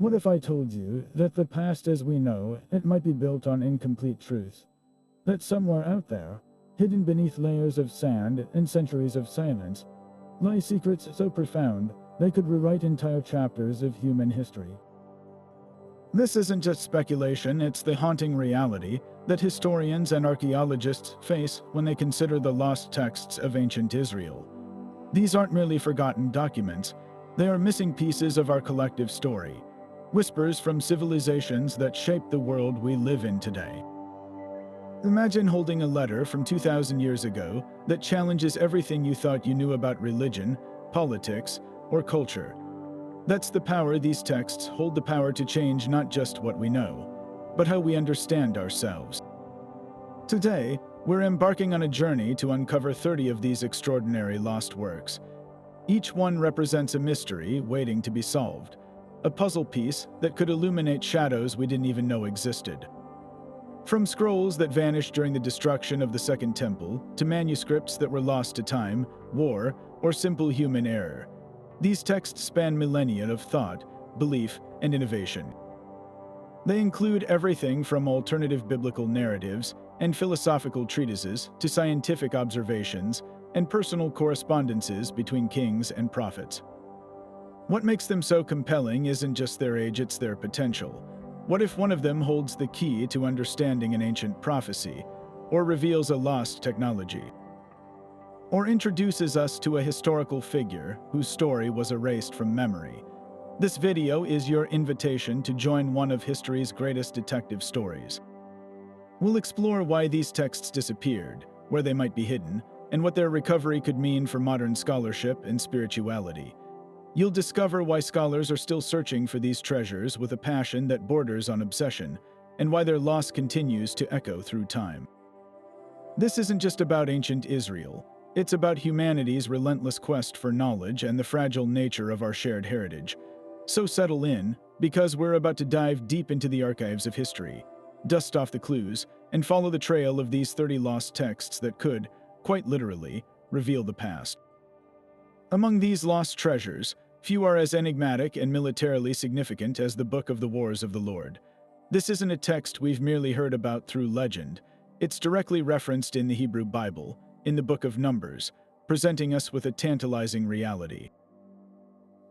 What if I told you that the past as we know it might be built on incomplete truth? That somewhere out there, hidden beneath layers of sand and centuries of silence, lie secrets so profound they could rewrite entire chapters of human history. This isn't just speculation, it's the haunting reality that historians and archaeologists face when they consider the lost texts of ancient Israel. These aren't merely forgotten documents, they are missing pieces of our collective story, whispers from civilizations that shape the world we live in today. Imagine holding a letter from 2,000 years ago that challenges everything you thought you knew about religion, politics, or culture. That's the power these texts hold, the power to change not just what we know, but how we understand ourselves. Today, we're embarking on a journey to uncover 30 of these extraordinary lost works. Each one represents a mystery waiting to be solved, a puzzle piece that could illuminate shadows we didn't even know existed. From scrolls that vanished during the destruction of the Second Temple to manuscripts that were lost to time, war, or simple human error, these texts span millennia of thought, belief, and innovation. They include everything from alternative biblical narratives and philosophical treatises to scientific observations and personal correspondences between kings and prophets. What makes them so compelling isn't just their age, it's their potential. What if one of them holds the key to understanding an ancient prophecy, or reveals a lost technology, or introduces us to a historical figure whose story was erased from memory? This video is your invitation to join one of history's greatest detective stories. We'll explore why these texts disappeared, where they might be hidden, and what their recovery could mean for modern scholarship and spirituality. You'll discover why scholars are still searching for these treasures with a passion that borders on obsession, and why their loss continues to echo through time. This isn't just about ancient Israel. It's about humanity's relentless quest for knowledge and the fragile nature of our shared heritage. So settle in, because we're about to dive deep into the archives of history, dust off the clues, and follow the trail of these 30 lost texts that could, quite literally, reveal the past. Among these lost treasures, few are as enigmatic and militarily significant as the Book of the Wars of the Lord. This isn't a text we've merely heard about through legend. It's directly referenced in the Hebrew Bible, in the Book of Numbers, presenting us with a tantalizing reality.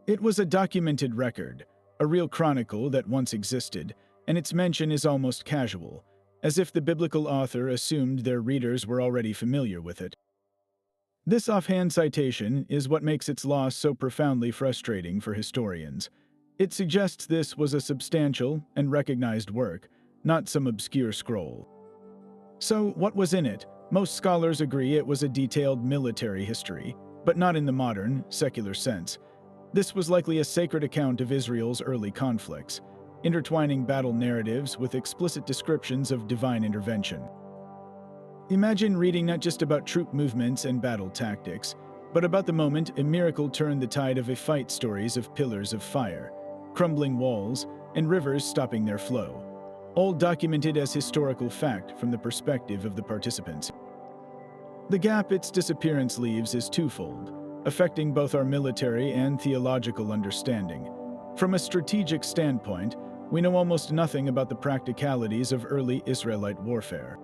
It was a documented record, a real chronicle that once existed, and its mention is almost casual, as if the biblical author assumed their readers were already familiar with it. This offhand citation is what makes its loss so profoundly frustrating for historians. It suggests this was a substantial and recognized work, not some obscure scroll. So, what was in it? Most scholars agree it was a detailed military history, but not in the modern, secular sense. This was likely a sacred account of Israel's early conflicts, intertwining battle narratives with explicit descriptions of divine intervention. Imagine reading not just about troop movements and battle tactics, but about the moment a miracle turned the tide of a fight, stories of pillars of fire, crumbling walls, and rivers stopping their flow, all documented as historical fact from the perspective of the participants. The gap its disappearance leaves is twofold, affecting both our military and theological understanding. From a strategic standpoint, we know almost nothing about the practicalities of early Israelite warfare.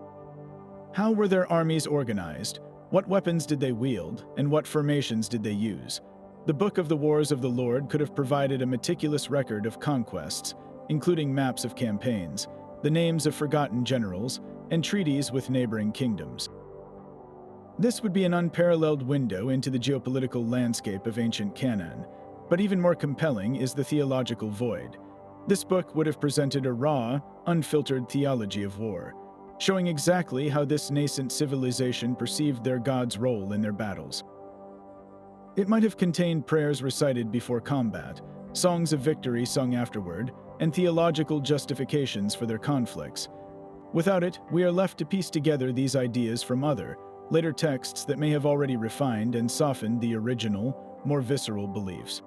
How were their armies organized? What weapons did they wield, and what formations did they use? The Book of the Wars of the Lord could have provided a meticulous record of conquests, including maps of campaigns, the names of forgotten generals, and treaties with neighboring kingdoms. This would be an unparalleled window into the geopolitical landscape of ancient Canaan, but even more compelling is the theological void. This book would have presented a raw, unfiltered theology of war, showing exactly how this nascent civilization perceived their God's role in their battles. It might have contained prayers recited before combat, songs of victory sung afterward, and theological justifications for their conflicts. Without it, we are left to piece together these ideas from other, later texts that may have already refined and softened the original, more visceral beliefs.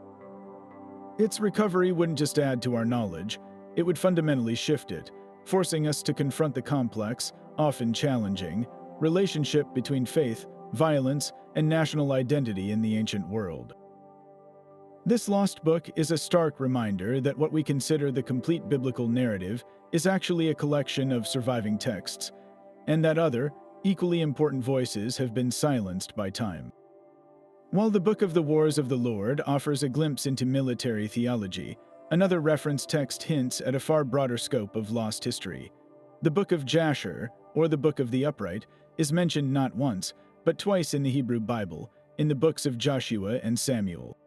Its recovery wouldn't just add to our knowledge, it would fundamentally shift it, forcing us to confront the complex, often challenging, relationship between faith, violence, and national identity in the ancient world. This lost book is a stark reminder that what we consider the complete biblical narrative is actually a collection of surviving texts, and that other, equally important voices have been silenced by time. While the Book of the Wars of the Lord offers a glimpse into military theology, another reference text hints at a far broader scope of lost history. The Book of Jasher, or the Book of the Upright, is mentioned not once, but twice in the Hebrew Bible, in the books of Joshua and Samuel.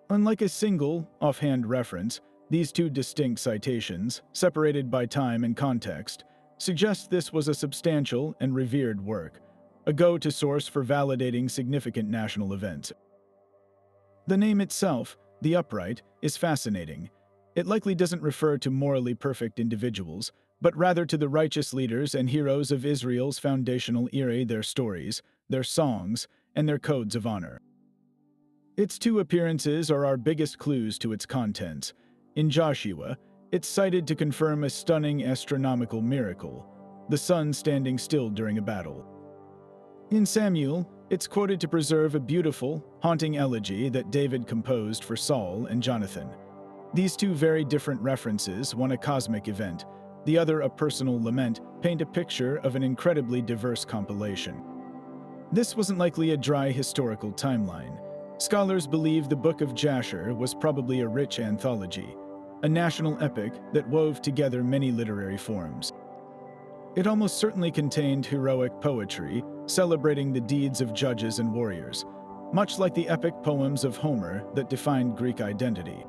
Unlike a single, offhand reference, these two distinct citations, separated by time and context, suggest this was a substantial and revered work, a go-to source for validating significant national events. The name itself, the Upright, is fascinating. It likely doesn't refer to morally perfect individuals, but rather to the righteous leaders and heroes of Israel's foundational era, their stories, their songs, and their codes of honor. Its two appearances are our biggest clues to its contents. In Joshua, it's cited to confirm a stunning astronomical miracle, the sun standing still during a battle. In Samuel, it's quoted to preserve a beautiful, haunting elegy that David composed for Saul and Jonathan. These two very different references, one a cosmic event, the other a personal lament, paint a picture of an incredibly diverse compilation. This wasn't likely a dry historical timeline. Scholars believe the Book of Jasher was probably a rich anthology, a national epic that wove together many literary forms. It almost certainly contained heroic poetry, celebrating the deeds of judges and warriors, much like the epic poems of Homer that defined Greek identity.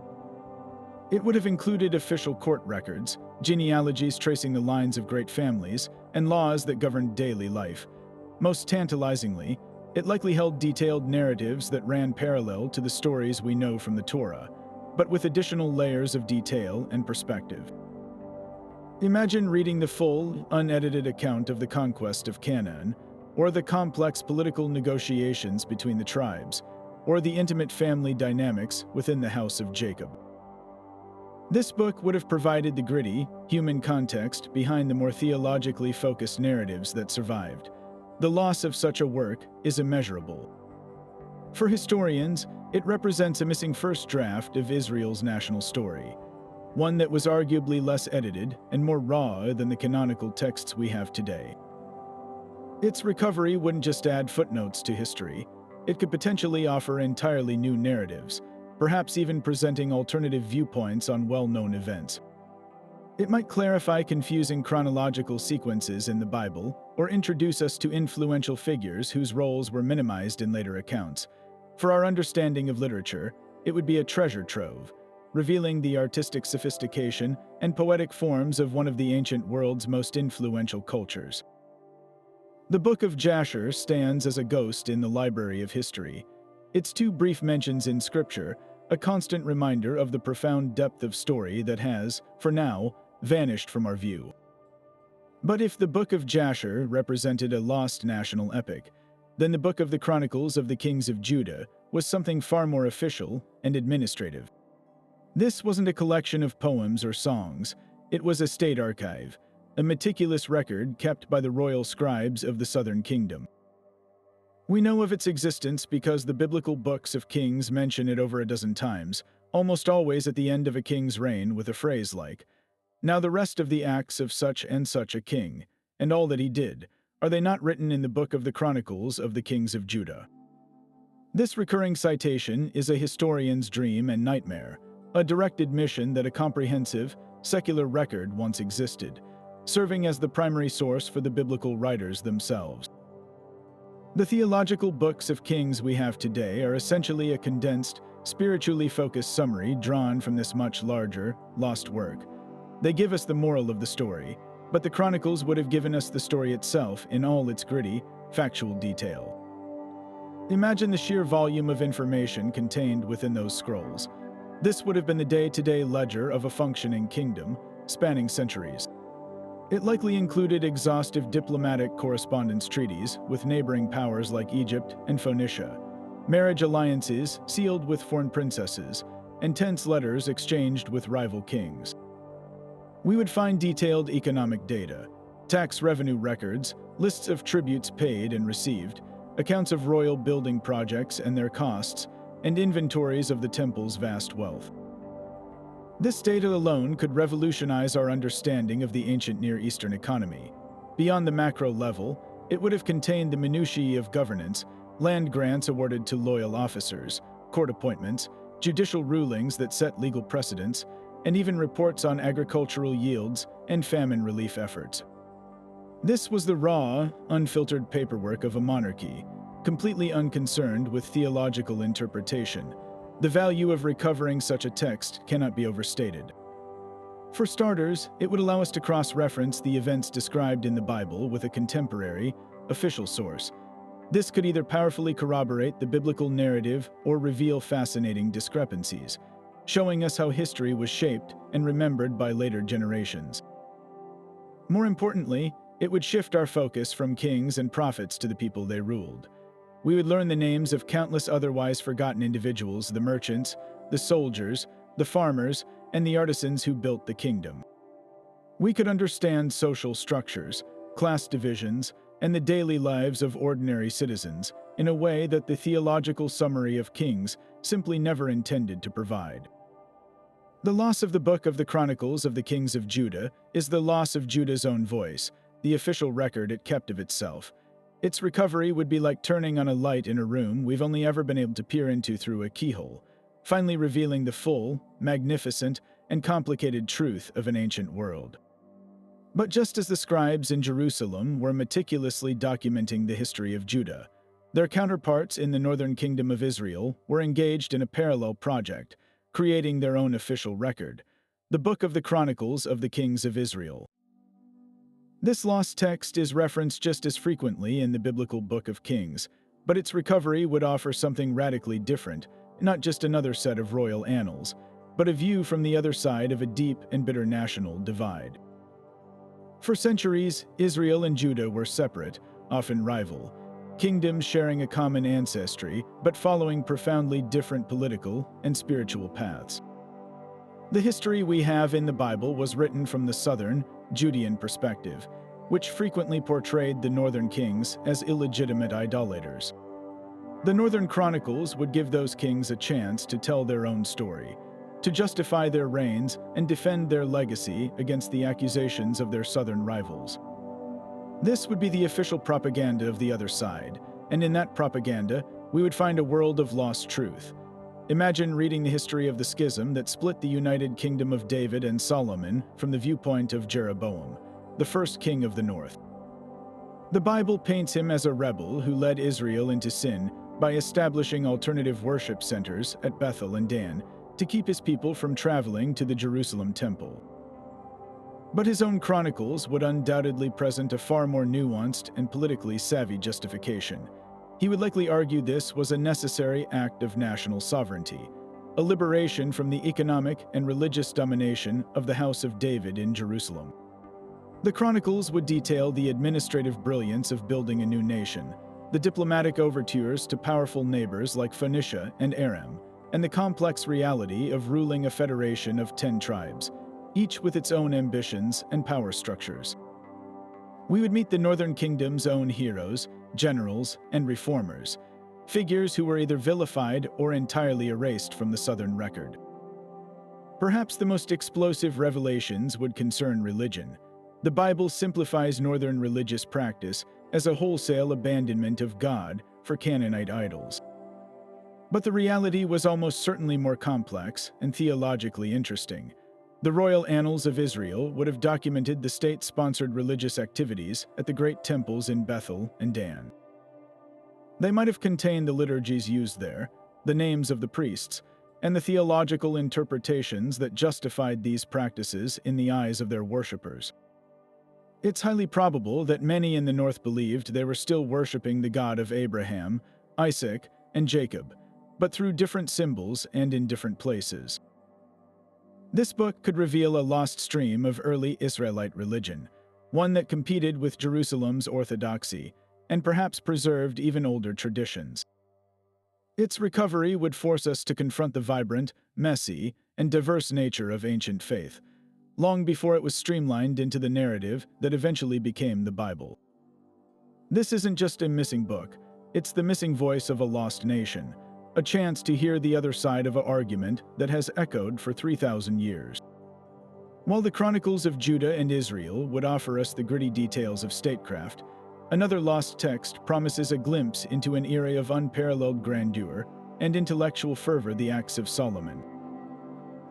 It would have included official court records, genealogies tracing the lines of great families, and laws that governed daily life. Most tantalizingly, it likely held detailed narratives that ran parallel to the stories we know from the Torah, but with additional layers of detail and perspective. Imagine reading the full, unedited account of the conquest of Canaan, or the complex political negotiations between the tribes, or the intimate family dynamics within the house of Jacob. This book would have provided the gritty, human context behind the more theologically focused narratives that survived. The loss of such a work is immeasurable. For historians, it represents a missing first draft of Israel's national story, one that was arguably less edited and more raw than the canonical texts we have today. Its recovery wouldn't just add footnotes to history, it could potentially offer entirely new narratives, perhaps even presenting alternative viewpoints on well-known events. It might clarify confusing chronological sequences in the Bible, or introduce us to influential figures whose roles were minimized in later accounts. For our understanding of literature, it would be a treasure trove, revealing the artistic sophistication and poetic forms of one of the ancient world's most influential cultures. The Book of Jasher stands as a ghost in the library of history. Its two brief mentions in Scripture, a constant reminder of the profound depth of story that has, for now, vanished from our view. But if the Book of Jasher represented a lost national epic, then the Book of the Chronicles of the Kings of Judah was something far more official and administrative. This wasn't a collection of poems or songs, it was a state archive, a meticulous record kept by the royal scribes of the southern kingdom. We know of its existence because the biblical books of Kings mention it over a dozen times, almost always at the end of a king's reign with a phrase like, "Now the rest of the acts of such and such a king, and all that he did, are they not written in the book of the Chronicles of the Kings of Judah?" This recurring citation is a historian's dream and nightmare, a direct admission that a comprehensive, secular record once existed, serving as the primary source for the biblical writers themselves. The theological books of Kings we have today are essentially a condensed, spiritually focused summary drawn from this much larger, lost work. They give us the moral of the story, but the Chronicles would have given us the story itself in all its gritty, factual detail. Imagine the sheer volume of information contained within those scrolls. This would have been the day-to-day ledger of a functioning kingdom, spanning centuries. It likely included exhaustive diplomatic correspondence treaties with neighboring powers like Egypt and Phoenicia, marriage alliances sealed with foreign princesses, and tense letters exchanged with rival kings. We would find detailed economic data, tax revenue records, lists of tributes paid and received, accounts of royal building projects and their costs, and inventories of the temple's vast wealth. This data alone could revolutionize our understanding of the ancient Near Eastern economy. Beyond the macro level, it would have contained the minutiae of governance, land grants awarded to loyal officers, court appointments, judicial rulings that set legal precedents, and even reports on agricultural yields and famine relief efforts. This was the raw, unfiltered paperwork of a monarchy, completely unconcerned with theological interpretation. The value of recovering such a text cannot be overstated. For starters, it would allow us to cross-reference the events described in the Bible with a contemporary, official source. This could either powerfully corroborate the biblical narrative or reveal fascinating discrepancies, showing us how history was shaped and remembered by later generations. More importantly, it would shift our focus from kings and prophets to the people they ruled. We would learn the names of countless otherwise forgotten individuals: the merchants, the soldiers, the farmers, and the artisans who built the kingdom. We could understand social structures, class divisions, and the daily lives of ordinary citizens in a way that the theological summary of Kings simply never intended to provide. The loss of the Book of the Chronicles of the Kings of Judah is the loss of Judah's own voice, the official record it kept of itself. Its recovery would be like turning on a light in a room we've only ever been able to peer into through a keyhole, finally revealing the full, magnificent, and complicated truth of an ancient world. But just as the scribes in Jerusalem were meticulously documenting the history of Judah, their counterparts in the northern kingdom of Israel were engaged in a parallel project, creating their own official record, the Book of the Chronicles of the Kings of Israel. This lost text is referenced just as frequently in the biblical Book of Kings, but its recovery would offer something radically different, not just another set of royal annals, but a view from the other side of a deep and bitter national divide. For centuries, Israel and Judah were separate, often rival, kingdoms sharing a common ancestry, but following profoundly different political and spiritual paths. The history we have in the Bible was written from the southern, Judean perspective, which frequently portrayed the northern kings as illegitimate idolaters. The Northern Chronicles would give those kings a chance to tell their own story, to justify their reigns and defend their legacy against the accusations of their southern rivals. This would be the official propaganda of the other side, and in that propaganda, we would find a world of lost truth. Imagine reading the history of the schism that split the united kingdom of David and Solomon from the viewpoint of Jeroboam, the first king of the north. The Bible paints him as a rebel who led Israel into sin by establishing alternative worship centers at Bethel and Dan to keep his people from traveling to the Jerusalem temple. But his own chronicles would undoubtedly present a far more nuanced and politically savvy justification. He would likely argue this was a necessary act of national sovereignty, a liberation from the economic and religious domination of the House of David in Jerusalem. The Chronicles would detail the administrative brilliance of building a new nation, the diplomatic overtures to powerful neighbors like Phoenicia and Aram, and the complex reality of ruling a federation of 10 tribes, each with its own ambitions and power structures. We would meet the Northern Kingdom's own heroes, generals, and reformers, figures who were either vilified or entirely erased from the Southern record. Perhaps the most explosive revelations would concern religion. The Bible simplifies Northern religious practice as a wholesale abandonment of God for Canaanite idols. But the reality was almost certainly more complex and theologically interesting. The royal annals of Israel would have documented the state-sponsored religious activities at the great temples in Bethel and Dan. They might have contained the liturgies used there, the names of the priests, and the theological interpretations that justified these practices in the eyes of their worshippers. It's highly probable that many in the north believed they were still worshiping the God of Abraham, Isaac, and Jacob, but through different symbols and in different places. This book could reveal a lost stream of early Israelite religion, one that competed with Jerusalem's orthodoxy, and perhaps preserved even older traditions. Its recovery would force us to confront the vibrant, messy, and diverse nature of ancient faith, long before it was streamlined into the narrative that eventually became the Bible. This isn't just a missing book, it's the missing voice of a lost nation, a chance to hear the other side of an argument that has echoed for 3,000 years. While the Chronicles of Judah and Israel would offer us the gritty details of statecraft, another lost text promises a glimpse into an era of unparalleled grandeur and intellectual fervor, the Acts of Solomon.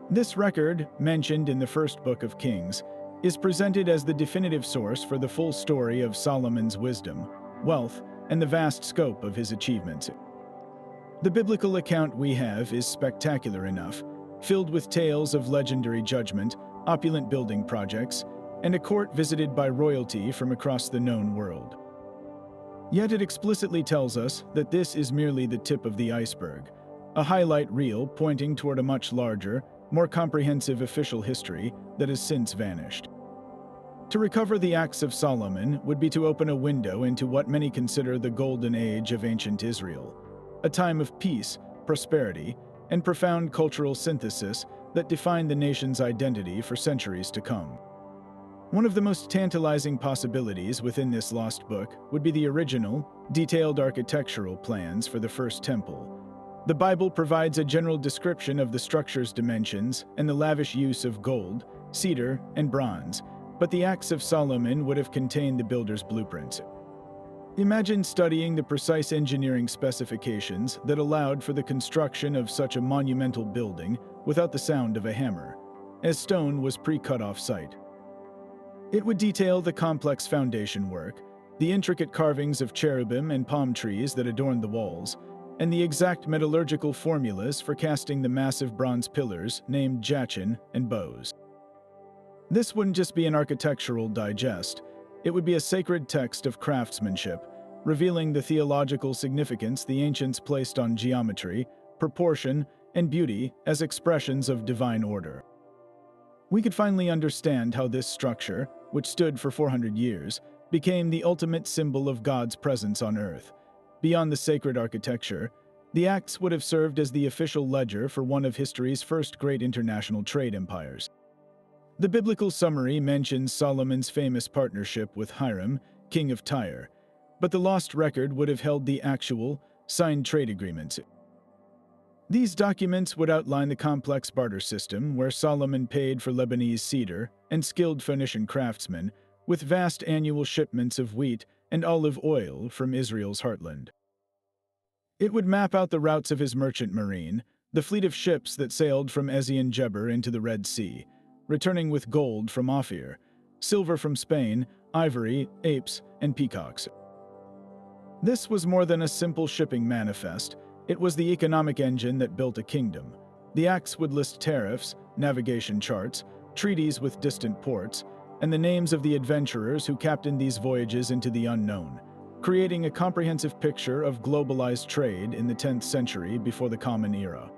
This record, mentioned in the first book of Kings, is presented as the definitive source for the full story of Solomon's wisdom, wealth, and the vast scope of his achievements. The biblical account we have is spectacular enough, filled with tales of legendary judgment, opulent building projects, and a court visited by royalty from across the known world. Yet it explicitly tells us that this is merely the tip of the iceberg, a highlight reel pointing toward a much larger, more comprehensive official history that has since vanished. To recover the Acts of Solomon would be to open a window into what many consider the golden age of ancient Israel, a time of peace, prosperity, and profound cultural synthesis that defined the nation's identity for centuries to come. One of the most tantalizing possibilities within this lost book would be the original, detailed architectural plans for the first temple. The Bible provides a general description of the structure's dimensions and the lavish use of gold, cedar, and bronze, but the Acts of Solomon would have contained the builder's blueprints. Imagine studying the precise engineering specifications that allowed for the construction of such a monumental building without the sound of a hammer, as stone was pre-cut off-site. It would detail the complex foundation work, the intricate carvings of cherubim and palm trees that adorned the walls, and the exact metallurgical formulas for casting the massive bronze pillars named jachin and bows. This wouldn't just be an architectural digest, it would be a sacred text of craftsmanship, revealing the theological significance the ancients placed on geometry, proportion, and beauty as expressions of divine order. We could finally understand how this structure, which stood for 400 years, became the ultimate symbol of God's presence on earth. Beyond the sacred architecture, the Acts would have served as the official ledger for one of history's first great international trade empires. The biblical summary mentions Solomon's famous partnership with Hiram, king of Tyre, but the lost record would have held the actual, signed trade agreements. These documents would outline the complex barter system where Solomon paid for Lebanese cedar and skilled Phoenician craftsmen with vast annual shipments of wheat and olive oil from Israel's heartland. It would map out the routes of his merchant marine, the fleet of ships that sailed from Ezion-Geber into the Red Sea, returning with gold from Ophir, silver from Spain, ivory, apes, and peacocks. This was more than a simple shipping manifest. It was the economic engine that built a kingdom. The Acts would list tariffs, navigation charts, treaties with distant ports, and the names of the adventurers who captained these voyages into the unknown, creating a comprehensive picture of globalized trade in the 10th century before the Common Era.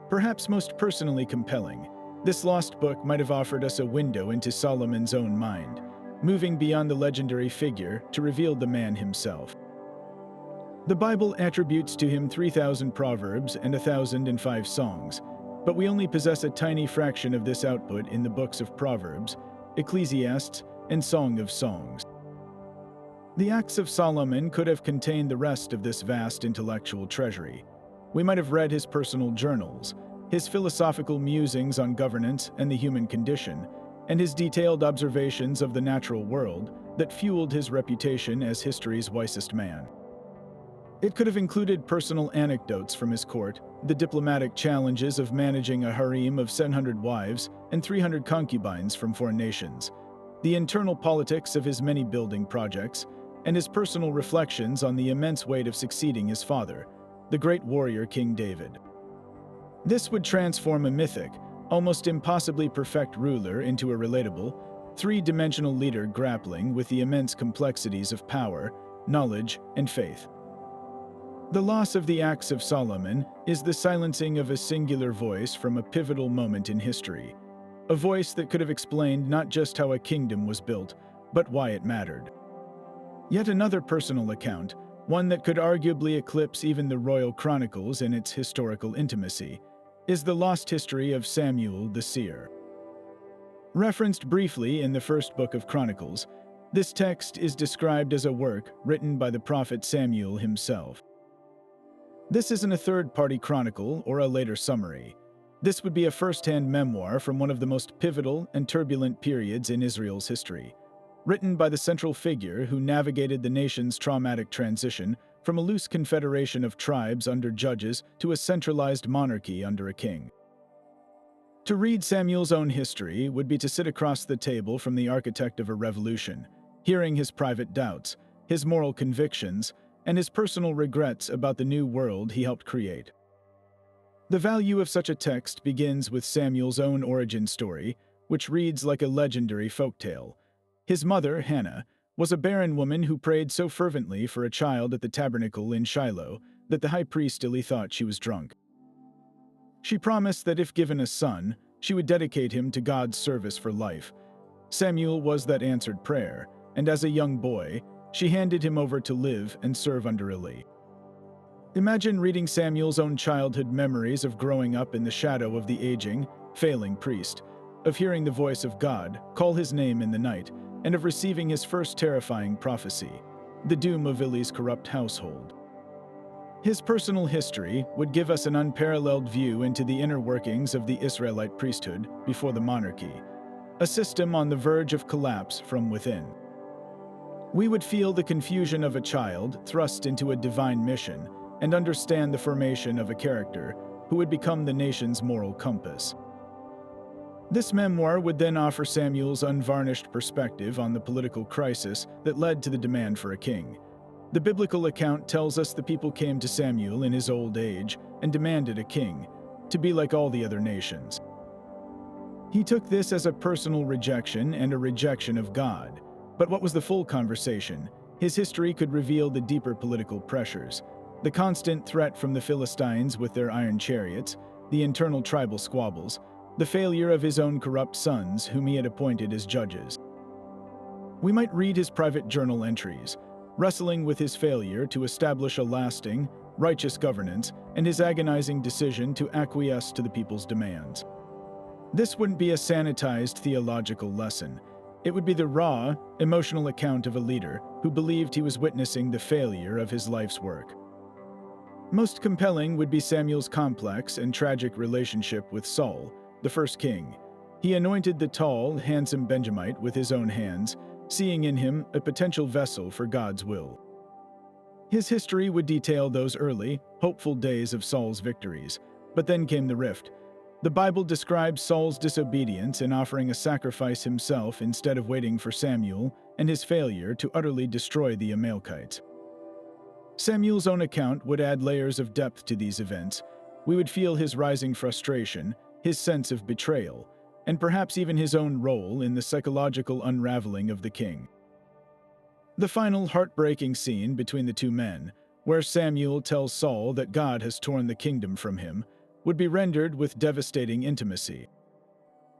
Perhaps most personally compelling, this lost book might have offered us a window into Solomon's own mind, moving beyond the legendary figure to reveal the man himself. The Bible attributes to him 3,000 proverbs and 1,005 songs, but we only possess a tiny fraction of this output in the books of Proverbs, Ecclesiastes, and Song of Songs. The Acts of Solomon could have contained the rest of this vast intellectual treasury. We might have read his personal journals, his philosophical musings on governance and the human condition, and his detailed observations of the natural world that fueled his reputation as history's wisest man. It could have included personal anecdotes from his court, the diplomatic challenges of managing a harem of 700 wives and 300 concubines from foreign nations, the internal politics of his many building projects, and his personal reflections on the immense weight of succeeding his father, the great warrior King David. This would transform a mythic, almost impossibly perfect ruler into a relatable, three-dimensional leader grappling with the immense complexities of power, knowledge, and faith. The loss of the Acts of Solomon is the silencing of a singular voice from a pivotal moment in history, a voice that could have explained not just how a kingdom was built, but why it mattered. Yet another personal account, one that could arguably eclipse even the royal chronicles in its historical intimacy, is the lost history of Samuel the seer. Referenced briefly in the first book of Chronicles, this text is described as a work written by the prophet Samuel himself. This isn't a third-party chronicle or a later summary. This would be a first-hand memoir from one of the most pivotal and turbulent periods in Israel's history, written by the central figure who navigated the nation's traumatic transition from a loose confederation of tribes under judges to a centralized monarchy under a king. To read Samuel's own history would be to sit across the table from the architect of a revolution, hearing his private doubts, his moral convictions, and his personal regrets about the new world he helped create. The value of such a text begins with Samuel's own origin story, which reads like a legendary folktale. His mother, Hannah, was a barren woman who prayed so fervently for a child at the tabernacle in Shiloh that the high priest still thought she was drunk. She promised that if given a son, she would dedicate him to God's service for life. Samuel was that answered prayer, and as a young boy, she handed him over to live and serve under Eli. Imagine reading Samuel's own childhood memories of growing up in the shadow of the aging, failing priest, of hearing the voice of God call his name in the night, and of receiving his first terrifying prophecy, the doom of Eli's corrupt household. His personal history would give us an unparalleled view into the inner workings of the Israelite priesthood before the monarchy, a system on the verge of collapse from within. We would feel the confusion of a child thrust into a divine mission and understand the formation of a character who would become the nation's moral compass. This memoir would then offer Samuel's unvarnished perspective on the political crisis that led to the demand for a king. The biblical account tells us the people came to Samuel in his old age and demanded a king, to be like all the other nations. He took this as a personal rejection and a rejection of God. But what was the full conversation? His history could reveal the deeper political pressures, the constant threat from the Philistines with their iron chariots, the internal tribal squabbles, the failure of his own corrupt sons whom he had appointed as judges. We might read his private journal entries, wrestling with his failure to establish a lasting, righteous governance and his agonizing decision to acquiesce to the people's demands. This wouldn't be a sanitized theological lesson. It would be the raw, emotional account of a leader who believed he was witnessing the failure of his life's work. Most compelling would be Samuel's complex and tragic relationship with Saul, the first king. He anointed the tall, handsome Benjamite with his own hands, seeing in him a potential vessel for God's will. His history would detail those early, hopeful days of Saul's victories, but then came the rift. The Bible describes Saul's disobedience in offering a sacrifice himself instead of waiting for Samuel, and his failure to utterly destroy the Amalekites. Samuel's own account would add layers of depth to these events. We would feel his rising frustration, his sense of betrayal, and perhaps even his own role in the psychological unraveling of the king. The final heartbreaking scene between the two men, where Samuel tells Saul that God has torn the kingdom from him, would be rendered with devastating intimacy.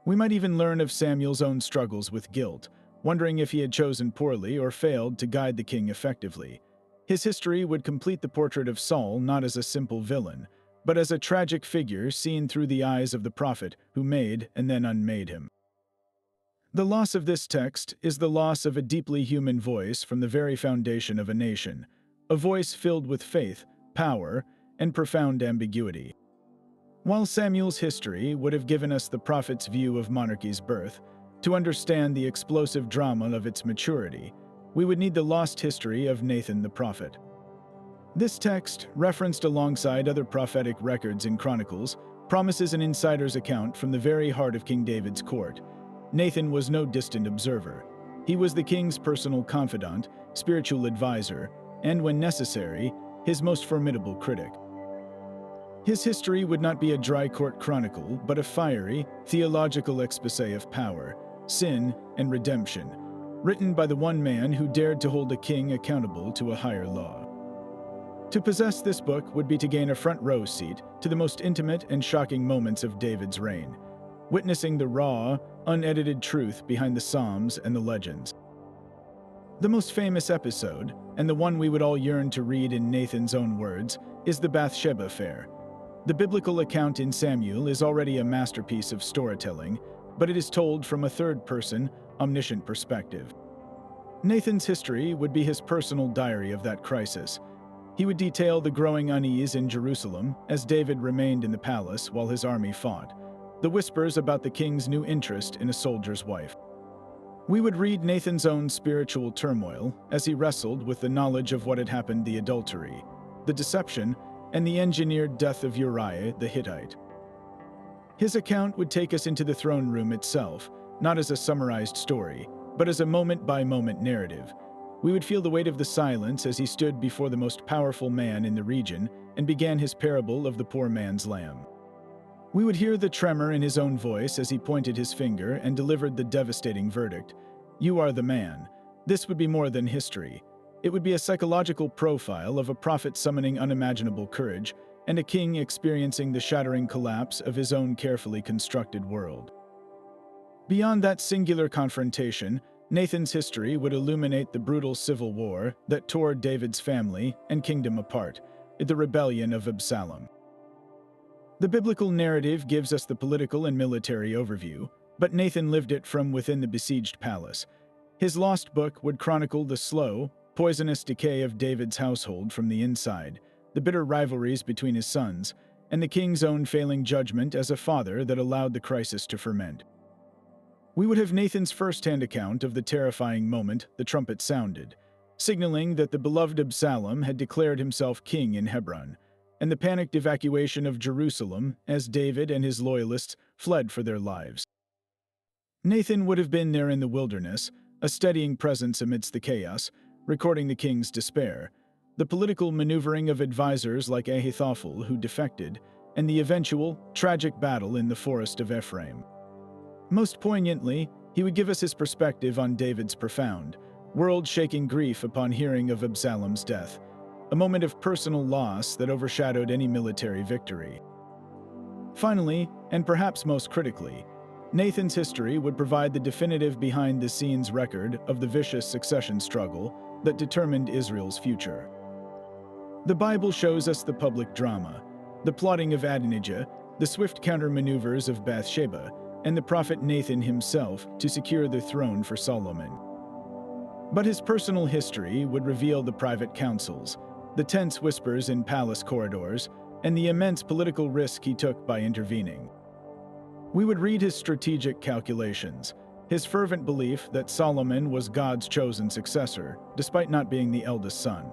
We might even learn of Samuel's own struggles with guilt, wondering if he had chosen poorly or failed to guide the king effectively. His history would complete the portrait of Saul not as a simple villain, but as a tragic figure seen through the eyes of the prophet who made and then unmade him. The loss of this text is the loss of a deeply human voice from the very foundation of a nation, a voice filled with faith, power, and profound ambiguity. While Samuel's history would have given us the prophet's view of monarchy's birth, to understand the explosive drama of its maturity, we would need the lost history of Nathan the prophet. This text, referenced alongside other prophetic records in Chronicles, promises an insider's account from the very heart of King David's court. Nathan was no distant observer. He was the king's personal confidant, spiritual advisor, and, when necessary, his most formidable critic. His history would not be a dry court chronicle, but a fiery, theological exposé of power, sin, and redemption, written by the one man who dared to hold a king accountable to a higher law. To possess this book would be to gain a front row seat to the most intimate and shocking moments of David's reign, witnessing the raw, unedited truth behind the Psalms and the legends. The most famous episode, and the one we would all yearn to read in Nathan's own words, is the Bathsheba affair. The biblical account in Samuel is already a masterpiece of storytelling, but it is told from a third-person, omniscient perspective. Nathan's history would be his personal diary of that crisis. He would detail the growing unease in Jerusalem as David remained in the palace while his army fought, the whispers about the king's new interest in a soldier's wife. We would read Nathan's own spiritual turmoil as he wrestled with the knowledge of what had happened: the adultery, the deception, and the engineered death of Uriah the Hittite. His account would take us into the throne room itself, not as a summarized story, but as a moment-by-moment narrative. We would feel the weight of the silence as he stood before the most powerful man in the region and began his parable of the poor man's lamb. We would hear the tremor in his own voice as he pointed his finger and delivered the devastating verdict: "You are the man." This would be more than history. It would be a psychological profile of a prophet summoning unimaginable courage and a king experiencing the shattering collapse of his own carefully constructed world. Beyond that singular confrontation, Nathan's history would illuminate the brutal civil war that tore David's family and kingdom apart, the rebellion of Absalom. The biblical narrative gives us the political and military overview, but Nathan lived it from within the besieged palace. His lost book would chronicle the slow, poisonous decay of David's household from the inside, the bitter rivalries between his sons, and the king's own failing judgment as a father that allowed the crisis to ferment. We would have Nathan's first-hand account of the terrifying moment the trumpet sounded, signaling that the beloved Absalom had declared himself king in Hebron, and the panicked evacuation of Jerusalem as David and his loyalists fled for their lives. Nathan would have been there in the wilderness, a steadying presence amidst the chaos, recording the king's despair, the political maneuvering of advisors like Ahithophel who defected, and the eventual, tragic battle in the forest of Ephraim. Most poignantly, he would give us his perspective on David's profound, world-shaking grief upon hearing of Absalom's death, a moment of personal loss that overshadowed any military victory. Finally, and perhaps most critically, Nathan's history would provide the definitive behind-the-scenes record of the vicious succession struggle that determined Israel's future. The Bible shows us the public drama, the plotting of Adonijah, the swift counter-maneuvers of Bathsheba, and the prophet Nathan himself to secure the throne for Solomon. But his personal history would reveal the private councils, the tense whispers in palace corridors, and the immense political risk he took by intervening. We would read his strategic calculations, his fervent belief that Solomon was God's chosen successor, despite not being the eldest son,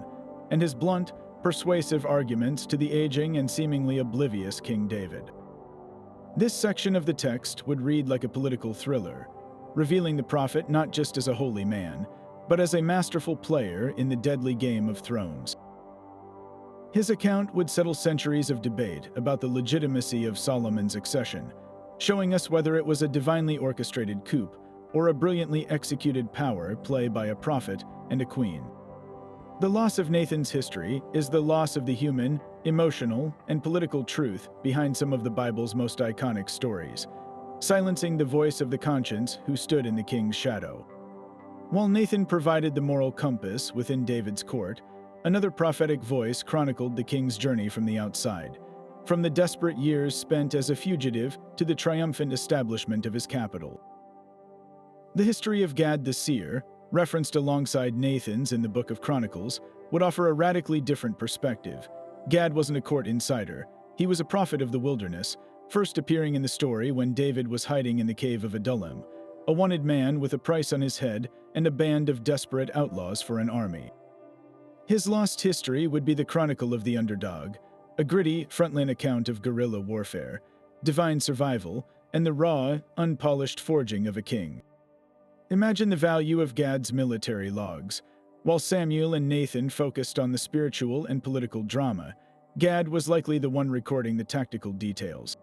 and his blunt, persuasive arguments to the aging and seemingly oblivious King David. This section of the text would read like a political thriller, revealing the prophet not just as a holy man, but as a masterful player in the deadly game of thrones. His account would settle centuries of debate about the legitimacy of Solomon's accession, showing us whether it was a divinely orchestrated coup or a brilliantly executed power play by a prophet and a queen. The loss of Nathan's history is the loss of the human, emotional, and political truth behind some of the Bible's most iconic stories, silencing the voice of the conscience who stood in the king's shadow. While Nathan provided the moral compass within David's court, another prophetic voice chronicled the king's journey from the outside, from the desperate years spent as a fugitive to the triumphant establishment of his capital. The history of Gad the seer, referenced alongside Nathan's in the Book of Chronicles, would offer a radically different perspective. Gad wasn't a court insider. He was a prophet of the wilderness, first appearing in the story when David was hiding in the cave of Adullam, a wanted man with a price on his head and a band of desperate outlaws for an army. His lost history would be the chronicle of the underdog, a gritty, frontline account of guerrilla warfare, divine survival, and the raw, unpolished forging of a king. Imagine the value of Gad's military logs. While Samuel and Nathan focused on the spiritual and political drama, Gad was likely the one recording the tactical details.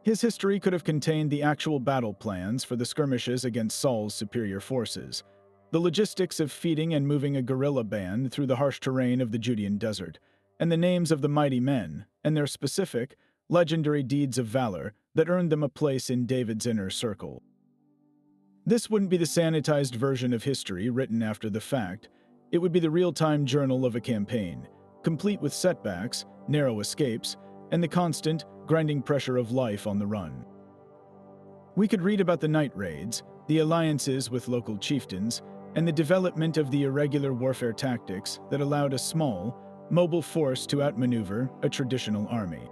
His history could have contained the actual battle plans for the skirmishes against Saul's superior forces, the logistics of feeding and moving a guerrilla band through the harsh terrain of the Judean desert, and the names of the mighty men and their specific, legendary deeds of valor that earned them a place in David's inner circle. This wouldn't be the sanitized version of history written after the fact. It would be the real-time journal of a campaign, complete with setbacks, narrow escapes, and the constant, grinding pressure of life on the run. We could read about the night raids, the alliances with local chieftains, and the development of the irregular warfare tactics that allowed a small, mobile force to outmaneuver a traditional army.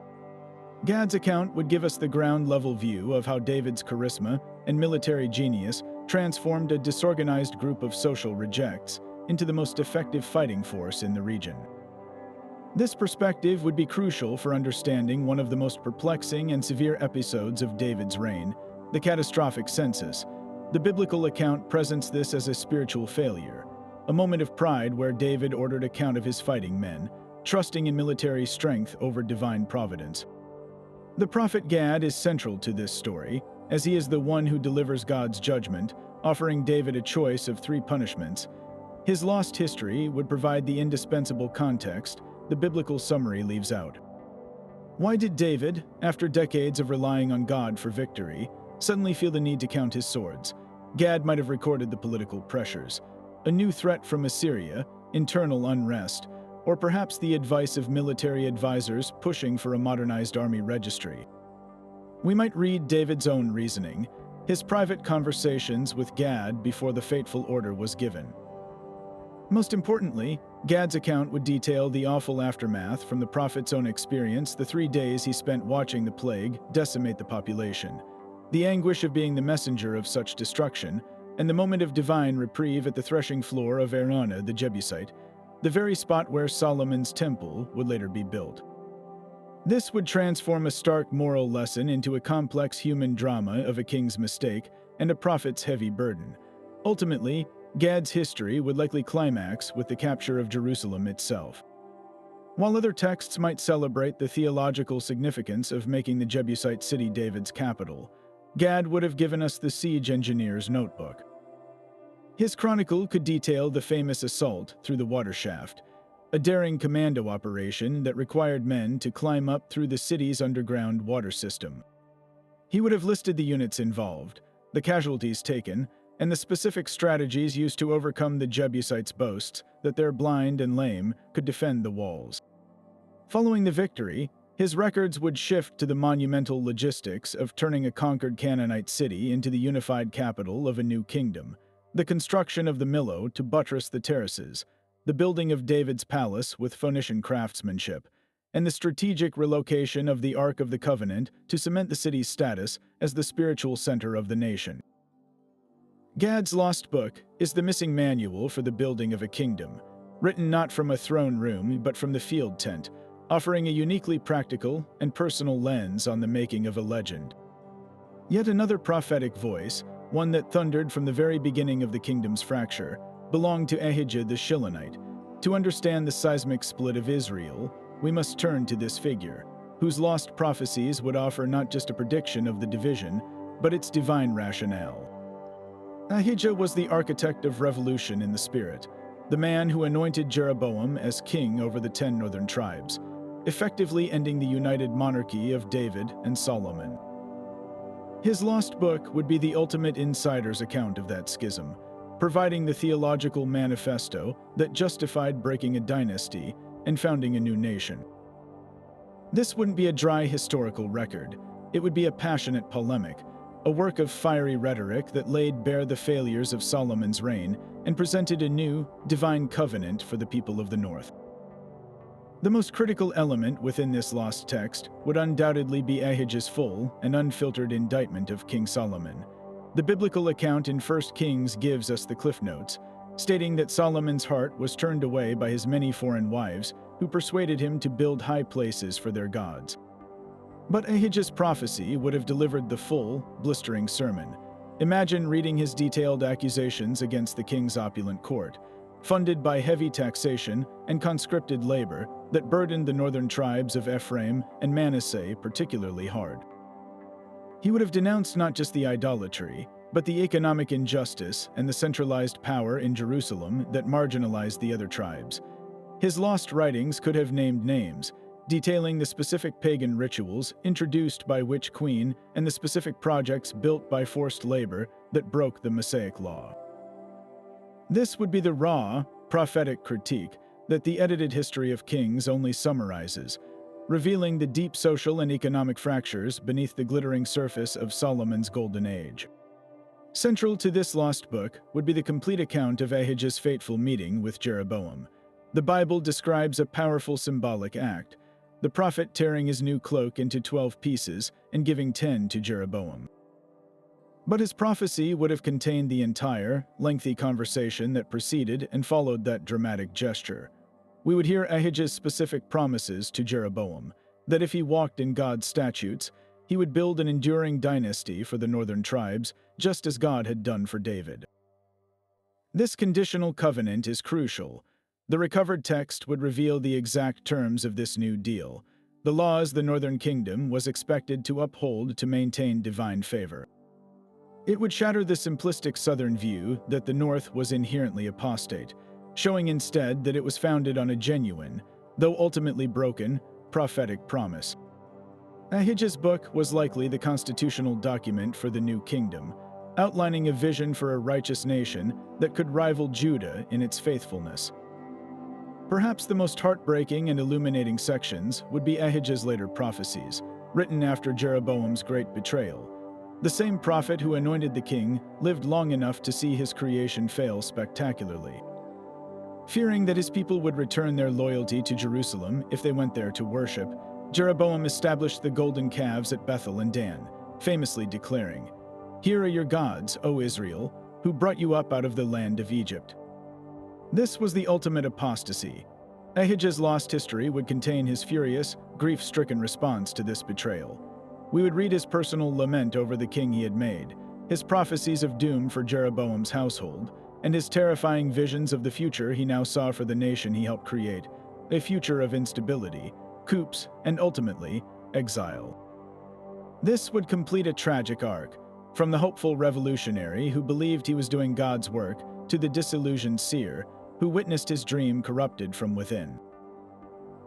Gad's account would give us the ground-level view of how David's charisma and military genius transformed a disorganized group of social rejects into the most effective fighting force in the region. This perspective would be crucial for understanding one of the most perplexing and severe episodes of David's reign, the catastrophic census. The biblical account presents this as a spiritual failure, a moment of pride where David ordered a count of his fighting men, trusting in military strength over divine providence. The prophet Gad is central to this story, as he is the one who delivers God's judgment, offering David a choice of 3 punishments. His lost history would provide the indispensable context the biblical summary leaves out. Why did David, after decades of relying on God for victory, suddenly feel the need to count his swords? Gad might have recorded the political pressures, a new threat from Assyria, internal unrest, or perhaps the advice of military advisors pushing for a modernized army registry. We might read David's own reasoning, his private conversations with Gad before the fateful order was given. Most importantly, Gad's account would detail the awful aftermath from the prophet's own experience, the 3 days he spent watching the plague decimate the population, the anguish of being the messenger of such destruction, and the moment of divine reprieve at the threshing floor of Araunah the Jebusite, the very spot where Solomon's temple would later be built. This would transform a stark moral lesson into a complex human drama of a king's mistake and a prophet's heavy burden. Ultimately, Gad's history would likely climax with the capture of Jerusalem itself. While other texts might celebrate the theological significance of making the Jebusite city David's capital, Gad would have given us the siege engineer's notebook. His chronicle could detail the famous assault through the water shaft, a daring commando operation that required men to climb up through the city's underground water system. He would have listed the units involved, the casualties taken, and the specific strategies used to overcome the Jebusites' boasts that their blind and lame could defend the walls. Following the victory, his records would shift to the monumental logistics of turning a conquered Canaanite city into the unified capital of a new kingdom, the construction of the Millo to buttress the terraces, the building of David's palace with Phoenician craftsmanship, and the strategic relocation of the Ark of the Covenant to cement the city's status as the spiritual center of the nation. Gad's lost book is the missing manual for the building of a kingdom, written not from a throne room but from the field tent, offering a uniquely practical and personal lens on the making of a legend. Yet another prophetic voice, one that thundered from the very beginning of the kingdom's fracture, belonged to Ahijah the Shilonite. To understand the seismic split of Israel, we must turn to this figure, whose lost prophecies would offer not just a prediction of the division, but its divine rationale. Ahijah was the architect of revolution in the spirit, the man who anointed Jeroboam as king over the 10 northern tribes, effectively ending the united monarchy of David and Solomon. His lost book would be the ultimate insider's account of that schism, providing the theological manifesto that justified breaking a dynasty and founding a new nation. This wouldn't be a dry historical record. It would be a passionate polemic, a work of fiery rhetoric that laid bare the failures of Solomon's reign and presented a new, divine covenant for the people of the North. The most critical element within this lost text would undoubtedly be Ahijah's full and unfiltered indictment of King Solomon. The biblical account in 1 Kings gives us the Cliff Notes, stating that Solomon's heart was turned away by his many foreign wives, who persuaded him to build high places for their gods. But Ahijah's prophecy would have delivered the full, blistering sermon. Imagine reading his detailed accusations against the king's opulent court, funded by heavy taxation and conscripted labor that burdened the northern tribes of Ephraim and Manasseh particularly hard. He would have denounced not just the idolatry, but the economic injustice and the centralized power in Jerusalem that marginalized the other tribes. His lost writings could have named names, detailing the specific pagan rituals introduced by witch queen and the specific projects built by forced labor that broke the Mosaic law. This would be the raw, prophetic critique that the edited history of Kings only summarizes, revealing the deep social and economic fractures beneath the glittering surface of Solomon's golden age. Central to this lost book would be the complete account of Ahijah's fateful meeting with Jeroboam. The Bible describes a powerful symbolic act, the prophet tearing his new cloak into 12 pieces and giving 10 to Jeroboam. But his prophecy would have contained the entire, lengthy conversation that preceded and followed that dramatic gesture. We would hear Ahijah's specific promises to Jeroboam, that if he walked in God's statutes, he would build an enduring dynasty for the northern tribes, just as God had done for David. This conditional covenant is crucial. The recovered text would reveal the exact terms of this new deal, the laws the northern kingdom was expected to uphold to maintain divine favor. It would shatter the simplistic southern view that the north was inherently apostate, showing instead that it was founded on a genuine, though ultimately broken, prophetic promise. Ahijah's book was likely the constitutional document for the new kingdom, outlining a vision for a righteous nation that could rival Judah in its faithfulness. Perhaps the most heartbreaking and illuminating sections would be Ahijah's later prophecies, written after Jeroboam's great betrayal. The same prophet who anointed the king lived long enough to see his creation fail spectacularly. Fearing that his people would return their loyalty to Jerusalem if they went there to worship, Jeroboam established the golden calves at Bethel and Dan, famously declaring, "Here are your gods, O Israel, who brought you up out of the land of Egypt." This was the ultimate apostasy. Ahijah's lost history would contain his furious, grief-stricken response to this betrayal. We would read his personal lament over the king he had made, his prophecies of doom for Jeroboam's household, and his terrifying visions of the future he now saw for the nation he helped create, a future of instability, coups, and ultimately, exile. This would complete a tragic arc, from the hopeful revolutionary who believed he was doing God's work to the disillusioned seer who witnessed his dream corrupted from within.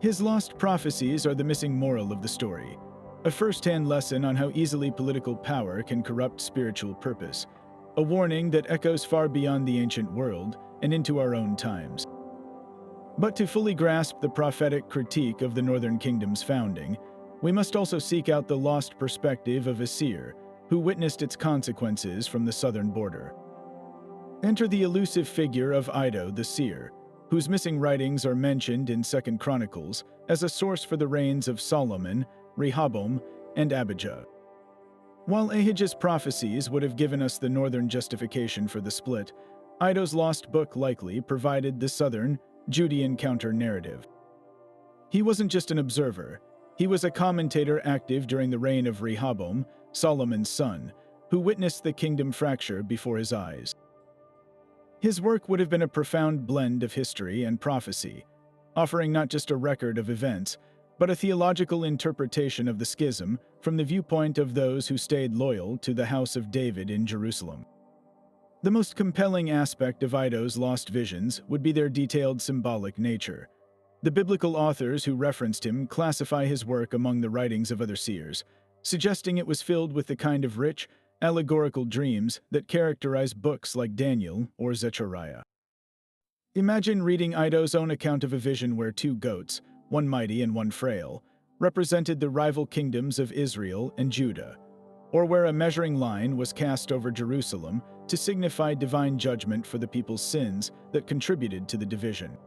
His lost prophecies are the missing moral of the story, a first-hand lesson on how easily political power can corrupt spiritual purpose, a warning that echoes far beyond the ancient world and into our own times. But to fully grasp the prophetic critique of the Northern Kingdom's founding, we must also seek out the lost perspective of a seer who witnessed its consequences from the southern border. Enter the elusive figure of Iddo the seer, whose missing writings are mentioned in 2 Chronicles as a source for the reigns of Solomon, Rehoboam, and Abijah. While Ahijah's prophecies would have given us the northern justification for the split, Iddo's lost book likely provided the southern, Judean counter-narrative. He wasn't just an observer, he was a commentator active during the reign of Rehoboam, Solomon's son, who witnessed the kingdom fracture before his eyes. His work would have been a profound blend of history and prophecy, offering not just a record of events, but a theological interpretation of the schism from the viewpoint of those who stayed loyal to the house of David in Jerusalem. The most compelling aspect of Iddo's lost visions would be their detailed symbolic nature. The biblical authors who referenced him classify his work among the writings of other seers, suggesting it was filled with the kind of rich, allegorical dreams that characterize books like Daniel or Zechariah. Imagine reading Iddo's own account of a vision where two goats, one mighty and one frail, represented the rival kingdoms of Israel and Judah, or where a measuring line was cast over Jerusalem to signify divine judgment for the people's sins that contributed to the division.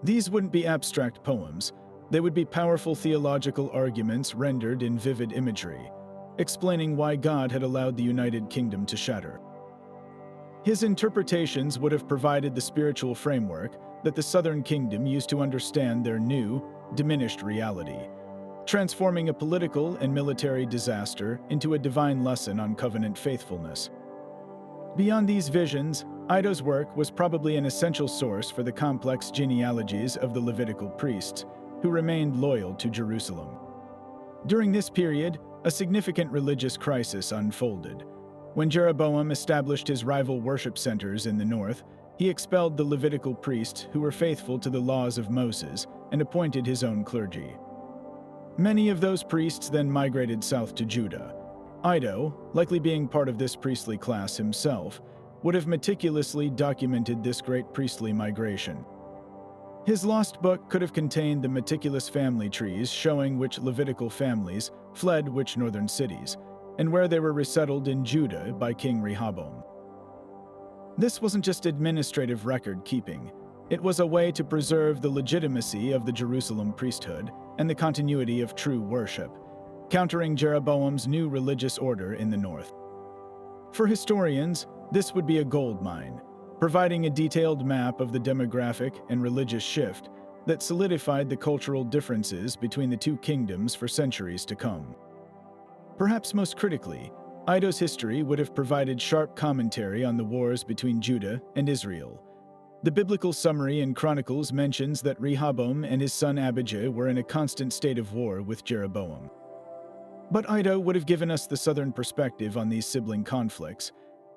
These wouldn't be abstract poems, they would be powerful theological arguments rendered in vivid imagery, explaining why God had allowed the United Kingdom to shatter. His interpretations would have provided the spiritual framework that the Southern Kingdom used to understand their new, diminished reality, transforming a political and military disaster into a divine lesson on covenant faithfulness. Beyond these visions, Iddo's work was probably an essential source for the complex genealogies of the Levitical priests, who remained loyal to Jerusalem. During this period, a significant religious crisis unfolded. When Jeroboam established his rival worship centers in the north, he expelled the Levitical priests who were faithful to the laws of Moses and appointed his own clergy. Many of those priests then migrated south to Judah. Iddo, likely being part of this priestly class himself, would have meticulously documented this great priestly migration. His lost book could have contained the meticulous family trees showing which Levitical families fled which northern cities, and where they were resettled in Judah by King Rehoboam. This wasn't just administrative record-keeping. It was a way to preserve the legitimacy of the Jerusalem priesthood and the continuity of true worship, countering Jeroboam's new religious order in the north. For historians, this would be a gold mine, providing a detailed map of the demographic and religious shift that solidified the cultural differences between the two kingdoms for centuries to come. Perhaps most critically, Iddo's history would have provided sharp commentary on the wars between Judah and Israel. The biblical summary in Chronicles mentions that Rehoboam and his son Abijah were in a constant state of war with Jeroboam. But Iddo would have given us the southern perspective on these sibling conflicts.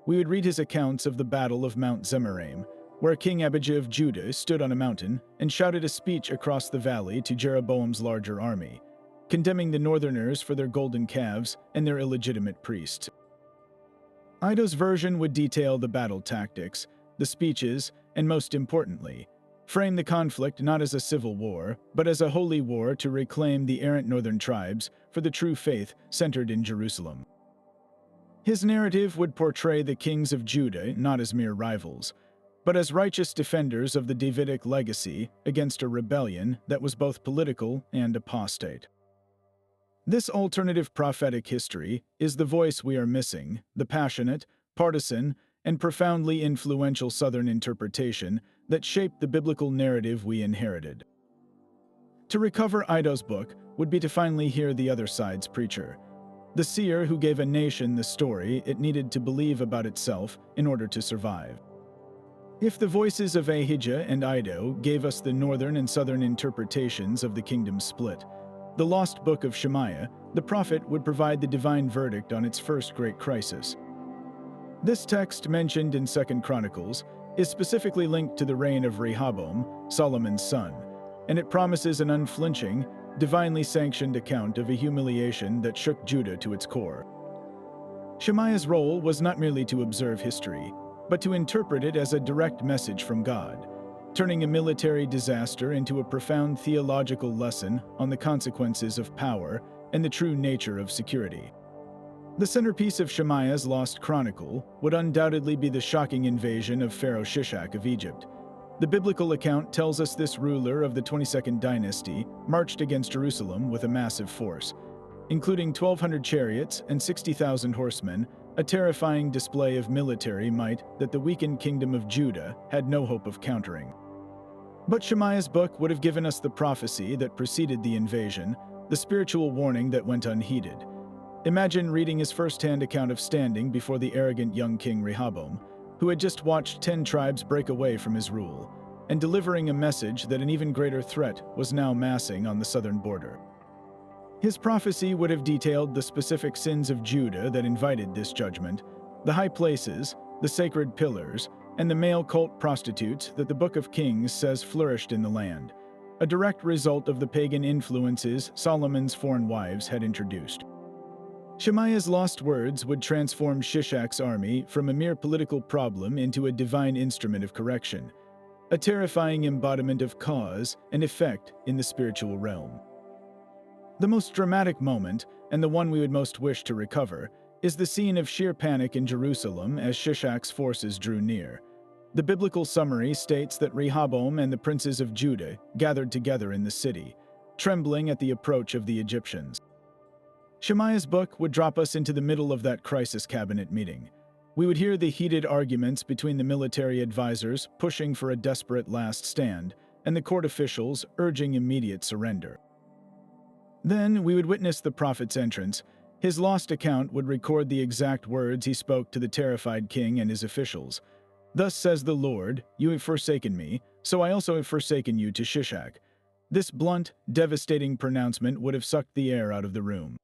We would read his accounts of the Battle of Mount Zemaraim, where King Abijah of Judah stood on a mountain and shouted a speech across the valley to Jeroboam's larger army, condemning the northerners for their golden calves and their illegitimate priests. Iddo's version would detail the battle tactics, the speeches, and most importantly, frame the conflict not as a civil war, but as a holy war to reclaim the errant northern tribes for the true faith centered in Jerusalem. His narrative would portray the kings of Judah not as mere rivals, but as righteous defenders of the Davidic legacy against a rebellion that was both political and apostate. This alternative prophetic history is the voice we are missing, the passionate, partisan, and profoundly influential Southern interpretation that shaped the biblical narrative we inherited. To recover Iddo's book would be to finally hear the other side's preacher, the seer who gave a nation the story it needed to believe about itself in order to survive. If the voices of Ahijah and Iddo gave us the northern and southern interpretations of the kingdom split, the lost book of Shemaiah, the prophet, would provide the divine verdict on its first great crisis. This text, mentioned in 2 Chronicles, is specifically linked to the reign of Rehoboam, Solomon's son, and it promises an unflinching, divinely sanctioned account of a humiliation that shook Judah to its core. Shemaiah's role was not merely to observe history, but to interpret it as a direct message from God, turning a military disaster into a profound theological lesson on the consequences of power and the true nature of security. The centerpiece of Shemaiah's lost chronicle would undoubtedly be the shocking invasion of Pharaoh Shishak of Egypt. The biblical account tells us this ruler of the 22nd dynasty marched against Jerusalem with a massive force, including 1,200 chariots and 60,000 horsemen, a terrifying display of military might that the weakened kingdom of Judah had no hope of countering. But Shemaiah's book would have given us the prophecy that preceded the invasion, the spiritual warning that went unheeded. Imagine reading his first-hand account of standing before the arrogant young king Rehoboam, who had just watched 10 tribes break away from his rule, and delivering a message that an even greater threat was now massing on the southern border. His prophecy would have detailed the specific sins of Judah that invited this judgment, the high places, the sacred pillars, and the male cult prostitutes that the Book of Kings says flourished in the land, a direct result of the pagan influences Solomon's foreign wives had introduced. Shemaiah's lost words would transform Shishak's army from a mere political problem into a divine instrument of correction, a terrifying embodiment of cause and effect in the spiritual realm. The most dramatic moment, and the one we would most wish to recover, is the scene of sheer panic in Jerusalem as Shishak's forces drew near. The biblical summary states that Rehoboam and the princes of Judah gathered together in the city, trembling at the approach of the Egyptians. Shemaiah's book would drop us into the middle of that crisis cabinet meeting. We would hear the heated arguments between the military advisors pushing for a desperate last stand, and the court officials urging immediate surrender. Then we would witness the prophet's entrance. His lost account would record the exact words he spoke to the terrified king and his officials. "Thus says the Lord, you have forsaken me, so I also have forsaken you to Shishak." This blunt, devastating pronouncement would have sucked the air out of the room.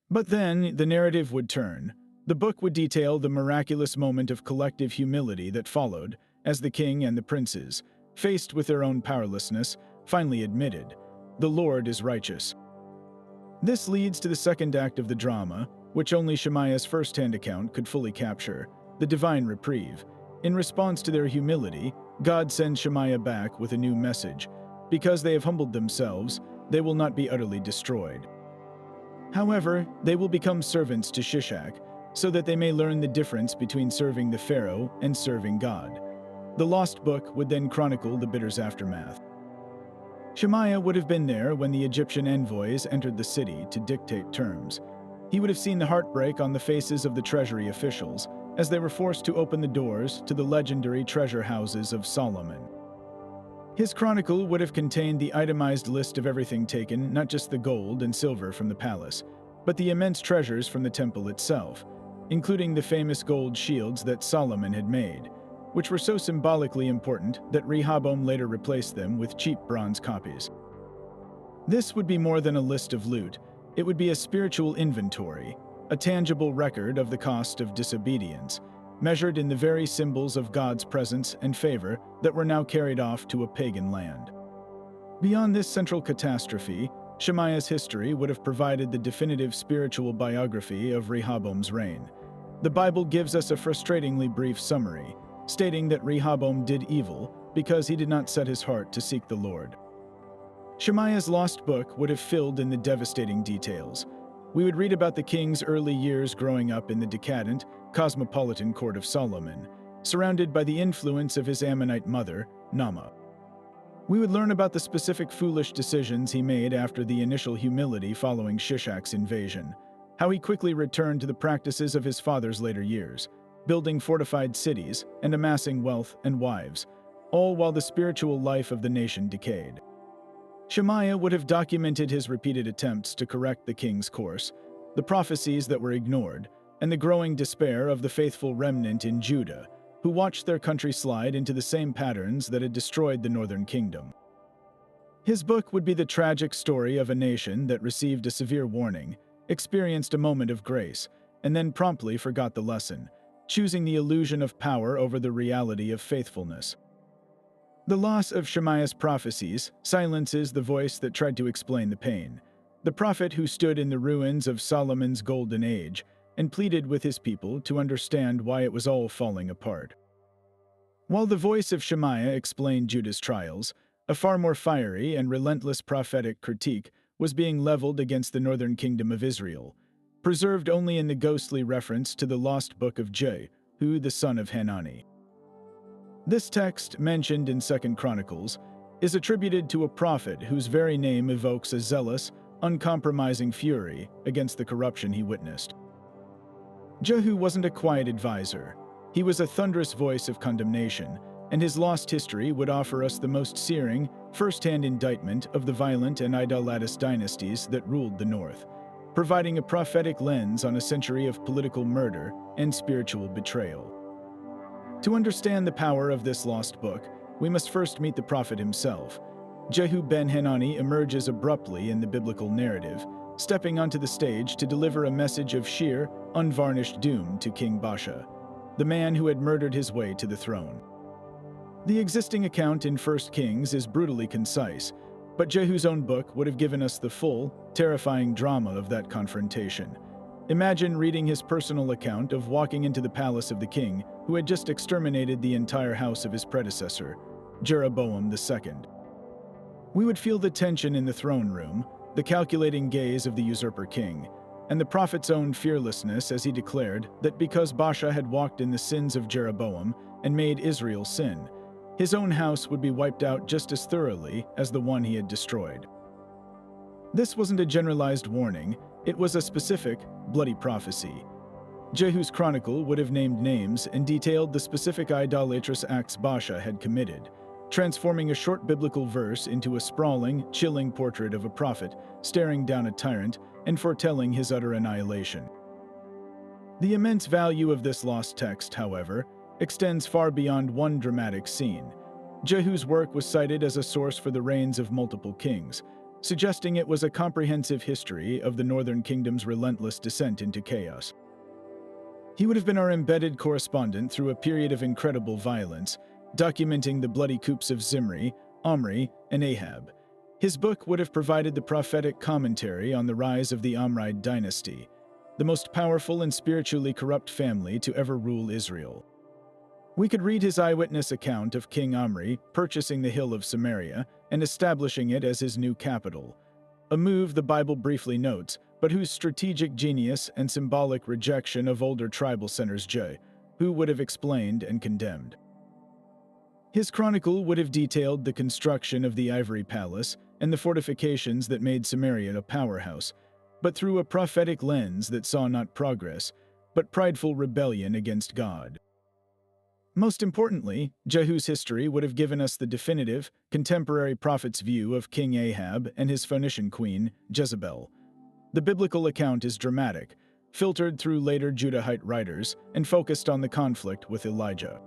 But then the narrative would turn. The book would detail the miraculous moment of collective humility that followed, as the king and the princes, faced with their own powerlessness, finally admitted, "The Lord is righteous." This leads to the second act of the drama, which only Shemaiah's first-hand account could fully capture, the divine reprieve. In response to their humility, God sends Shemaiah back with a new message. Because they have humbled themselves, they will not be utterly destroyed. However, they will become servants to Shishak, so that they may learn the difference between serving the Pharaoh and serving God. The lost book would then chronicle the bitter's aftermath. Shemaiah would have been there when the Egyptian envoys entered the city to dictate terms. He would have seen the heartbreak on the faces of the treasury officials as they were forced to open the doors to the legendary treasure houses of Solomon. His chronicle would have contained the itemized list of everything taken, not just the gold and silver from the palace, but the immense treasures from the temple itself, including the famous gold shields that Solomon had made, which were so symbolically important that Rehoboam later replaced them with cheap bronze copies. This would be more than a list of loot. It would be a spiritual inventory, a tangible record of the cost of disobedience, measured in the very symbols of God's presence and favor that were now carried off to a pagan land. Beyond this central catastrophe, Shemaiah's history would have provided the definitive spiritual biography of Rehoboam's reign. The Bible gives us a frustratingly brief summary, stating that Rehoboam did evil because he did not set his heart to seek the Lord. Shemaiah's lost book would have filled in the devastating details. We would read about the king's early years growing up in the decadent, cosmopolitan court of Solomon, surrounded by the influence of his Ammonite mother, Naamah. We would learn about the specific foolish decisions he made after the initial humility following Shishak's invasion, how he quickly returned to the practices of his father's later years, building fortified cities and amassing wealth and wives, all while the spiritual life of the nation decayed. Shemaiah would have documented his repeated attempts to correct the king's course, the prophecies that were ignored, and the growing despair of the faithful remnant in Judah, who watched their country slide into the same patterns that had destroyed the northern kingdom. His book would be the tragic story of a nation that received a severe warning, experienced a moment of grace, and then promptly forgot the lesson, choosing the illusion of power over the reality of faithfulness. The loss of Shemaiah's prophecies silences the voice that tried to explain the pain, the prophet who stood in the ruins of Solomon's golden age and pleaded with his people to understand why it was all falling apart. While the voice of Shemaiah explained Judah's trials, a far more fiery and relentless prophetic critique was being leveled against the northern kingdom of Israel, preserved only in the ghostly reference to the lost Book of Jasher, the son of Hanani. This text, mentioned in 2 Chronicles, is attributed to a prophet whose very name evokes a zealous, uncompromising fury against the corruption he witnessed. Jehu wasn't a quiet advisor. He was a thunderous voice of condemnation, and his lost history would offer us the most searing, first-hand indictment of the violent and idolatrous dynasties that ruled the north, providing a prophetic lens on a century of political murder and spiritual betrayal. To understand the power of this lost book, we must first meet the prophet himself. Jehu ben Hanani emerges abruptly in the biblical narrative, stepping onto the stage to deliver a message of sheer, unvarnished doom to King Baasha, the man who had murdered his way to the throne. The existing account in 1 Kings is brutally concise, but Jehu's own book would have given us the full, terrifying drama of that confrontation. Imagine reading his personal account of walking into the palace of the king who had just exterminated the entire house of his predecessor, Jeroboam II. We would feel the tension in the throne room, the calculating gaze of the usurper king, and the prophet's own fearlessness as he declared that because Baasha had walked in the sins of Jeroboam and made Israel sin, his own house would be wiped out just as thoroughly as the one he had destroyed. This wasn't a generalized warning, it was a specific, bloody prophecy. Jehu's chronicle would have named names and detailed the specific idolatrous acts Baasha had committed, transforming a short biblical verse into a sprawling, chilling portrait of a prophet staring down a tyrant and foretelling his utter annihilation. The immense value of this lost text, however, extends far beyond one dramatic scene. Jehu's work was cited as a source for the reigns of multiple kings, suggesting it was a comprehensive history of the northern kingdom's relentless descent into chaos. He would have been our embedded correspondent through a period of incredible violence, documenting the bloody coups of Zimri, Omri, and Ahab. His book would have provided the prophetic commentary on the rise of the Omride dynasty, the most powerful and spiritually corrupt family to ever rule Israel. We could read his eyewitness account of King Omri purchasing the hill of Samaria and establishing it as his new capital, a move the Bible briefly notes, but whose strategic genius and symbolic rejection of older tribal centers Jehu would have explained and condemned. His chronicle would have detailed the construction of the ivory palace and the fortifications that made Samaria a powerhouse, but through a prophetic lens that saw not progress, but prideful rebellion against God. Most importantly, Jehu's history would have given us the definitive, contemporary prophet's view of King Ahab and his Phoenician queen, Jezebel. The biblical account is dramatic, filtered through later Judahite writers, and focused on the conflict with Elijah.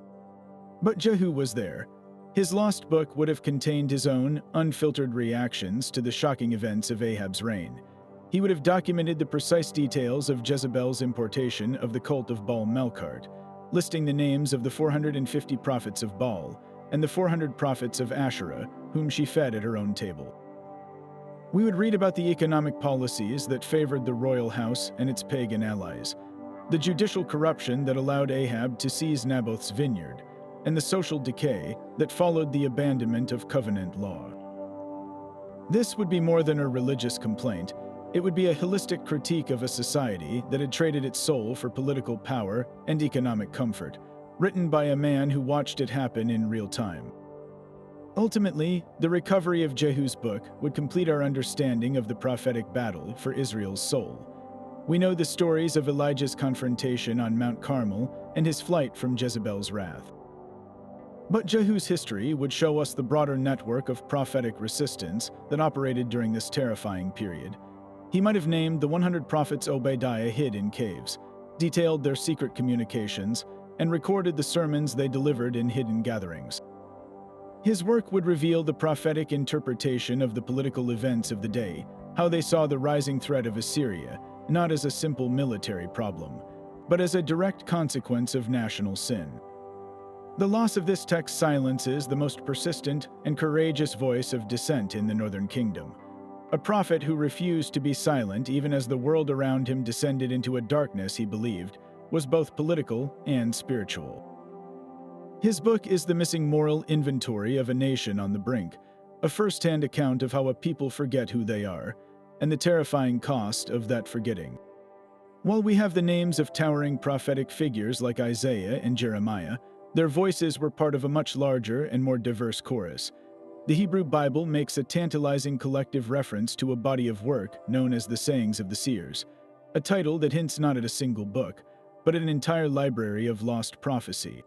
But Jehu was there. His lost book would have contained his own, unfiltered reactions to the shocking events of Ahab's reign. He would have documented the precise details of Jezebel's importation of the cult of Baal Melkart, listing the names of the 450 prophets of Baal and the 400 prophets of Asherah, whom she fed at her own table. We would read about the economic policies that favored the royal house and its pagan allies, the judicial corruption that allowed Ahab to seize Naboth's vineyard, and the social decay that followed the abandonment of covenant law. This would be more than a religious complaint. It would be a holistic critique of a society that had traded its soul for political power and economic comfort, written by a man who watched it happen in real time. Ultimately, the recovery of Jehu's book would complete our understanding of the prophetic battle for Israel's soul. We know the stories of Elijah's confrontation on Mount Carmel and his flight from Jezebel's wrath. But Jehu's history would show us the broader network of prophetic resistance that operated during this terrifying period. He might have named the 100 prophets Obadiah hid in caves, detailed their secret communications, and recorded the sermons they delivered in hidden gatherings. His work would reveal the prophetic interpretation of the political events of the day, how they saw the rising threat of Assyria, not as a simple military problem, but as a direct consequence of national sin. The loss of this text silences the most persistent and courageous voice of dissent in the Northern Kingdom. A prophet who refused to be silent even as the world around him descended into a darkness he believed was both political and spiritual. His book is the missing moral inventory of a nation on the brink, a first-hand account of how a people forget who they are, and the terrifying cost of that forgetting. While we have the names of towering prophetic figures like Isaiah and Jeremiah, their voices were part of a much larger and more diverse chorus. The Hebrew Bible makes a tantalizing collective reference to a body of work known as the Sayings of the Seers, a title that hints not at a single book, but at an entire library of lost prophecy.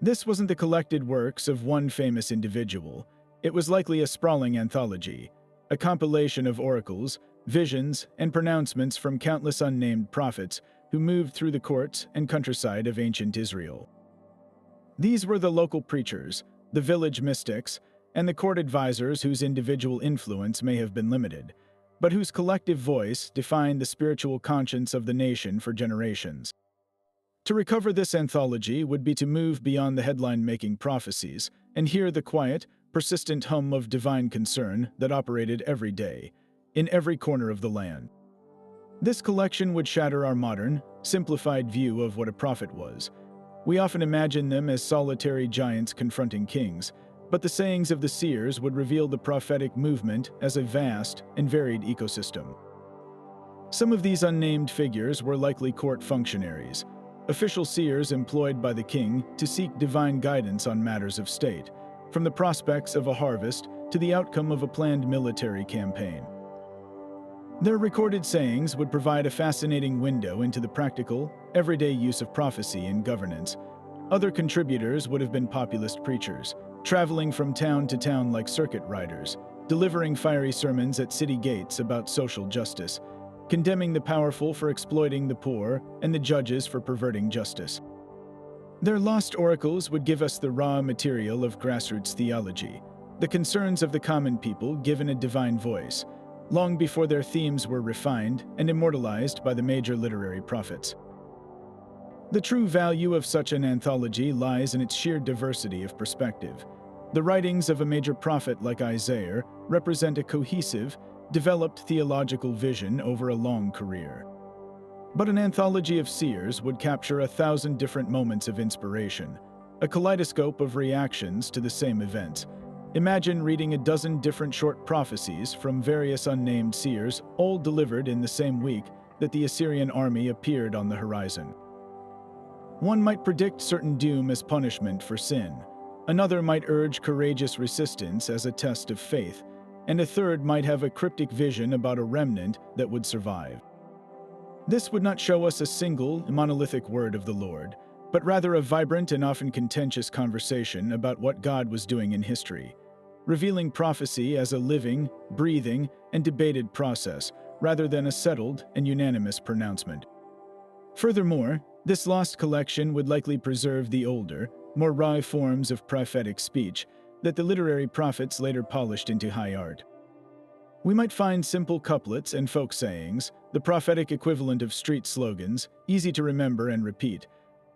This wasn't the collected works of one famous individual. It was likely a sprawling anthology, a compilation of oracles, visions, and pronouncements from countless unnamed prophets who moved through the courts and countryside of ancient Israel. These were the local preachers, the village mystics, and the court advisors whose individual influence may have been limited, but whose collective voice defined the spiritual conscience of the nation for generations. To recover this anthology would be to move beyond the headline-making prophecies and hear the quiet, persistent hum of divine concern that operated every day, in every corner of the land. This collection would shatter our modern, simplified view of what a prophet was. We often imagine them as solitary giants confronting kings, but the sayings of the seers would reveal the prophetic movement as a vast and varied ecosystem. Some of these unnamed figures were likely court functionaries, official seers employed by the king to seek divine guidance on matters of state, from the prospects of a harvest to the outcome of a planned military campaign. Their recorded sayings would provide a fascinating window into the practical, everyday use of prophecy in governance. Other contributors would have been populist preachers, traveling from town to town like circuit riders, delivering fiery sermons at city gates about social justice, condemning the powerful for exploiting the poor and the judges for perverting justice. Their lost oracles would give us the raw material of grassroots theology, the concerns of the common people given a divine voice, long before their themes were refined and immortalized by the major literary prophets. The true value of such an anthology lies in its sheer diversity of perspective. The writings of a major prophet like Isaiah represent a cohesive, developed theological vision over a long career. But an anthology of seers would capture 1,000 different moments of inspiration, a kaleidoscope of reactions to the same events. Imagine reading a dozen different short prophecies from various unnamed seers, all delivered in the same week that the Assyrian army appeared on the horizon. One might predict certain doom as punishment for sin. Another might urge courageous resistance as a test of faith, and a third might have a cryptic vision about a remnant that would survive. This would not show us a single, monolithic word of the Lord, but rather a vibrant and often contentious conversation about what God was doing in history, revealing prophecy as a living, breathing, and debated process, rather than a settled and unanimous pronouncement. Furthermore, this lost collection would likely preserve the older, more raw forms of prophetic speech that the literary prophets later polished into high art. We might find simple couplets and folk sayings, the prophetic equivalent of street slogans, easy to remember and repeat.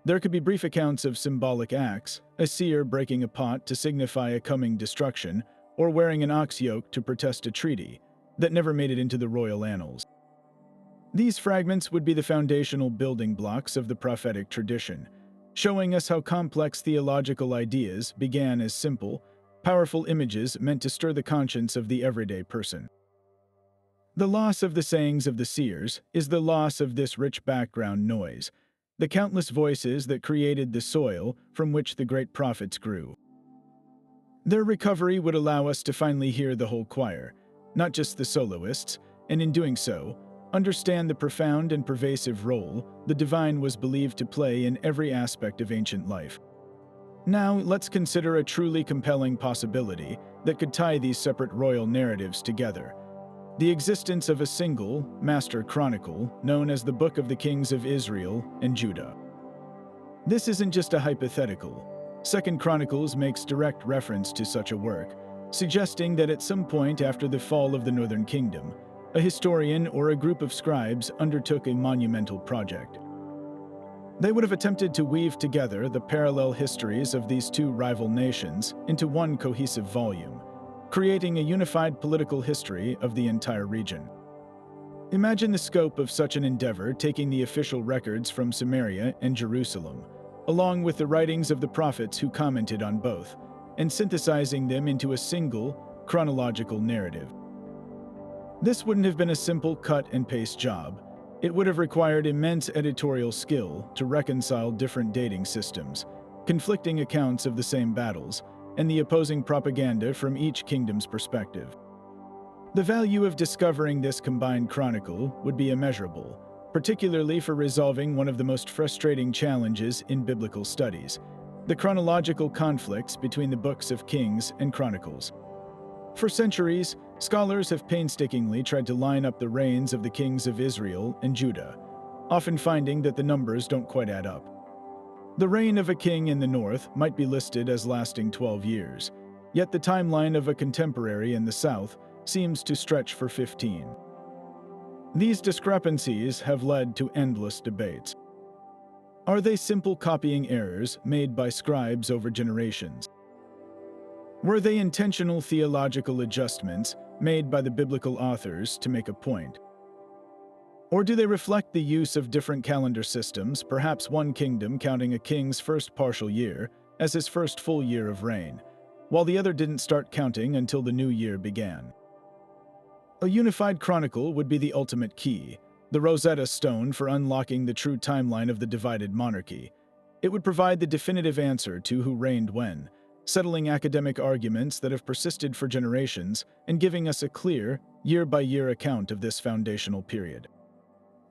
There could be brief accounts of symbolic acts, a seer breaking a pot to signify a coming destruction, or wearing an ox yoke to protest a treaty, that never made it into the royal annals. These fragments would be the foundational building blocks of the prophetic tradition, showing us how complex theological ideas began as simple, powerful images meant to stir the conscience of the everyday person. The loss of the sayings of the seers is the loss of this rich background noise, the countless voices that created the soil from which the great prophets grew. Their recovery would allow us to finally hear the whole choir, not just the soloists, and in doing so, understand the profound and pervasive role the divine was believed to play in every aspect of ancient life. Now, let's consider a truly compelling possibility that could tie these separate royal narratives together: the existence of a single, master chronicle known as the Book of the Kings of Israel and Judah. This isn't just a hypothetical. 2 Chronicles makes direct reference to such a work, suggesting that at some point after the fall of the Northern Kingdom, a historian or a group of scribes undertook a monumental project. They would have attempted to weave together the parallel histories of these two rival nations into one cohesive volume, creating a unified political history of the entire region. Imagine the scope of such an endeavor taking the official records from Samaria and Jerusalem, along with the writings of the prophets who commented on both, and synthesizing them into a single, chronological narrative. This wouldn't have been a simple cut-and-paste job. It would have required immense editorial skill to reconcile different dating systems, conflicting accounts of the same battles, and the opposing propaganda from each kingdom's perspective. The value of discovering this combined chronicle would be immeasurable, particularly for resolving one of the most frustrating challenges in biblical studies: the chronological conflicts between the books of Kings and Chronicles. For centuries, scholars have painstakingly tried to line up the reigns of the kings of Israel and Judah, often finding that the numbers don't quite add up. The reign of a king in the north might be listed as lasting 12 years, yet the timeline of a contemporary in the south seems to stretch for 15. These discrepancies have led to endless debates. Are they simple copying errors made by scribes over generations? Were they intentional theological adjustments made by the biblical authors to make a point? Or do they reflect the use of different calendar systems, perhaps one kingdom counting a king's first partial year as his first full year of reign, while the other didn't start counting until the new year began? A unified chronicle would be the ultimate key, the Rosetta Stone for unlocking the true timeline of the divided monarchy. It would provide the definitive answer to who reigned when, settling academic arguments that have persisted for generations and giving us a clear, year-by-year account of this foundational period.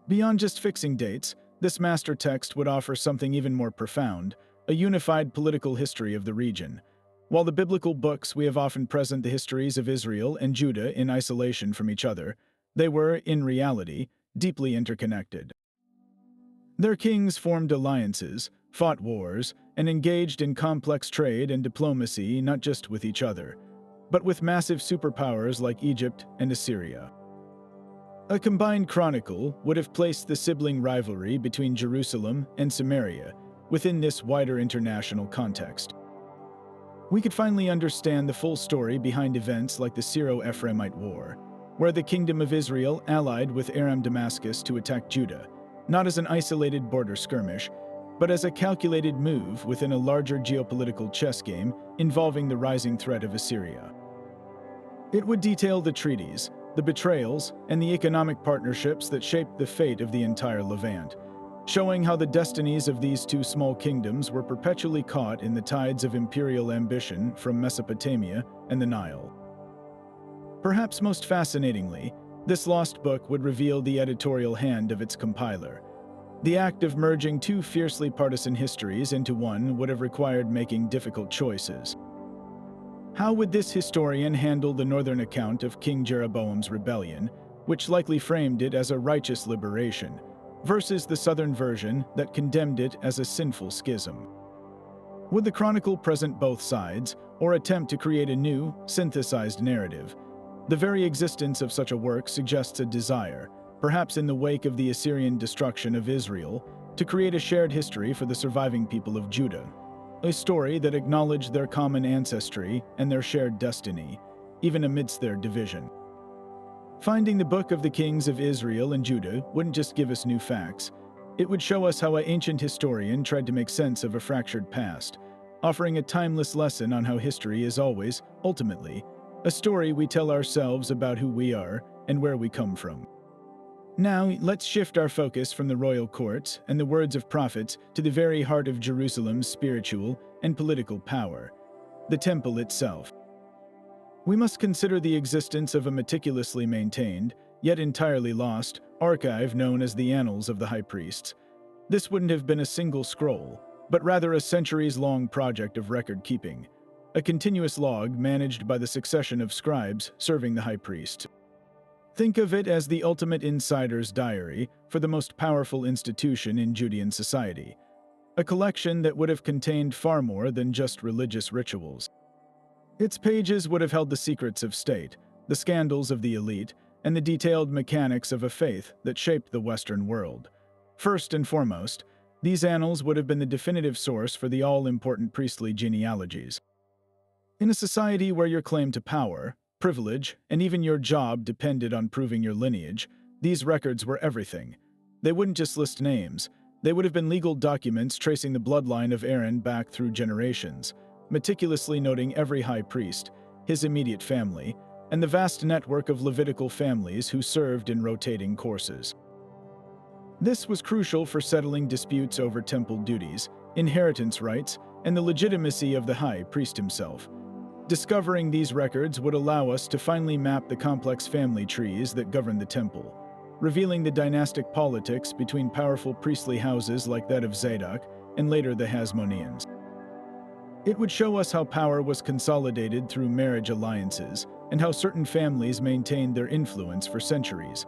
Beyond just fixing dates, this master text would offer something even more profound: a unified political history of the region. While the biblical books we have often present the histories of Israel and Judah in isolation from each other, they were, in reality, deeply interconnected. Their kings formed alliances, fought wars, and engaged in complex trade and diplomacy not just with each other, but with massive superpowers like Egypt and Assyria. A combined chronicle would have placed the sibling rivalry between Jerusalem and Samaria within this wider international context. We could finally understand the full story behind events like the Syro-Ephraimite War, where the Kingdom of Israel allied with Aram Damascus to attack Judah, not as an isolated border skirmish, but as a calculated move within a larger geopolitical chess game involving the rising threat of Assyria. It would detail the treaties, the betrayals, and the economic partnerships that shaped the fate of the entire Levant, showing how the destinies of these two small kingdoms were perpetually caught in the tides of imperial ambition from Mesopotamia and the Nile. Perhaps most fascinatingly, this lost book would reveal the editorial hand of its compiler. The act of merging two fiercely partisan histories into one would have required making difficult choices. How would this historian handle the northern account of King Jeroboam's rebellion, which likely framed it as a righteous liberation, versus the southern version that condemned it as a sinful schism? Would the chronicle present both sides, or attempt to create a new, synthesized narrative? The very existence of such a work suggests a desire, perhaps in the wake of the Assyrian destruction of Israel, to create a shared history for the surviving people of Judah, a story that acknowledged their common ancestry and their shared destiny, even amidst their division. Finding the Book of the Kings of Israel and Judah wouldn't just give us new facts, it would show us how an ancient historian tried to make sense of a fractured past, offering a timeless lesson on how history is always, ultimately, a story we tell ourselves about who we are and where we come from. Now, let's shift our focus from the royal courts and the words of prophets to the very heart of Jerusalem's spiritual and political power, the temple itself. We must consider the existence of a meticulously maintained, yet entirely lost, archive known as the Annals of the High Priests. This wouldn't have been a single scroll, but rather a centuries-long project of record-keeping, a continuous log managed by the succession of scribes serving the high priest. Think of it as the ultimate insider's diary for the most powerful institution in Judean society, a collection that would have contained far more than just religious rituals. Its pages would have held the secrets of state, the scandals of the elite, and the detailed mechanics of a faith that shaped the Western world. First and foremost, these annals would have been the definitive source for the all-important priestly genealogies. In a society where your claim to power, privilege, and even your job depended on proving your lineage, these records were everything. They wouldn't just list names. They would have been legal documents tracing the bloodline of Aaron back through generations, meticulously noting every high priest, his immediate family, and the vast network of Levitical families who served in rotating courses. This was crucial for settling disputes over temple duties, inheritance rights, and the legitimacy of the high priest himself. Discovering these records would allow us to finally map the complex family trees that govern the temple, revealing the dynastic politics between powerful priestly houses like that of Zadok and later the Hasmoneans. It would show us how power was consolidated through marriage alliances and how certain families maintained their influence for centuries,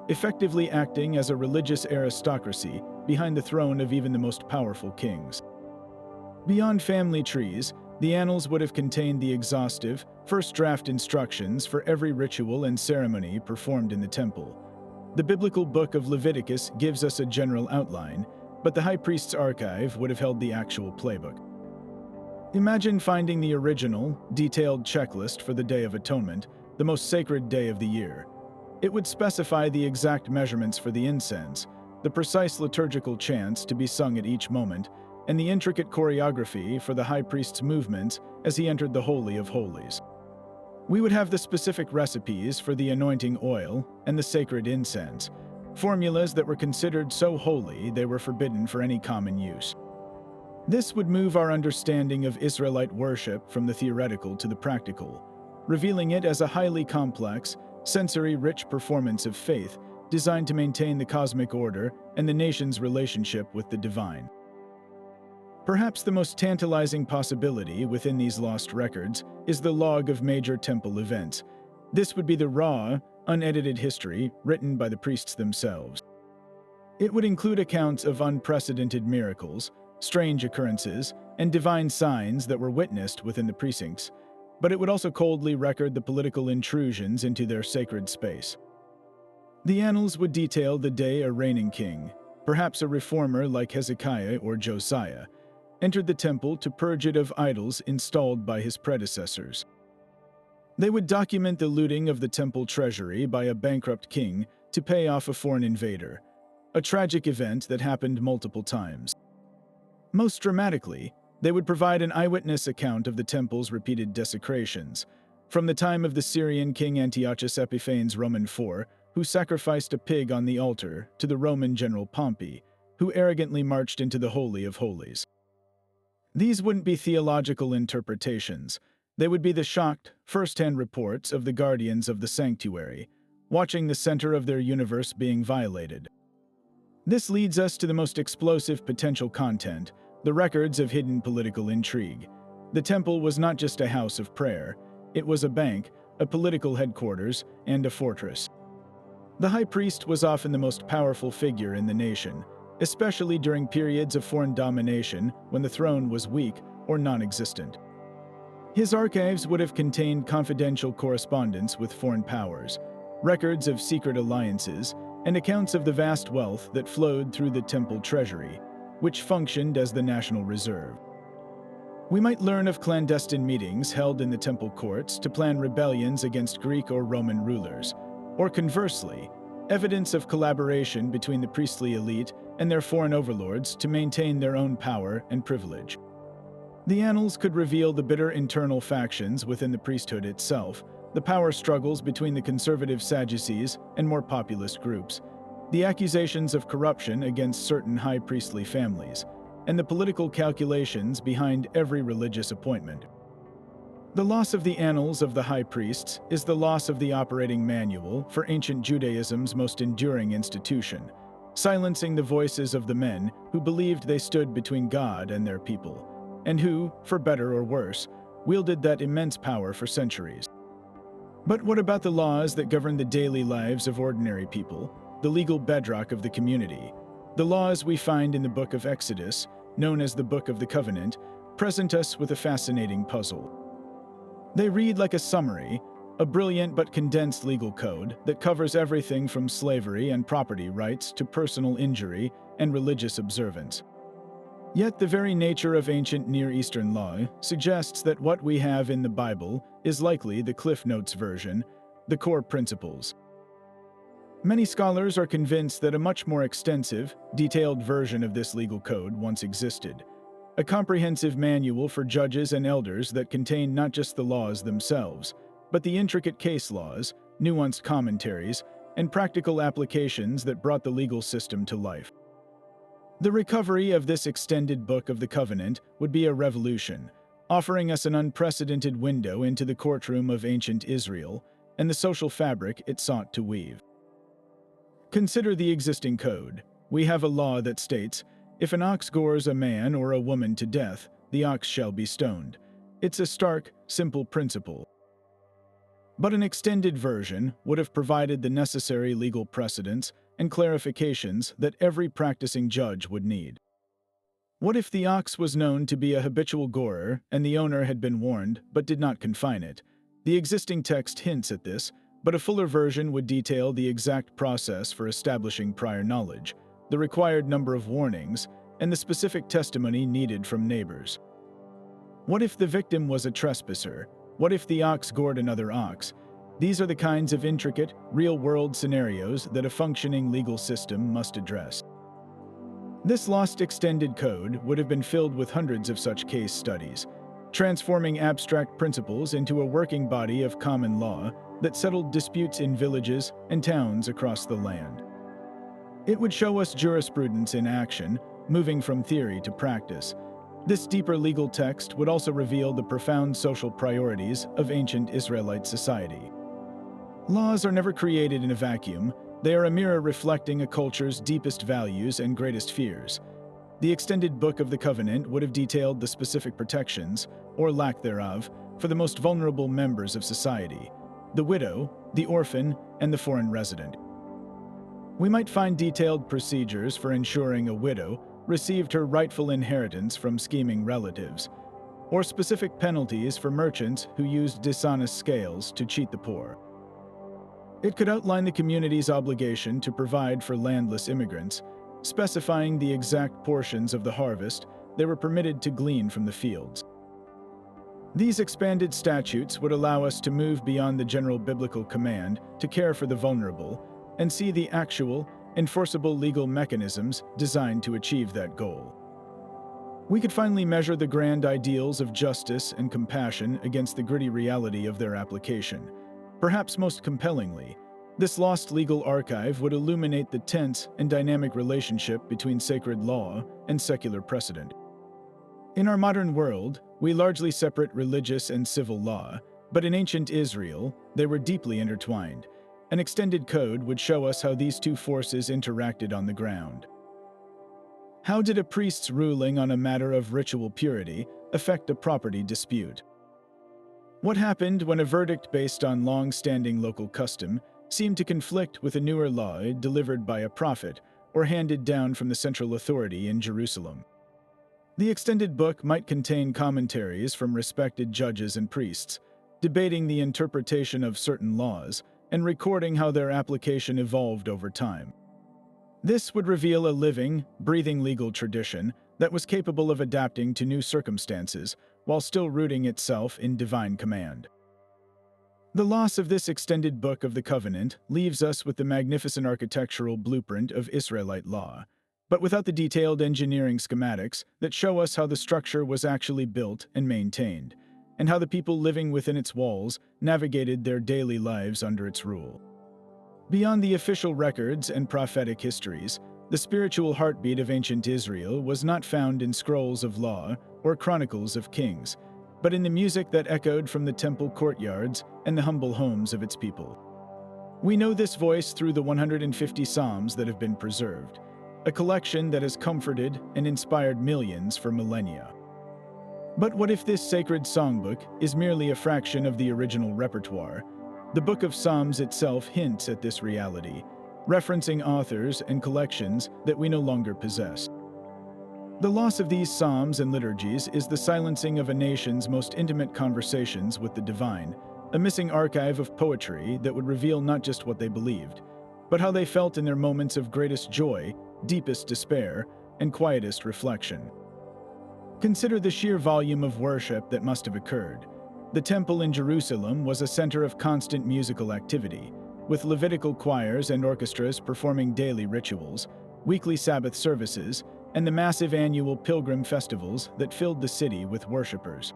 effectively acting as a religious aristocracy behind the throne of even the most powerful kings. Beyond family trees, the annals would have contained the exhaustive, first-draft instructions for every ritual and ceremony performed in the temple. The biblical book of Leviticus gives us a general outline, but the high priest's archive would have held the actual playbook. Imagine finding the original, detailed checklist for the Day of Atonement, the most sacred day of the year. It would specify the exact measurements for the incense, the precise liturgical chants to be sung at each moment, and the intricate choreography for the high priest's movements as he entered the Holy of Holies. We would have the specific recipes for the anointing oil and the sacred incense, formulas that were considered so holy they were forbidden for any common use. This would move our understanding of Israelite worship from the theoretical to the practical, revealing it as a highly complex, sensory-rich performance of faith designed to maintain the cosmic order and the nation's relationship with the divine. Perhaps the most tantalizing possibility within these lost records is the log of major temple events. This would be the raw, unedited history written by the priests themselves. It would include accounts of unprecedented miracles, strange occurrences, and divine signs that were witnessed within the precincts, but it would also coldly record the political intrusions into their sacred space. The annals would detail the day a reigning king, perhaps a reformer like Hezekiah or Josiah, entered the temple to purge it of idols installed by his predecessors. They would document the looting of the temple treasury by a bankrupt king to pay off a foreign invader, a tragic event that happened multiple times. Most dramatically, they would provide an eyewitness account of the temple's repeated desecrations, from the time of the Syrian king Antiochus Epiphanes Roman IV, who sacrificed a pig on the altar, to the Roman general Pompey, who arrogantly marched into the Holy of Holies. These wouldn't be theological interpretations. They would be the shocked, first-hand reports of the guardians of the sanctuary, watching the center of their universe being violated. This leads us to the most explosive potential content, the records of hidden political intrigue. The temple was not just a house of prayer. It was a bank, a political headquarters, and a fortress. The high priest was often the most powerful figure in the nation, especially during periods of foreign domination when the throne was weak or non-existent. His archives would have contained confidential correspondence with foreign powers, records of secret alliances, and accounts of the vast wealth that flowed through the temple treasury, which functioned as the national reserve. We might learn of clandestine meetings held in the temple courts to plan rebellions against Greek or Roman rulers, or conversely, evidence of collaboration between the priestly elite and their foreign overlords to maintain their own power and privilege. The annals could reveal the bitter internal factions within the priesthood itself, the power struggles between the conservative Sadducees and more populist groups, the accusations of corruption against certain high priestly families, and the political calculations behind every religious appointment. The loss of the annals of the high priests is the loss of the operating manual for ancient Judaism's most enduring institution, silencing the voices of the men who believed they stood between God and their people, and who, for better or worse, wielded that immense power for centuries. But what about the laws that govern the daily lives of ordinary people, the legal bedrock of the community? The laws we find in the Book of Exodus, known as the Book of the Covenant, present us with a fascinating puzzle. They read like a summary, a brilliant but condensed legal code that covers everything from slavery and property rights to personal injury and religious observance. Yet the very nature of ancient Near Eastern law suggests that what we have in the Bible is likely the Cliff Notes version, the core principles. Many scholars are convinced that a much more extensive, detailed version of this legal code once existed, a comprehensive manual for judges and elders that contained not just the laws themselves, but the intricate case laws, nuanced commentaries, and practical applications that brought the legal system to life. The recovery of this extended Book of the Covenant would be a revolution, offering us an unprecedented window into the courtroom of ancient Israel and the social fabric it sought to weave. Consider the existing code. We have a law that states, if an ox gores a man or a woman to death, the ox shall be stoned. It's a stark, simple principle. But an extended version would have provided the necessary legal precedents and clarifications that every practicing judge would need. What if the ox was known to be a habitual gorer and the owner had been warned but did not confine it? The existing text hints at this, but a fuller version would detail the exact process for establishing prior knowledge, the required number of warnings, and the specific testimony needed from neighbors. What if the victim was a trespasser? What if the ox gored another ox? These are the kinds of intricate, real-world scenarios that a functioning legal system must address. This lost extended code would have been filled with hundreds of such case studies, transforming abstract principles into a working body of common law that settled disputes in villages and towns across the land. It would show us jurisprudence in action, moving from theory to practice. This deeper legal text would also reveal the profound social priorities of ancient Israelite society. Laws are never created in a vacuum. They are a mirror reflecting a culture's deepest values and greatest fears. The extended Book of the Covenant would have detailed the specific protections, or lack thereof, for the most vulnerable members of society: the widow, the orphan, and the foreign resident. We might find detailed procedures for ensuring a widow received her rightful inheritance from scheming relatives, or specific penalties for merchants who used dishonest scales to cheat the poor. It could outline the community's obligation to provide for landless immigrants, specifying the exact portions of the harvest they were permitted to glean from the fields. These expanded statutes would allow us to move beyond the general biblical command to care for the vulnerable and see the actual, enforceable legal mechanisms designed to achieve that goal. We could finally measure the grand ideals of justice and compassion against the gritty reality of their application. Perhaps most compellingly, This lost legal archive would illuminate the tense and dynamic relationship between sacred law and secular precedent. In our modern world, we largely separate religious and civil law, but in ancient Israel, they were deeply intertwined. An extended code would show us how these two forces interacted on the ground. How did a priest's ruling on a matter of ritual purity affect a property dispute? What happened when a verdict based on long-standing local custom seemed to conflict with a newer law delivered by a prophet or handed down from the central authority in Jerusalem? The extended book might contain commentaries from respected judges and priests, debating the interpretation of certain laws and recording how their application evolved over time. This would reveal a living, breathing legal tradition that was capable of adapting to new circumstances while still rooting itself in divine command. The loss of this extended Book of the Covenant leaves us with the magnificent architectural blueprint of Israelite law, but without the detailed engineering schematics that show us how the structure was actually built and maintained, and how the people living within its walls navigated their daily lives under its rule. Beyond the official records and prophetic histories, the spiritual heartbeat of ancient Israel was not found in scrolls of law or chronicles of kings, but in the music that echoed from the temple courtyards and the humble homes of its people. We know this voice through the 150 psalms that have been preserved, a collection that has comforted and inspired millions for millennia. But what if this sacred songbook is merely a fraction of the original repertoire? The Book of Psalms itself hints at this reality, referencing authors and collections that we no longer possess. The loss of these psalms and liturgies is the silencing of a nation's most intimate conversations with the divine, a missing archive of poetry that would reveal not just what they believed, but how they felt in their moments of greatest joy, deepest despair, and quietest reflection. Consider the sheer volume of worship that must have occurred. The temple in Jerusalem was a center of constant musical activity, with Levitical choirs and orchestras performing daily rituals, weekly Sabbath services, and the massive annual pilgrim festivals that filled the city with worshipers.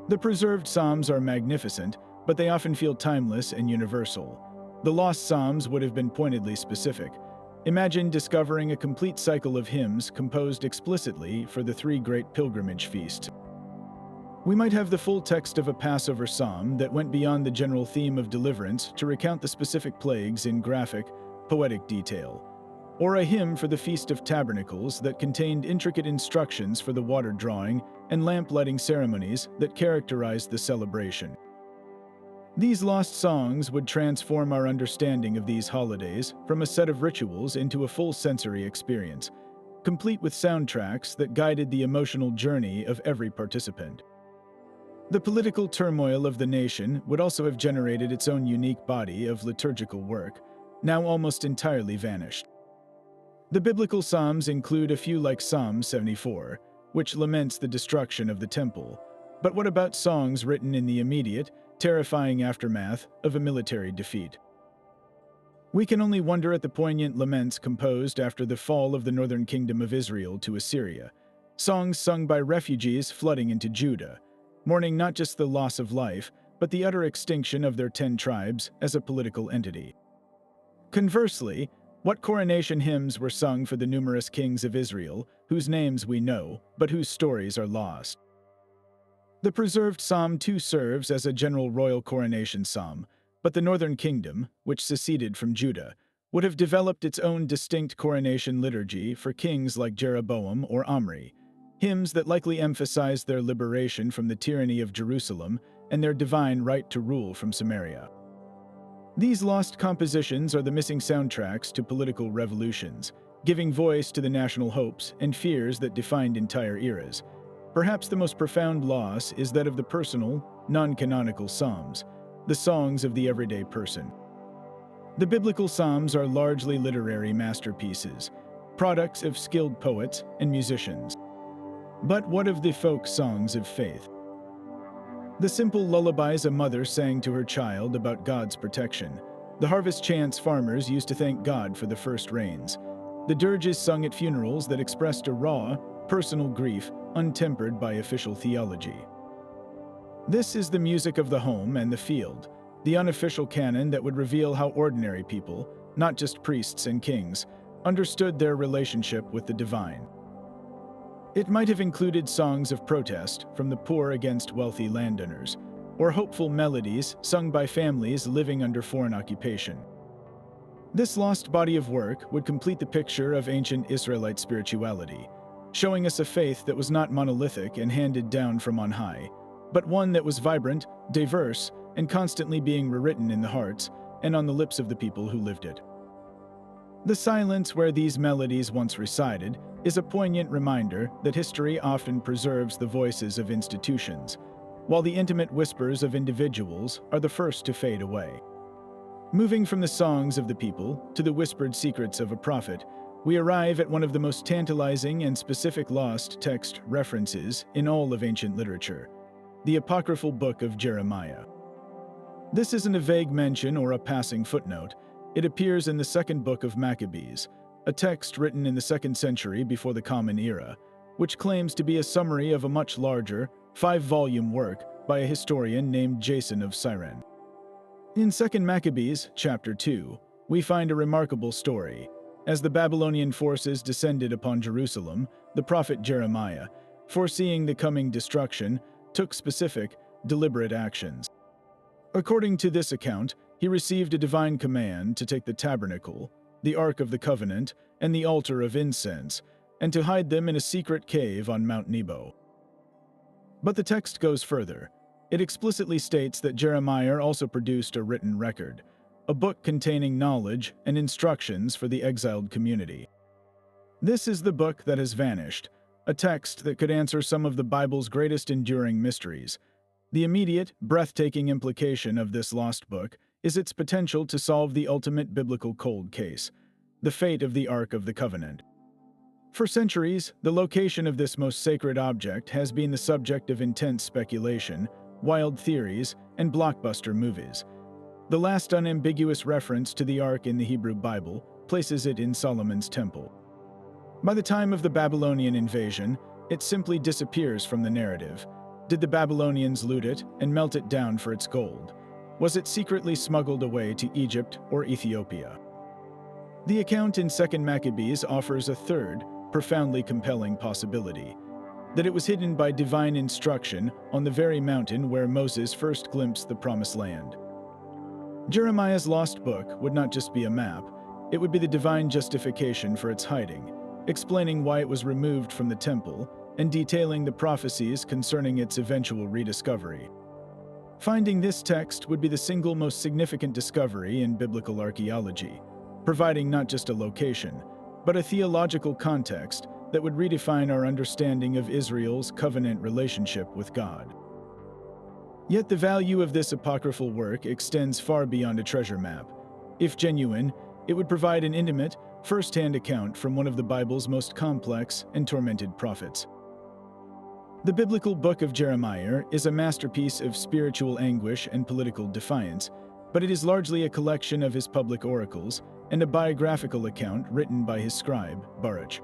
The preserved psalms are magnificent, but they often feel timeless and universal. The lost psalms would have been pointedly specific. Imagine discovering a complete cycle of hymns composed explicitly for the three great pilgrimage feasts. We might have the full text of a Passover psalm that went beyond the general theme of deliverance to recount the specific plagues in graphic, poetic detail, or a hymn for the Feast of Tabernacles that contained intricate instructions for the water drawing and lamp lighting ceremonies that characterized the celebration. These lost songs would transform our understanding of these holidays from a set of rituals into a full sensory experience, complete with soundtracks that guided the emotional journey of every participant. The political turmoil of the nation would also have generated its own unique body of liturgical work, now almost entirely vanished. The biblical psalms include a few like Psalm 74, which laments the destruction of the temple. But what about songs written in the immediate, terrifying aftermath of a military defeat? We can only wonder at the poignant laments composed after the fall of the northern kingdom of Israel to Assyria, songs sung by refugees flooding into Judah, mourning not just the loss of life, but the utter extinction of their 10 tribes as a political entity. Conversely, what coronation hymns were sung for the numerous kings of Israel, whose names we know, but whose stories are lost? The preserved Psalm 2 serves as a general royal coronation psalm, but the northern kingdom, which seceded from Judah, would have developed its own distinct coronation liturgy for kings like Jeroboam or Omri, hymns that likely emphasized their liberation from the tyranny of Jerusalem and their divine right to rule from Samaria. These lost compositions are the missing soundtracks to political revolutions, giving voice to the national hopes and fears that defined entire eras. Perhaps the most profound loss is that of the personal, non-canonical psalms, the songs of the everyday person. The biblical psalms are largely literary masterpieces, products of skilled poets and musicians. But what of the folk songs of faith? The simple lullabies a mother sang to her child about God's protection, the harvest chants farmers used to thank God for the first rains, the dirges sung at funerals that expressed a raw, personal grief untempered by official theology. This is the music of the home and the field, the unofficial canon that would reveal how ordinary people, not just priests and kings, understood their relationship with the divine. It might have included songs of protest from the poor against wealthy landowners, or hopeful melodies sung by families living under foreign occupation. This lost body of work would complete the picture of ancient Israelite spirituality, showing us a faith that was not monolithic and handed down from on high, but one that was vibrant, diverse, and constantly being rewritten in the hearts and on the lips of the people who lived it. The silence where these melodies once resided is a poignant reminder that history often preserves the voices of institutions, while the intimate whispers of individuals are the first to fade away. Moving from the songs of the people to the whispered secrets of a prophet, we arrive at one of the most tantalizing and specific lost text references in all of ancient literature, the apocryphal Book of Jeremiah. This isn't a vague mention or a passing footnote. It appears in the second book of Maccabees, a text written in the 2nd century before the Common Era, which claims to be a summary of a much larger, 5-volume work by a historian named Jason of Cyrene. In 2 Maccabees, chapter 2, we find a remarkable story. As the Babylonian forces descended upon Jerusalem, the prophet Jeremiah, foreseeing the coming destruction, took specific, deliberate actions. According to this account, he received a divine command to take the tabernacle, the Ark of the Covenant, and the altar of incense, and to hide them in a secret cave on Mount Nebo. But the text goes further. It explicitly states that Jeremiah also produced a written record, a book containing knowledge and instructions for the exiled community. This is the book that has vanished, a text that could answer some of the Bible's greatest enduring mysteries. The immediate, breathtaking implication of this lost book is its potential to solve the ultimate biblical cold case, the fate of the Ark of the Covenant. For centuries, the location of this most sacred object has been the subject of intense speculation, wild theories, and blockbuster movies. The last unambiguous reference to the Ark in the Hebrew Bible places it in Solomon's temple. By the time of the Babylonian invasion, it simply disappears from the narrative. Did the Babylonians loot it and melt it down for its gold? Was it secretly smuggled away to Egypt or Ethiopia? The account in 2 Maccabees offers a third, profoundly compelling possibility, that it was hidden by divine instruction on the very mountain where Moses first glimpsed the Promised Land. Jeremiah's lost book would not just be a map, it would be the divine justification for its hiding, explaining why it was removed from the temple and detailing the prophecies concerning its eventual rediscovery. Finding this text would be the single most significant discovery in biblical archaeology, providing not just a location, but a theological context that would redefine our understanding of Israel's covenant relationship with God. Yet the value of this apocryphal work extends far beyond a treasure map. If genuine, it would provide an intimate, first-hand account from one of the Bible's most complex and tormented prophets. The biblical Book of Jeremiah is a masterpiece of spiritual anguish and political defiance, but it is largely a collection of his public oracles and a biographical account written by his scribe, Baruch.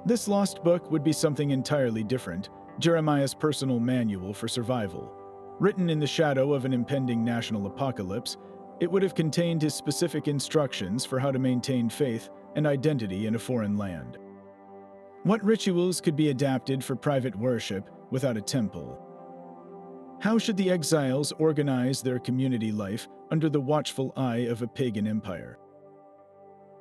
This lost book would be something entirely different, Jeremiah's personal manual for survival. Written in the shadow of an impending national apocalypse, it would have contained his specific instructions for how to maintain faith and identity in a foreign land. What rituals could be adapted for private worship without a temple? How should the exiles organize their community life under the watchful eye of a pagan empire?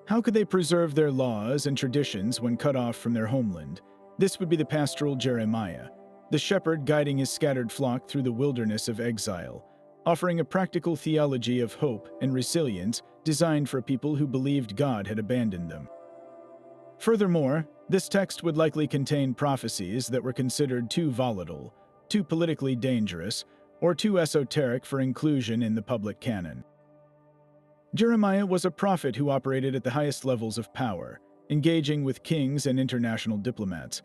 How could they preserve their laws and traditions when cut off from their homeland? This would be the pastoral Jeremiah, the shepherd guiding his scattered flock through the wilderness of exile, offering a practical theology of hope and resilience designed for people who believed God had abandoned them. Furthermore, this text would likely contain prophecies that were considered too volatile, too politically dangerous, or too esoteric for inclusion in the public canon. Jeremiah was a prophet who operated at the highest levels of power, engaging with kings and international diplomats.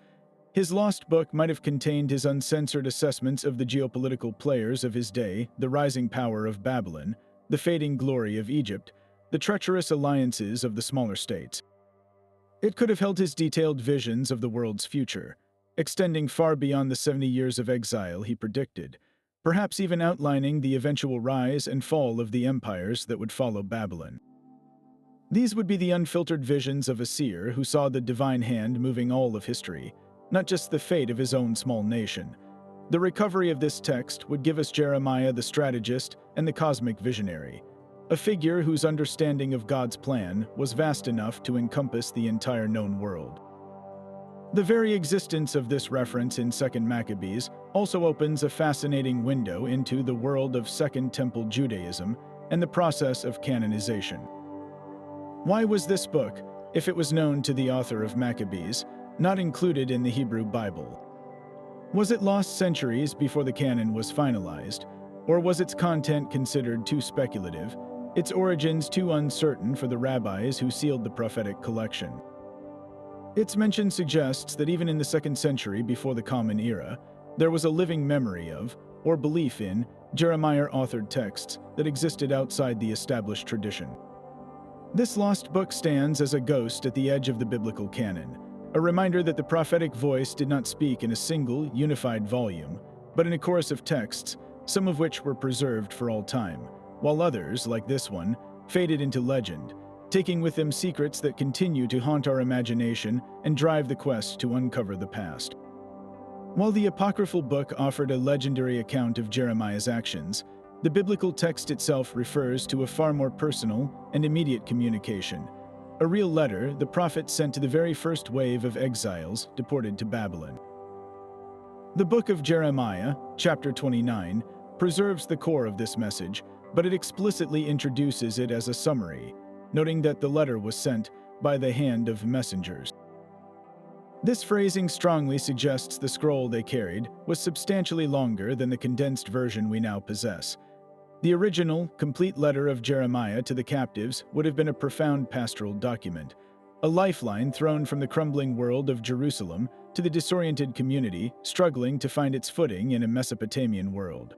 His lost book might have contained his uncensored assessments of the geopolitical players of his day, the rising power of Babylon, the fading glory of Egypt, the treacherous alliances of the smaller states. It could have held his detailed visions of the world's future, extending far beyond the 70 years of exile he predicted. perhaps even outlining the eventual rise and fall of the empires that would follow Babylon. These would be the unfiltered visions of a seer who saw the divine hand moving all of history, not just the fate of his own small nation. The recovery of this text would give us Jeremiah the strategist and the cosmic visionary, a figure whose understanding of God's plan was vast enough to encompass the entire known world. The very existence of this reference in 2 Maccabees also opens a fascinating window into the world of Second Temple Judaism and the process of canonization. Why was this book, if it was known to the author of Maccabees, not included in the Hebrew Bible? Was it lost centuries before the canon was finalized, or was its content considered too speculative, its origins too uncertain for the rabbis who sealed the prophetic collection? Its mention suggests that even in the 2nd century before the Common Era, there was a living memory of, or belief in, Jeremiah-authored texts that existed outside the established tradition. This lost book stands as a ghost at the edge of the biblical canon, a reminder that the prophetic voice did not speak in a single, unified volume, but in a chorus of texts, some of which were preserved for all time, while others, like this one, faded into legend, taking with them secrets that continue to haunt our imagination and drive the quest to uncover the past. While the apocryphal book offered a legendary account of Jeremiah's actions, the biblical text itself refers to a far more personal and immediate communication, a real letter the prophet sent to the very first wave of exiles deported to Babylon. The Book of Jeremiah, chapter 29, preserves the core of this message, but it explicitly introduces it as a summary, noting that the letter was sent by the hand of messengers. This phrasing strongly suggests the scroll they carried was substantially longer than the condensed version we now possess. The original, complete letter of Jeremiah to the captives would have been a profound pastoral document, a lifeline thrown from the crumbling world of Jerusalem to the disoriented community struggling to find its footing in a Mesopotamian world.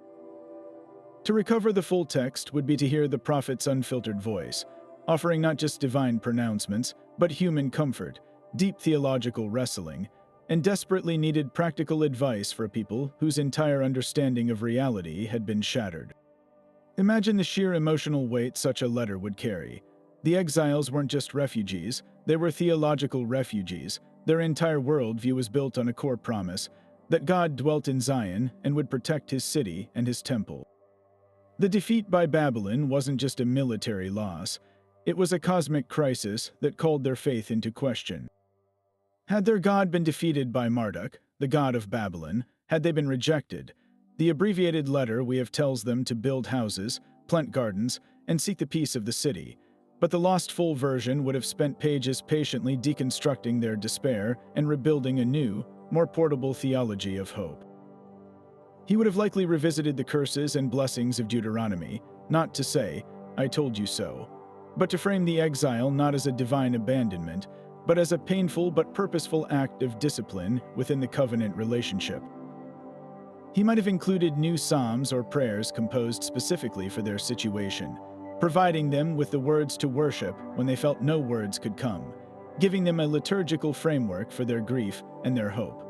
To recover the full text would be to hear the prophet's unfiltered voice, offering not just divine pronouncements, but human comfort, deep theological wrestling, and desperately needed practical advice for people whose entire understanding of reality had been shattered. Imagine the sheer emotional weight such a letter would carry. The exiles weren't just refugees, they were theological refugees. Their entire worldview was built on a core promise that God dwelt in Zion and would protect his city and his temple. The defeat by Babylon wasn't just a military loss, it was a cosmic crisis that called their faith into question. Had their God been defeated by Marduk, the god of Babylon, had they been rejected, the abbreviated letter we have tells them to build houses, plant gardens, and seek the peace of the city, but the lost full version would have spent pages patiently deconstructing their despair and rebuilding a new, more portable theology of hope. He would have likely revisited the curses and blessings of Deuteronomy, not to say, "I told you so," but to frame the exile not as a divine abandonment, but as a painful but purposeful act of discipline within the covenant relationship. He might have included new psalms or prayers composed specifically for their situation, providing them with the words to worship when they felt no words could come, giving them a liturgical framework for their grief and their hope.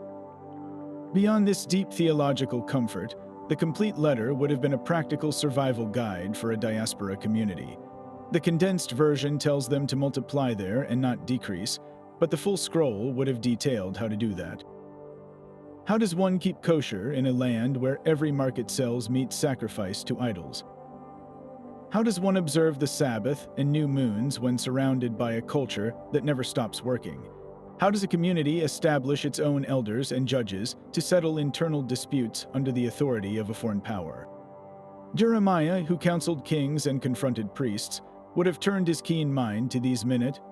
Beyond this deep theological comfort, the complete letter would have been a practical survival guide for a diaspora community. The condensed version tells them to multiply there and not decrease, but the full scroll would have detailed how to do that. How does one keep kosher in a land where every market sells meat sacrificed to idols? How does one observe the Sabbath and new moons when surrounded by a culture that never stops working? How does a community establish its own elders and judges to settle internal disputes under the authority of a foreign power? Jeremiah, who counseled kings and confronted priests, would have turned his keen mind to these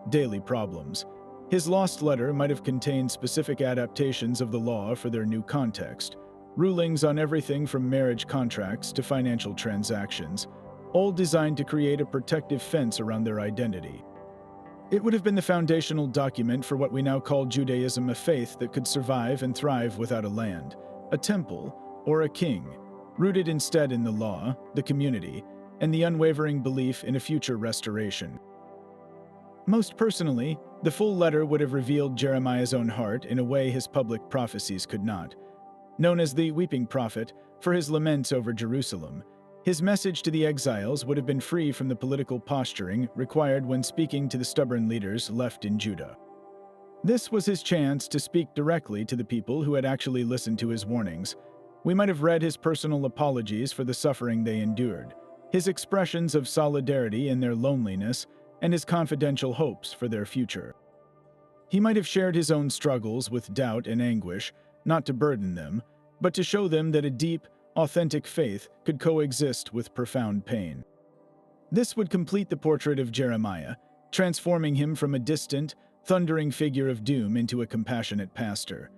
daily problems. His lost letter might have contained specific adaptations of the law for their new context, rulings on everything from marriage contracts to financial transactions, all designed to create a protective fence around their identity. It would have been the foundational document for what we now call Judaism, a faith that could survive and thrive without a land, a temple, or a king, rooted instead in the law, the community, and the unwavering belief in a future restoration. Most personally, the full letter would have revealed Jeremiah's own heart in a way his public prophecies could not. Known as the Weeping Prophet, for his laments over Jerusalem. His message to the exiles would have been free from the political posturing required when speaking to the stubborn leaders left in Judah. This was his chance to speak directly to the people who had actually listened to his warnings. We might have read his personal apologies for the suffering they endured, his expressions of solidarity in their loneliness, and his confidential hopes for their future. He might have shared his own struggles with doubt and anguish, not to burden them, but to show them that a deep, authentic faith could coexist with profound pain. This would complete the portrait of Jeremiah, transforming him from a distant, thundering figure of doom into a compassionate pastor,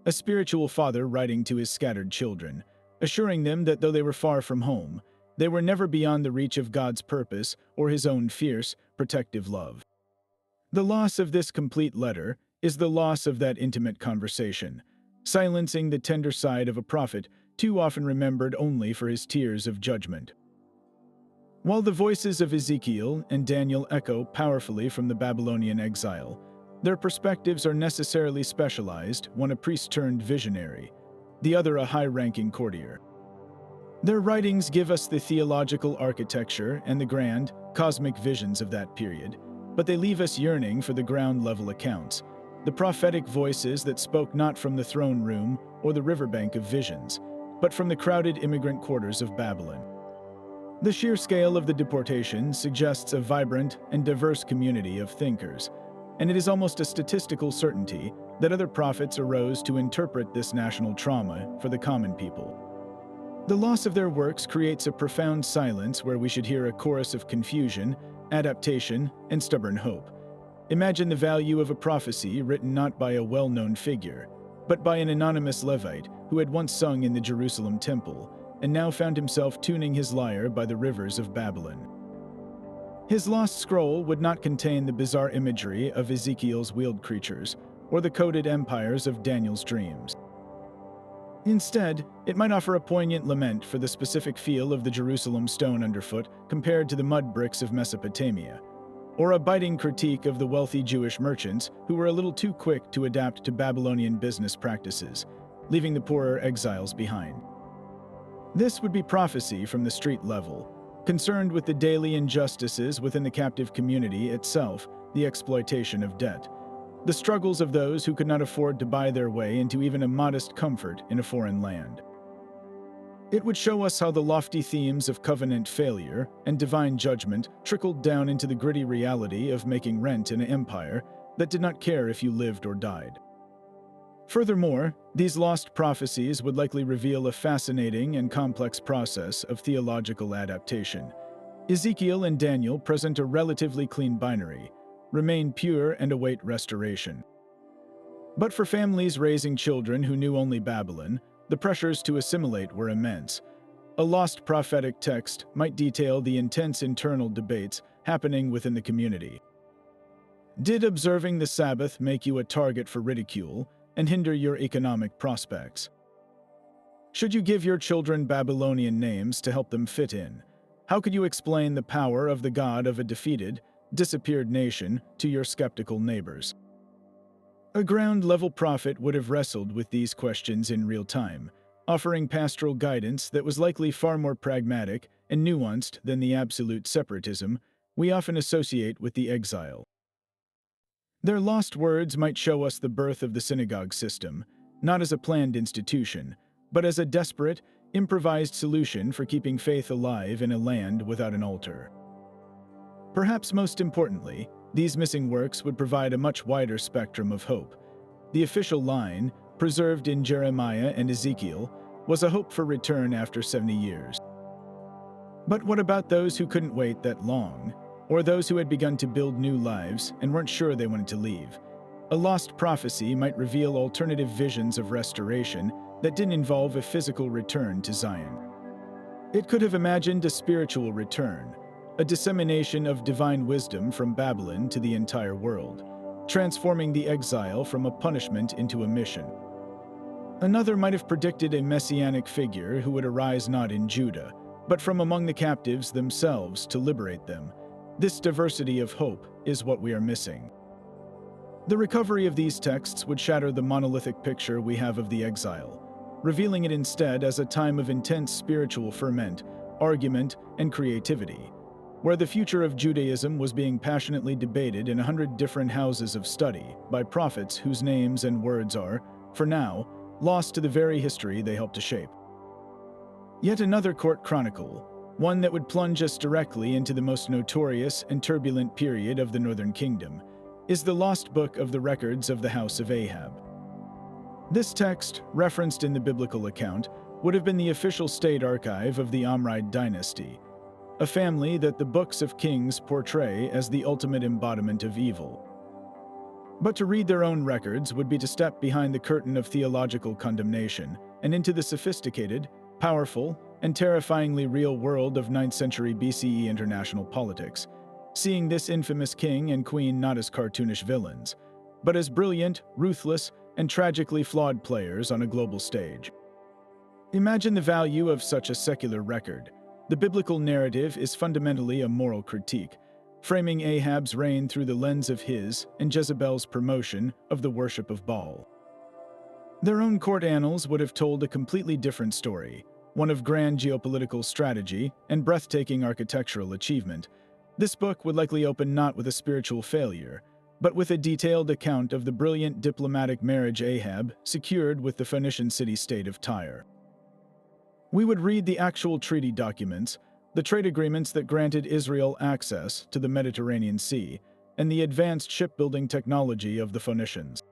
a spiritual father writing to his scattered children, assuring them that though they were far from home, they were never beyond the reach of God's purpose or his own fierce, protective love. The loss of this complete letter is the loss of that intimate conversation, silencing the tender side of a prophet too often remembered only for his tears of judgment. While the voices of Ezekiel and Daniel echo powerfully from the Babylonian exile, their perspectives are necessarily specialized, one a priest-turned visionary, the other a high-ranking courtier. Their writings give us the theological architecture and the grand, cosmic visions of that period, but they leave us yearning for the ground-level accounts, the prophetic voices that spoke not from the throne room or the riverbank of visions, but from the crowded immigrant quarters of Babylon. The sheer scale of the deportation suggests a vibrant and diverse community of thinkers, and it is almost a statistical certainty that other prophets arose to interpret this national trauma for the common people. The loss of their works creates a profound silence where we should hear a chorus of confusion, adaptation, and stubborn hope. Imagine the value of a prophecy written not by a well-known figure, but by an anonymous Levite who had once sung in the Jerusalem temple and now found himself tuning his lyre by the rivers of Babylon. His lost scroll would not contain the bizarre imagery of Ezekiel's wheeled creatures or the coded empires of Daniel's dreams. Instead, it might offer a poignant lament for the specific feel of the Jerusalem stone underfoot compared to the mud bricks of Mesopotamia, or a biting critique of the wealthy Jewish merchants who were a little too quick to adapt to Babylonian business practices, leaving the poorer exiles behind. This would be prophecy from the street level, concerned with the daily injustices within the captive community itself, the exploitation of debt, the struggles of those who could not afford to buy their way into even a modest comfort in a foreign land. It would show us how the lofty themes of covenant failure and divine judgment trickled down into the gritty reality of making rent in an empire that did not care if you lived or died. Furthermore, these lost prophecies would likely reveal a fascinating and complex process of theological adaptation. Ezekiel and Daniel present a relatively clean binary, remain pure and await restoration. But for families raising children who knew only Babylon, the pressures to assimilate were immense. A lost prophetic text might detail the intense internal debates happening within the community. Did observing the Sabbath make you a target for ridicule and hinder your economic prospects? Should you give your children Babylonian names to help them fit in? How could you explain the power of the God of a defeated, disappeared nation to your skeptical neighbors? A ground-level prophet would have wrestled with these questions in real time, offering pastoral guidance that was likely far more pragmatic and nuanced than the absolute separatism we often associate with the exile. Their lost words might show us the birth of the synagogue system, not as a planned institution, but as a desperate, improvised solution for keeping faith alive in a land without an altar. Perhaps most importantly, these missing works would provide a much wider spectrum of hope. The official line, preserved in Jeremiah and Ezekiel, was a hope for return after 70 years. But what about those who couldn't wait that long? Or those who had begun to build new lives and weren't sure they wanted to leave? A lost prophecy might reveal alternative visions of restoration that didn't involve a physical return to Zion. It could have imagined a spiritual return, a dissemination of divine wisdom from Babylon to the entire world, transforming the exile from a punishment into a mission. Another might have predicted a messianic figure who would arise not in Judah, but from among the captives themselves to liberate them. This diversity of hope is what we are missing. The recovery of these texts would shatter the monolithic picture we have of the exile. revealing it instead as a time of intense spiritual ferment, argument, and creativity, where the future of Judaism was being passionately debated in 100 different houses of study by prophets whose names and words are, for now, lost to the very history they helped to shape. Yet another court chronicle, one that would plunge us directly into the most notorious and turbulent period of the Northern Kingdom, is the lost book of the records of the House of Ahab. This text, referenced in the biblical account, would have been the official state archive of the Omride dynasty, a family that the books of Kings portray as the ultimate embodiment of evil. But to read their own records would be to step behind the curtain of theological condemnation and into the sophisticated, powerful, and terrifyingly real world of 9th century BCE international politics, seeing this infamous king and queen not as cartoonish villains, but as brilliant, ruthless, and tragically flawed players on a global stage. Imagine the value of such a secular record. The biblical narrative is fundamentally a moral critique, framing Ahab's reign through the lens of his and Jezebel's promotion of the worship of Baal. Their own court annals would have told a completely different story, one of grand geopolitical strategy and breathtaking architectural achievement. This book would likely open not with a spiritual failure, but with a detailed account of the brilliant diplomatic marriage Ahab secured with the Phoenician city-state of Tyre. We would read the actual treaty documents, the trade agreements that granted Israel access to the Mediterranean Sea, and the advanced shipbuilding technology of the Phoenicians.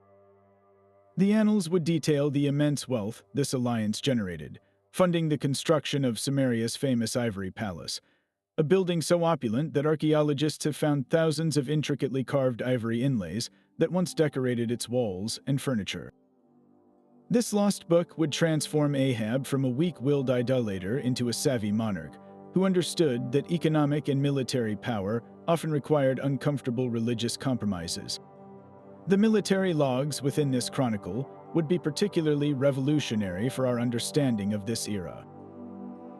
The annals would detail the immense wealth this alliance generated, funding the construction of Samaria's famous ivory palace, a building so opulent that archaeologists have found thousands of intricately carved ivory inlays that once decorated its walls and furniture. This lost book would transform Ahab from a weak-willed idolater into a savvy monarch, who understood that economic and military power often required uncomfortable religious compromises. The military logs within this chronicle would be particularly revolutionary for our understanding of this era.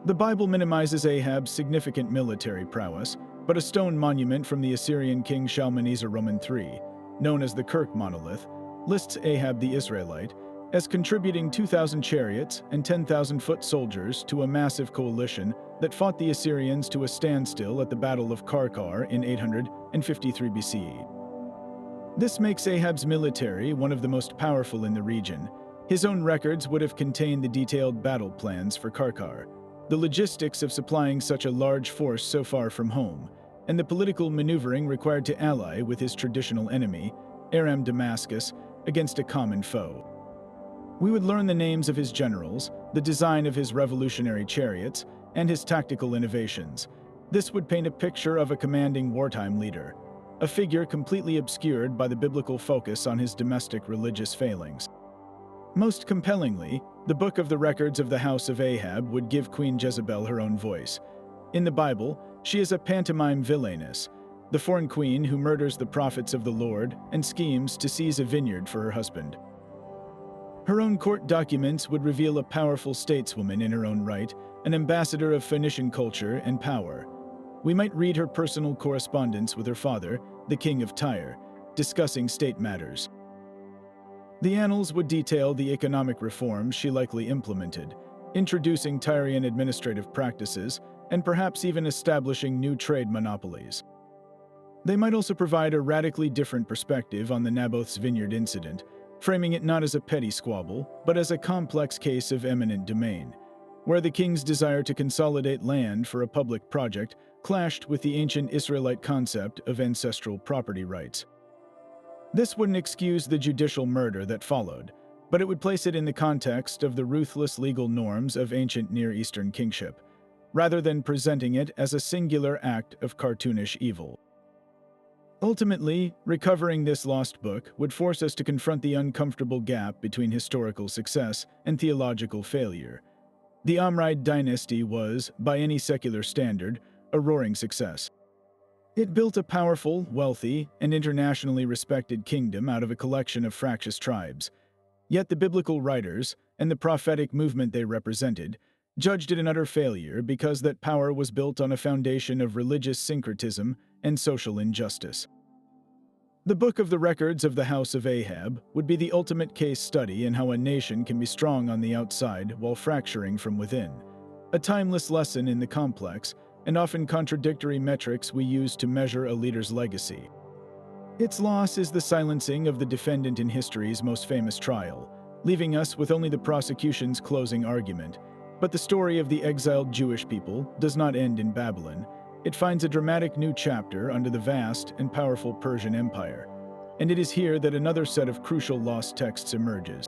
The Bible minimizes Ahab's significant military prowess, but a stone monument from the Assyrian king Shalmaneser III, known as the Kirk monolith, lists Ahab the Israelite as contributing 2,000 chariots and 10,000 foot soldiers to a massive coalition that fought the Assyrians to a standstill at the Battle of Karkar in 853 BCE. This makes Ahab's military one of the most powerful in the region. His own records would have contained the detailed battle plans for Karkar, the logistics of supplying such a large force so far from home, and the political maneuvering required to ally with his traditional enemy, Aram Damascus, against a common foe. We would learn the names of his generals, the design of his revolutionary chariots, and his tactical innovations. This would paint a picture of a commanding wartime leader, a figure completely obscured by the biblical focus on his domestic religious failings. Most compellingly, the book of the records of the House of Ahab would give Queen Jezebel her own voice. In the Bible, she is a pantomime villainess, the foreign queen who murders the prophets of the Lord and schemes to seize a vineyard for her husband. Her own court documents would reveal a powerful stateswoman in her own right, an ambassador of Phoenician culture and power. We might read her personal correspondence with her father, the king of Tyre, discussing state matters. The annals would detail the economic reforms she likely implemented, introducing Tyrian administrative practices and perhaps even establishing new trade monopolies. They might also provide a radically different perspective on the Naboth's vineyard incident, framing it not as a petty squabble, but as a complex case of eminent domain, where the king's desire to consolidate land for a public project clashed with the ancient Israelite concept of ancestral property rights. This wouldn't excuse the judicial murder that followed, but it would place it in the context of the ruthless legal norms of ancient Near Eastern kingship, rather than presenting it as a singular act of cartoonish evil. Ultimately, recovering this lost book would force us to confront the uncomfortable gap between historical success and theological failure. The Omride dynasty was, by any secular standard, a roaring success. It built a powerful, wealthy, and internationally respected kingdom out of a collection of fractious tribes. Yet the biblical writers, and the prophetic movement they represented, judged it an utter failure because that power was built on a foundation of religious syncretism and social injustice. The Book of the Records of the House of Ahab would be the ultimate case study in how a nation can be strong on the outside while fracturing from within, a timeless lesson in the complex and often contradictory metrics we use to measure a leader's legacy. Its loss is the silencing of the defendant in history's most famous trial, leaving us with only the prosecution's closing argument. But the story of the exiled Jewish people does not end in Babylon. It finds a dramatic new chapter under the vast and powerful Persian Empire, and it is here that another set of crucial lost texts emerges.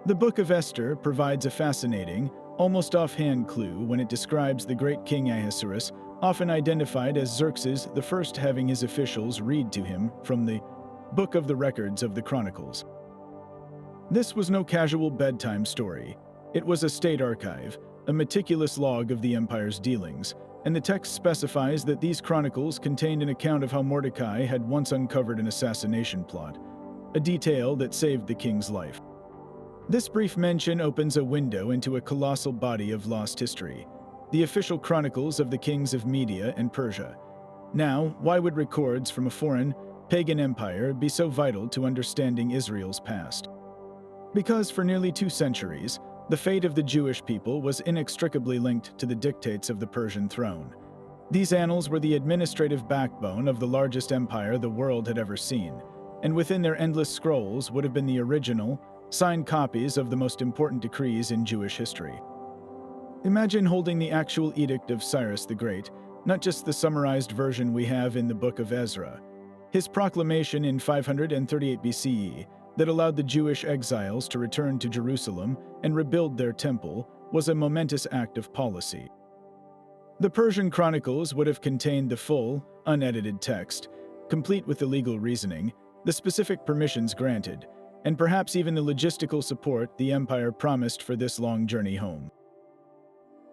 The Book of Esther provides a fascinating, almost offhand clue when it describes the great king Ahasuerus, often identified as Xerxes I, having his officials read to him from the Book of the Records of the Chronicles. This was no casual bedtime story. It was a state archive, a meticulous log of the empire's dealings, and the text specifies that these chronicles contained an account of how Mordecai had once uncovered an assassination plot, a detail that saved the king's life. This brief mention opens a window into a colossal body of lost history, the official chronicles of the kings of Media and Persia. Now, why would records from a foreign, pagan empire be so vital to understanding Israel's past? Because for nearly 2 centuries, the fate of the Jewish people was inextricably linked to the dictates of the Persian throne. These annals were the administrative backbone of the largest empire the world had ever seen, and within their endless scrolls would have been the original, signed copies of the most important decrees in Jewish history. Imagine holding the actual Edict of Cyrus the Great, not just the summarized version we have in the Book of Ezra. His proclamation in 538 BCE that allowed the Jewish exiles to return to Jerusalem and rebuild their temple was a momentous act of policy. The Persian Chronicles would have contained the full, unedited text, complete with the legal reasoning, the specific permissions granted, and perhaps even the logistical support the empire promised for this long journey home.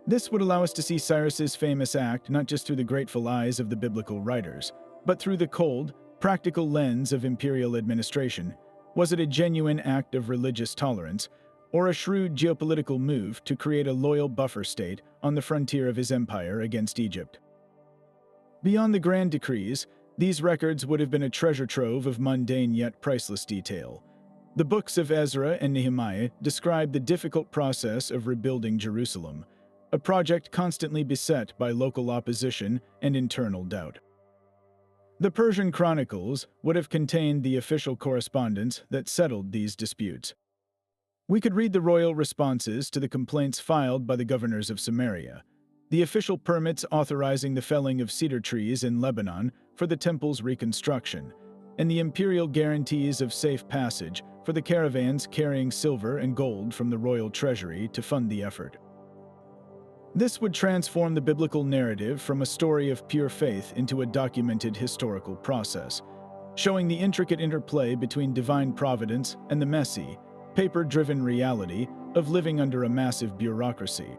This would allow us to see Cyrus's famous act not just through the grateful eyes of the biblical writers, but through the cold, practical lens of imperial administration. Was it a genuine act of religious tolerance, or a shrewd geopolitical move to create a loyal buffer state on the frontier of his empire against Egypt? Beyond the grand decrees, these records would have been a treasure trove of mundane yet priceless detail. The books of Ezra and Nehemiah describe the difficult process of rebuilding Jerusalem, a project constantly beset by local opposition and internal doubt. The Persian Chronicles would have contained the official correspondence that settled these disputes. We could read the royal responses to the complaints filed by the governors of Samaria, the official permits authorizing the felling of cedar trees in Lebanon for the temple's reconstruction, and the imperial guarantees of safe passage for the caravans carrying silver and gold from the royal treasury to fund the effort. This would transform the biblical narrative from a story of pure faith into a documented historical process, showing the intricate interplay between divine providence and the messy, paper-driven reality of living under a massive bureaucracy.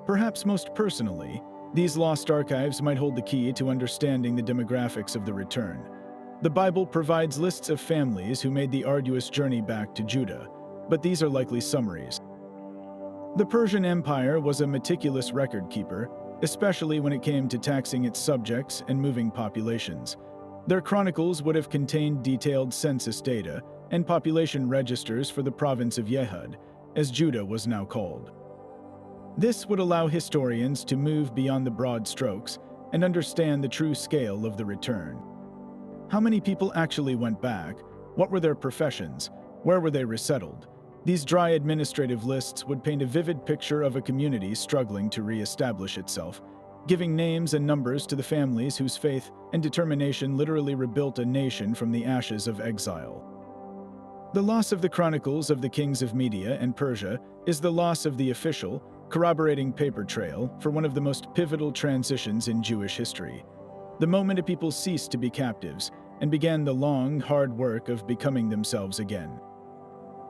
Perhaps most personally, these lost archives might hold the key to understanding the demographics of the return. The Bible provides lists of families who made the arduous journey back to Judah, but these are likely summaries. The Persian Empire was a meticulous record keeper, especially when it came to taxing its subjects and moving populations. Their chronicles would have contained detailed census data and population registers for the province of Yehud, as Judah was now called. This would allow historians to move beyond the broad strokes and understand the true scale of the return. How many people actually went back? What were their professions? Where were they resettled? These dry administrative lists would paint a vivid picture of a community struggling to re-establish itself, giving names and numbers to the families whose faith and determination literally rebuilt a nation from the ashes of exile. The loss of the chronicles of the kings of Media and Persia is the loss of the official, corroborating paper trail for one of the most pivotal transitions in Jewish history. The moment a people ceased to be captives and began the long, hard work of becoming themselves again.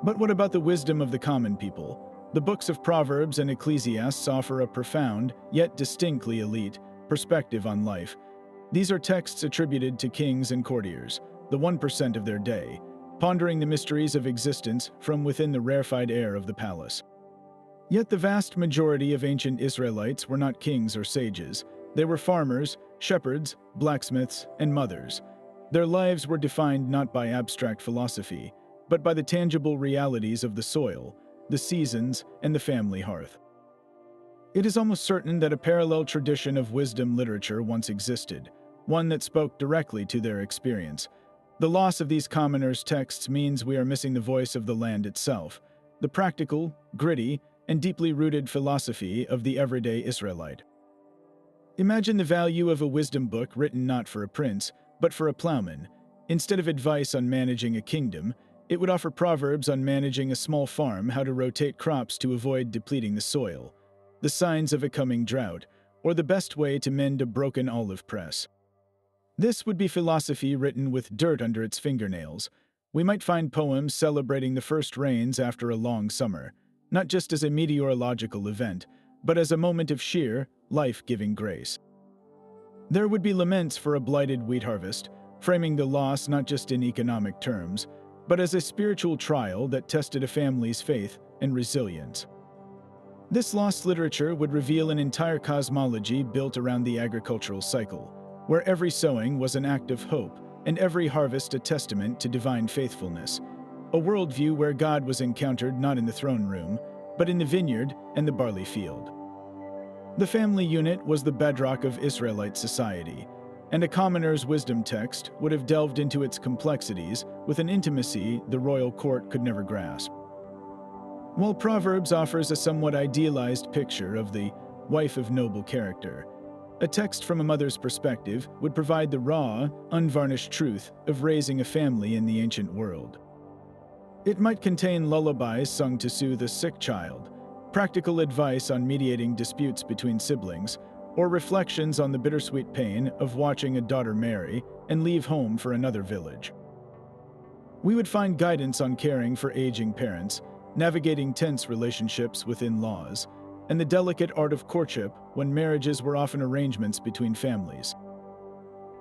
But what about the wisdom of the common people? The books of Proverbs and Ecclesiastes offer a profound, yet distinctly elite, perspective on life. These are texts attributed to kings and courtiers, the 1% of their day, pondering the mysteries of existence from within the rarefied air of the palace. Yet the vast majority of ancient Israelites were not kings or sages. They were farmers, shepherds, blacksmiths, and mothers. Their lives were defined not by abstract philosophy, but by the tangible realities of the soil, the seasons, and the family hearth. It is almost certain that a parallel tradition of wisdom literature once existed, one that spoke directly to their experience. The loss of these commoners' texts means we are missing the voice of the land itself, the practical, gritty, and deeply rooted philosophy of the everyday Israelite. Imagine the value of a wisdom book written not for a prince, but for a plowman. Instead of advice on managing a kingdom, it would offer proverbs on managing a small farm, how to rotate crops to avoid depleting the soil, the signs of a coming drought, or the best way to mend a broken olive press. This would be philosophy written with dirt under its fingernails. We might find poems celebrating the first rains after a long summer, not just as a meteorological event, but as a moment of sheer, life-giving grace. There would be laments for a blighted wheat harvest, framing the loss not just in economic terms, but as a spiritual trial that tested a family's faith and resilience. This lost literature would reveal an entire cosmology built around the agricultural cycle, where every sowing was an act of hope and every harvest a testament to divine faithfulness, a worldview where God was encountered not in the throne room, but in the vineyard and the barley field. The family unit was the bedrock of Israelite society, and a commoner's wisdom text would have delved into its complexities with an intimacy the royal court could never grasp. While Proverbs offers a somewhat idealized picture of the wife of noble character, a text from a mother's perspective would provide the raw, unvarnished truth of raising a family in the ancient world. It might contain lullabies sung to soothe a sick child, practical advice on mediating disputes between siblings, or reflections on the bittersweet pain of watching a daughter marry and leave home for another village. We would find guidance on caring for aging parents, navigating tense relationships with in-laws, and the delicate art of courtship when marriages were often arrangements between families.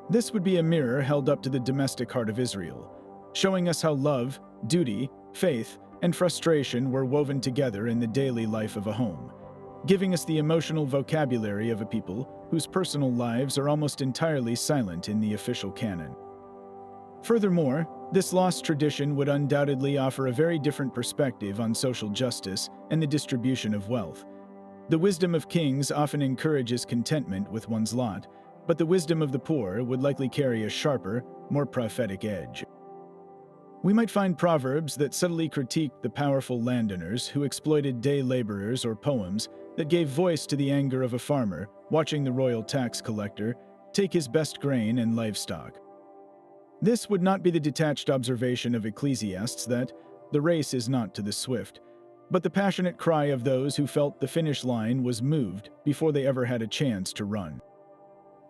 This would be a mirror held up to the domestic heart of Israel, showing us how love, duty, faith, and frustration were woven together in the daily life of a home, giving us the emotional vocabulary of a people whose personal lives are almost entirely silent in the official canon. Furthermore, this lost tradition would undoubtedly offer a very different perspective on social justice and the distribution of wealth. The wisdom of kings often encourages contentment with one's lot, but the wisdom of the poor would likely carry a sharper, more prophetic edge. We might find proverbs that subtly critiqued the powerful landowners who exploited day laborers, or poems that gave voice to the anger of a farmer watching the royal tax collector take his best grain and livestock. This would not be the detached observation of ecclesiasts that the race is not to the swift, but the passionate cry of those who felt the finish line was moved before they ever had a chance to run.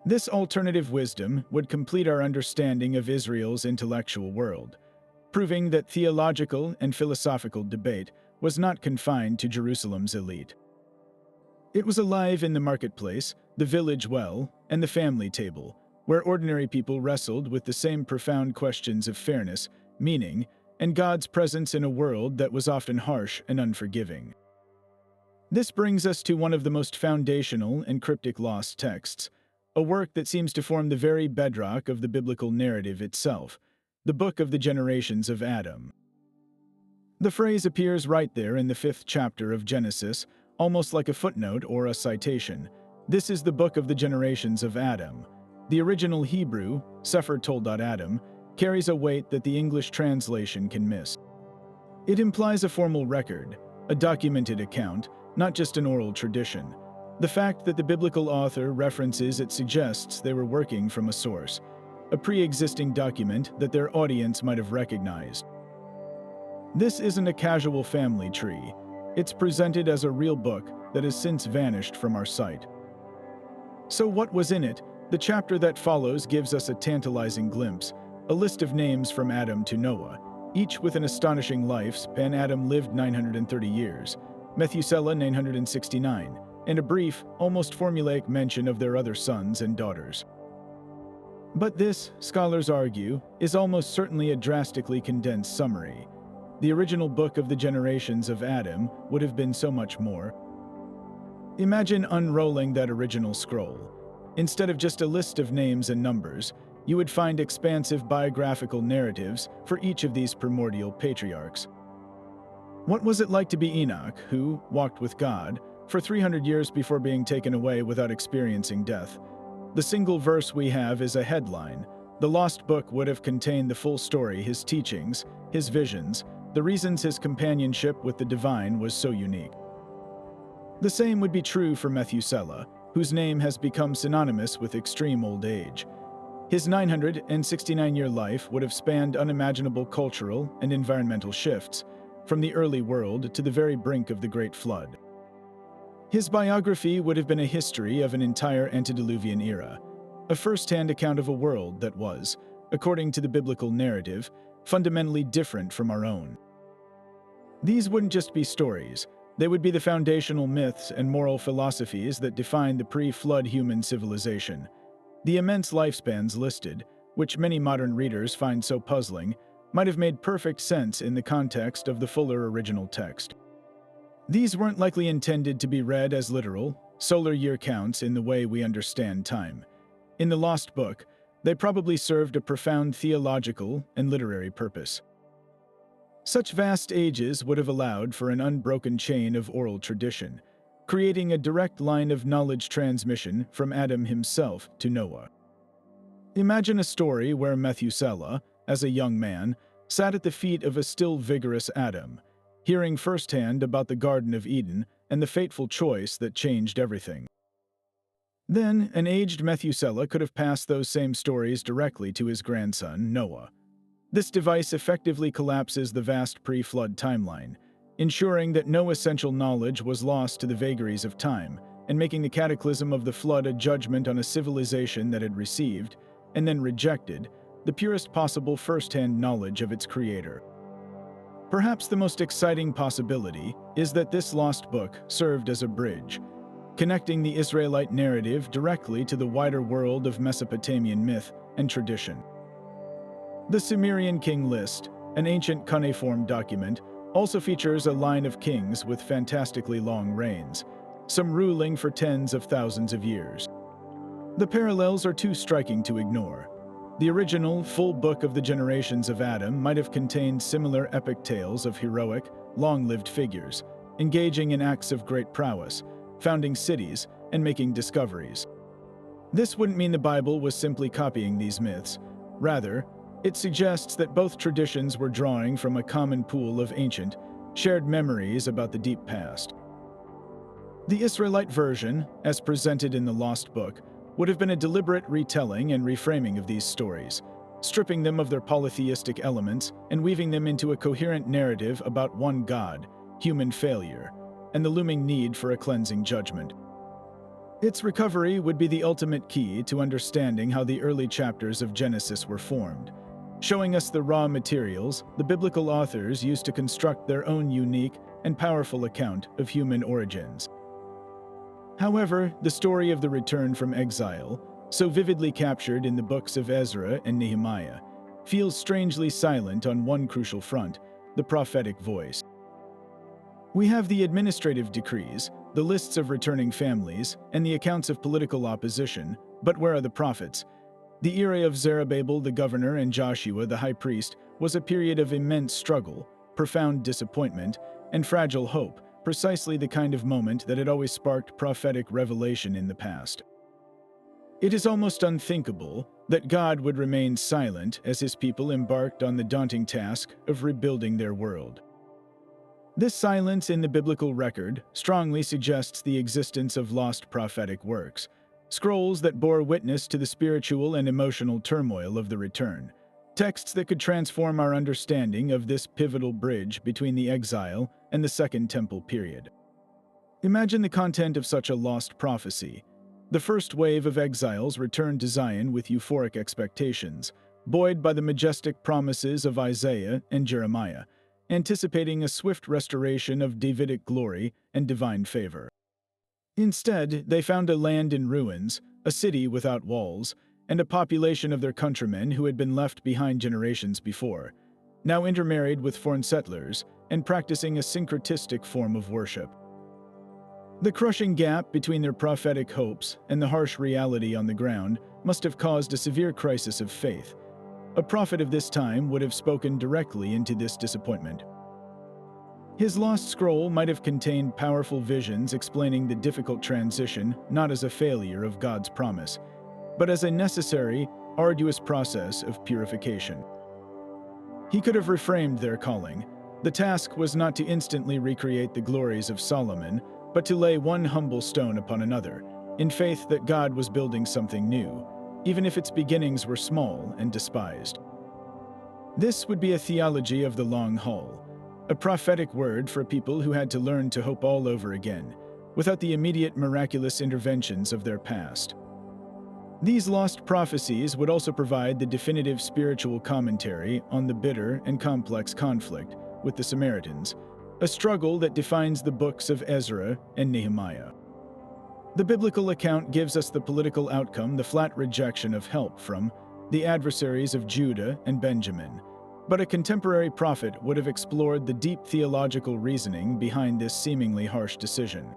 This alternative wisdom would complete our understanding of Israel's intellectual world, proving that theological and philosophical debate was not confined to Jerusalem's elite. It was alive in the marketplace, the village well, and the family table, where ordinary people wrestled with the same profound questions of fairness, meaning, and God's presence in a world that was often harsh and unforgiving. This brings us to one of the most foundational and cryptic lost texts, a work that seems to form the very bedrock of the biblical narrative itself, the Book of the Generations of Adam. The phrase appears right there in the 5th chapter of Genesis, almost like a footnote or a citation. This is the Book of the Generations of Adam. The original Hebrew, Sefer Toldot Adam, carries a weight that the English translation can miss. It implies a formal record, a documented account, not just an oral tradition. The fact that the biblical author references it suggests they were working from a source, a pre-existing document that their audience might have recognized. This isn't a casual family tree. It's presented as a real book that has since vanished from our sight. So what was in it? The chapter that follows gives us a tantalizing glimpse, a list of names from Adam to Noah, each with an astonishing lifespan. Adam lived 930 years, Methuselah 969, and a brief, almost formulaic mention of their other sons and daughters. But this, scholars argue, is almost certainly a drastically condensed summary. The original Book of the Generations of Adam would have been so much more. Imagine unrolling that original scroll. Instead of just a list of names and numbers, you would find expansive biographical narratives for each of these primordial patriarchs. What was it like to be Enoch, who walked with God for 300 years before being taken away without experiencing death? The single verse we have is a headline. The lost book would have contained the full story, his teachings, his visions, the reasons his companionship with the divine was so unique. The same would be true for Methuselah, whose name has become synonymous with extreme old age. His 969-year life would have spanned unimaginable cultural and environmental shifts, from the early world to the very brink of the Great Flood. His biography would have been a history of an entire antediluvian era, a first-hand account of a world that was, according to the biblical narrative, fundamentally different from our own. These wouldn't just be stories, they would be the foundational myths and moral philosophies that define the pre-flood human civilization. The immense lifespans listed, which many modern readers find so puzzling, might have made perfect sense in the context of the fuller original text. These weren't likely intended to be read as literal, solar year counts in the way we understand time. In the Lost Book, they probably served a profound theological and literary purpose. Such vast ages would have allowed for an unbroken chain of oral tradition, creating a direct line of knowledge transmission from Adam himself to Noah. Imagine a story where Methuselah, as a young man, sat at the feet of a still vigorous Adam, hearing firsthand about the Garden of Eden and the fateful choice that changed everything. Then, an aged Methuselah could have passed those same stories directly to his grandson, Noah. This device effectively collapses the vast pre-flood timeline, ensuring that no essential knowledge was lost to the vagaries of time, and making the cataclysm of the flood a judgment on a civilization that had received, and then rejected, the purest possible first-hand knowledge of its creator. Perhaps the most exciting possibility is that this lost book served as a bridge, connecting the Israelite narrative directly to the wider world of Mesopotamian myth and tradition. The Sumerian king list, an ancient cuneiform document, also features a line of kings with fantastically long reigns, some ruling for tens of thousands of years. The parallels are too striking to ignore. The original, full book of the generations of Adam might have contained similar epic tales of heroic, long-lived figures, engaging in acts of great prowess, founding cities, and making discoveries. This wouldn't mean the Bible was simply copying these myths. Rather, it suggests that both traditions were drawing from a common pool of ancient, shared memories about the deep past. The Israelite version, as presented in the Lost Book, would have been a deliberate retelling and reframing of these stories, stripping them of their polytheistic elements and weaving them into a coherent narrative about one God, human failure, and the looming need for a cleansing judgment. Its recovery would be the ultimate key to understanding how the early chapters of Genesis were formed, showing us the raw materials the biblical authors used to construct their own unique and powerful account of human origins. However, the story of the return from exile, so vividly captured in the books of Ezra and Nehemiah, feels strangely silent on one crucial front, the prophetic voice. We have the administrative decrees, the lists of returning families, and the accounts of political opposition, but where are the prophets? The era of Zerubbabel the governor and Joshua the high priest was a period of immense struggle, profound disappointment, and fragile hope, precisely the kind of moment that had always sparked prophetic revelation in the past. It is almost unthinkable that God would remain silent as his people embarked on the daunting task of rebuilding their world. This silence in the biblical record strongly suggests the existence of lost prophetic works, scrolls that bore witness to the spiritual and emotional turmoil of the return, texts that could transform our understanding of this pivotal bridge between the exile and the Second Temple period. Imagine the content of such a lost prophecy. The first wave of exiles returned to Zion with euphoric expectations, buoyed by the majestic promises of Isaiah and Jeremiah, anticipating a swift restoration of Davidic glory and divine favor. Instead, they found a land in ruins, a city without walls, and a population of their countrymen who had been left behind generations before, now intermarried with foreign settlers and practicing a syncretistic form of worship. The crushing gap between their prophetic hopes and the harsh reality on the ground must have caused a severe crisis of faith. A prophet of this time would have spoken directly into this disappointment. His lost scroll might have contained powerful visions explaining the difficult transition not as a failure of God's promise, but as a necessary, arduous process of purification. He could have reframed their calling. The task was not to instantly recreate the glories of Solomon, but to lay one humble stone upon another, in faith that God was building something new, even if its beginnings were small and despised. This would be a theology of the long haul, a prophetic word for people who had to learn to hope all over again, without the immediate miraculous interventions of their past. These lost prophecies would also provide the definitive spiritual commentary on the bitter and complex conflict with the Samaritans, a struggle that defines the books of Ezra and Nehemiah. The biblical account gives us the political outcome, the flat rejection of help from the adversaries of Judah and Benjamin, but a contemporary prophet would have explored the deep theological reasoning behind this seemingly harsh decision.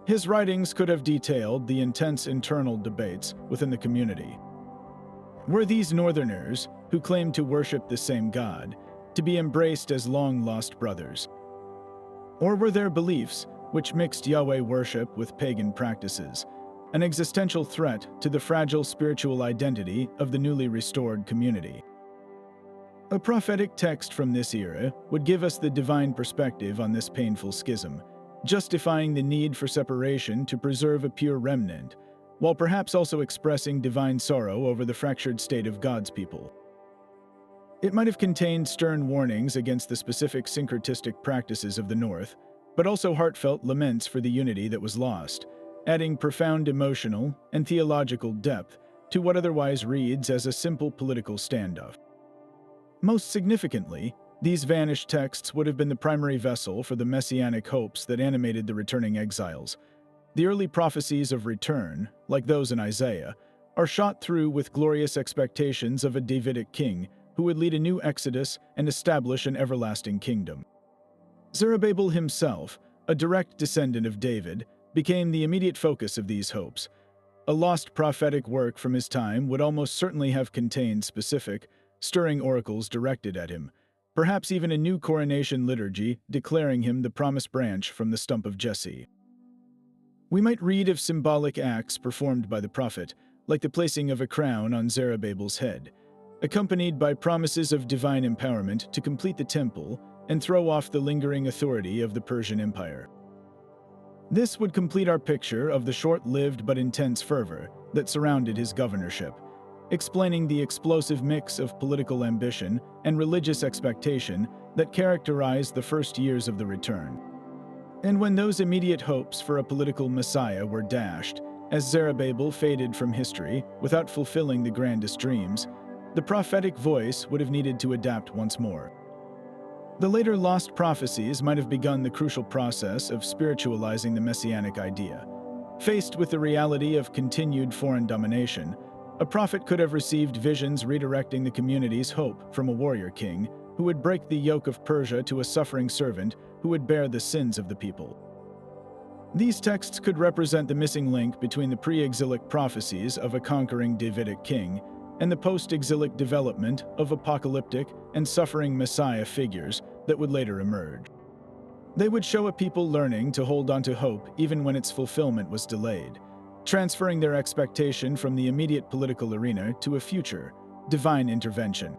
His writings could have detailed the intense internal debates within the community. Were these northerners, who claimed to worship the same God, to be embraced as long-lost brothers? Or were their beliefs, which mixed Yahweh worship with pagan practices, an existential threat to the fragile spiritual identity of the newly restored community? A prophetic text from this era would give us the divine perspective on this painful schism, justifying the need for separation to preserve a pure remnant, while perhaps also expressing divine sorrow over the fractured state of God's people. It might have contained stern warnings against the specific syncretistic practices of the North, but also heartfelt laments for the unity that was lost, adding profound emotional and theological depth to what otherwise reads as a simple political standoff. Most significantly, these vanished texts would have been the primary vessel for the messianic hopes that animated the returning exiles. The early prophecies of return, like those in Isaiah, are shot through with glorious expectations of a Davidic king who would lead a new exodus and establish an everlasting kingdom. Zerubbabel himself, a direct descendant of David, became the immediate focus of these hopes. A lost prophetic work from his time would almost certainly have contained specific, stirring oracles directed at him, perhaps even a new coronation liturgy declaring him the promised branch from the stump of Jesse. We might read of symbolic acts performed by the prophet, like the placing of a crown on Zerubbabel's head, accompanied by promises of divine empowerment to complete the temple and throw off the lingering authority of the Persian Empire. This would complete our picture of the short-lived but intense fervor that surrounded his governorship, explaining the explosive mix of political ambition and religious expectation that characterized the first years of the return. And when those immediate hopes for a political messiah were dashed, as Zerubbabel faded from history without fulfilling the grandest dreams, the prophetic voice would have needed to adapt once more. The later lost prophecies might have begun the crucial process of spiritualizing the messianic idea. Faced with the reality of continued foreign domination, a prophet could have received visions redirecting the community's hope from a warrior king who would break the yoke of Persia to a suffering servant who would bear the sins of the people. These texts could represent the missing link between the pre-exilic prophecies of a conquering Davidic king and the post-exilic development of apocalyptic and suffering Messiah figures that would later emerge. They would show a people learning to hold on to hope even when its fulfillment was delayed, transferring their expectation from the immediate political arena to a future, divine intervention.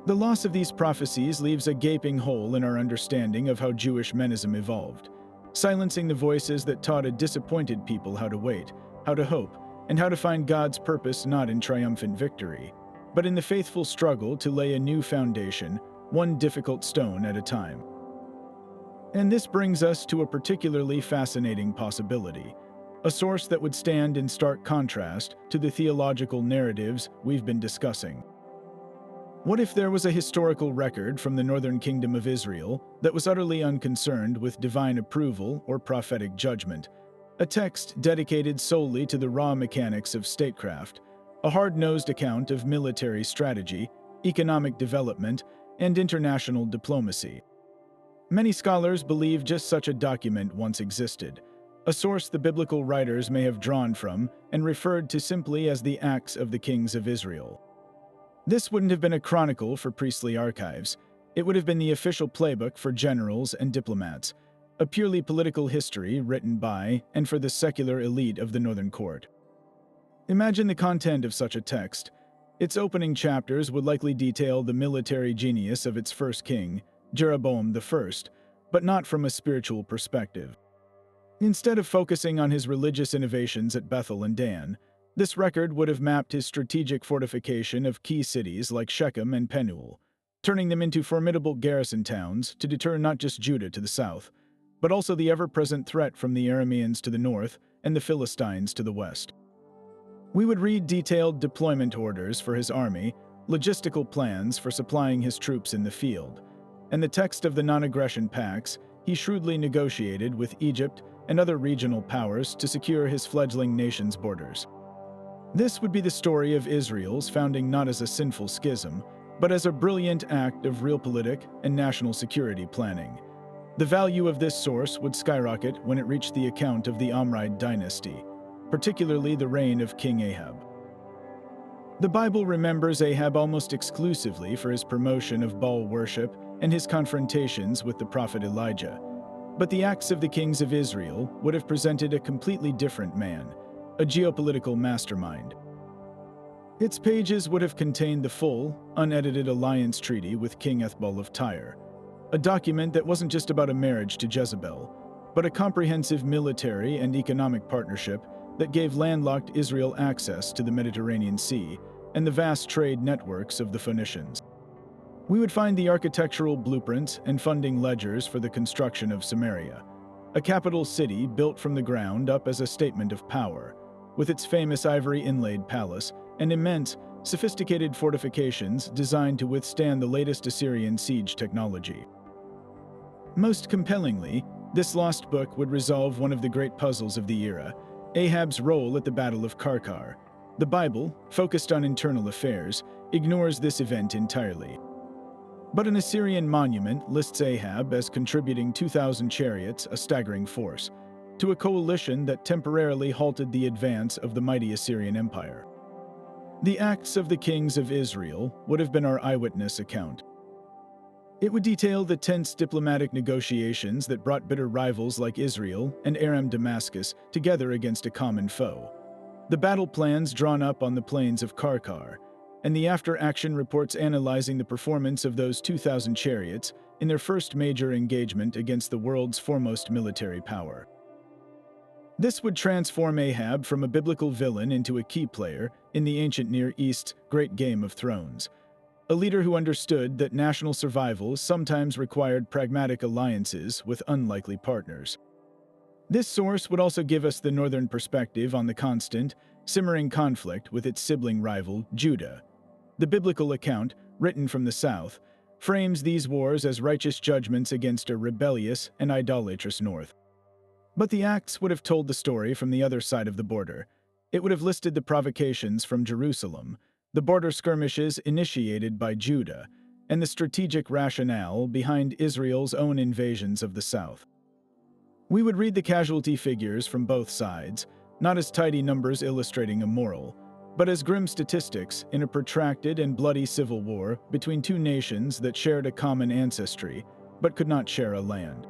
The loss of these prophecies leaves a gaping hole in our understanding of how Jewish menism evolved, silencing the voices that taught a disappointed people how to wait, how to hope, and how to find God's purpose not in triumphant victory, but in the faithful struggle to lay a new foundation, one difficult stone at a time. And this brings us to a particularly fascinating possibility, a source that would stand in stark contrast to the theological narratives we've been discussing. What if there was a historical record from the northern kingdom of Israel that was utterly unconcerned with divine approval or prophetic judgment, a text dedicated solely to the raw mechanics of statecraft, a hard-nosed account of military strategy, economic development, and international diplomacy? Many scholars believe just such a document once existed, a source the biblical writers may have drawn from and referred to simply as the Acts of the Kings of Israel. This wouldn't have been a chronicle for priestly archives. It would have been the official playbook for generals and diplomats, a purely political history written by and for the secular elite of the Northern Court. Imagine the content of such a text. Its opening chapters would likely detail the military genius of its first king, Jeroboam I, but not from a spiritual perspective. Instead of focusing on his religious innovations at Bethel and Dan, this record would have mapped his strategic fortification of key cities like Shechem and Penuel, turning them into formidable garrison towns to deter not just Judah to the south, but also the ever-present threat from the Arameans to the north and the Philistines to the west. We would read detailed deployment orders for his army, logistical plans for supplying his troops in the field, and the text of the non-aggression pacts he shrewdly negotiated with Egypt and other regional powers to secure his fledgling nation's borders. This would be the story of Israel's founding not as a sinful schism, but as a brilliant act of realpolitik and national security planning. The value of this source would skyrocket when it reached the account of the Omride dynasty, particularly the reign of King Ahab. The Bible remembers Ahab almost exclusively for his promotion of Baal worship and his confrontations with the prophet Elijah. But the Acts of the Kings of Israel would have presented a completely different man, a geopolitical mastermind. Its pages would have contained the full, unedited alliance treaty with King Ethbal of Tyre, a document that wasn't just about a marriage to Jezebel, but a comprehensive military and economic partnership that gave landlocked Israel access to the Mediterranean Sea and the vast trade networks of the Phoenicians. We would find the architectural blueprints and funding ledgers for the construction of Samaria, a capital city built from the ground up as a statement of power, with its famous ivory inlaid palace and immense, sophisticated fortifications designed to withstand the latest Assyrian siege technology. Most compellingly, this lost book would resolve one of the great puzzles of the era, Ahab's role at the Battle of Karkar. The Bible, focused on internal affairs, ignores this event entirely. But an Assyrian monument lists Ahab as contributing 2,000 chariots, a staggering force, to a coalition that temporarily halted the advance of the mighty Assyrian Empire. The Acts of the Kings of Israel would have been our eyewitness account. It would detail the tense diplomatic negotiations that brought bitter rivals like Israel and Aram Damascus together against a common foe, the battle plans drawn up on the plains of Karkar, and the after-action reports analyzing the performance of those 2,000 chariots in their first major engagement against the world's foremost military power. This would transform Ahab from a biblical villain into a key player in the ancient Near East's Great Game of Thrones, a leader who understood that national survival sometimes required pragmatic alliances with unlikely partners. This source would also give us the northern perspective on the constant, simmering conflict with its sibling rival, Judah. The biblical account, written from the south, frames these wars as righteous judgments against a rebellious and idolatrous north. But the Acts would have told the story from the other side of the border. It would have listed the provocations from Jerusalem, the border skirmishes initiated by Judah, and the strategic rationale behind Israel's own invasions of the south. We would read the casualty figures from both sides, not as tidy numbers illustrating a moral, but as grim statistics in a protracted and bloody civil war between two nations that shared a common ancestry, but could not share a land.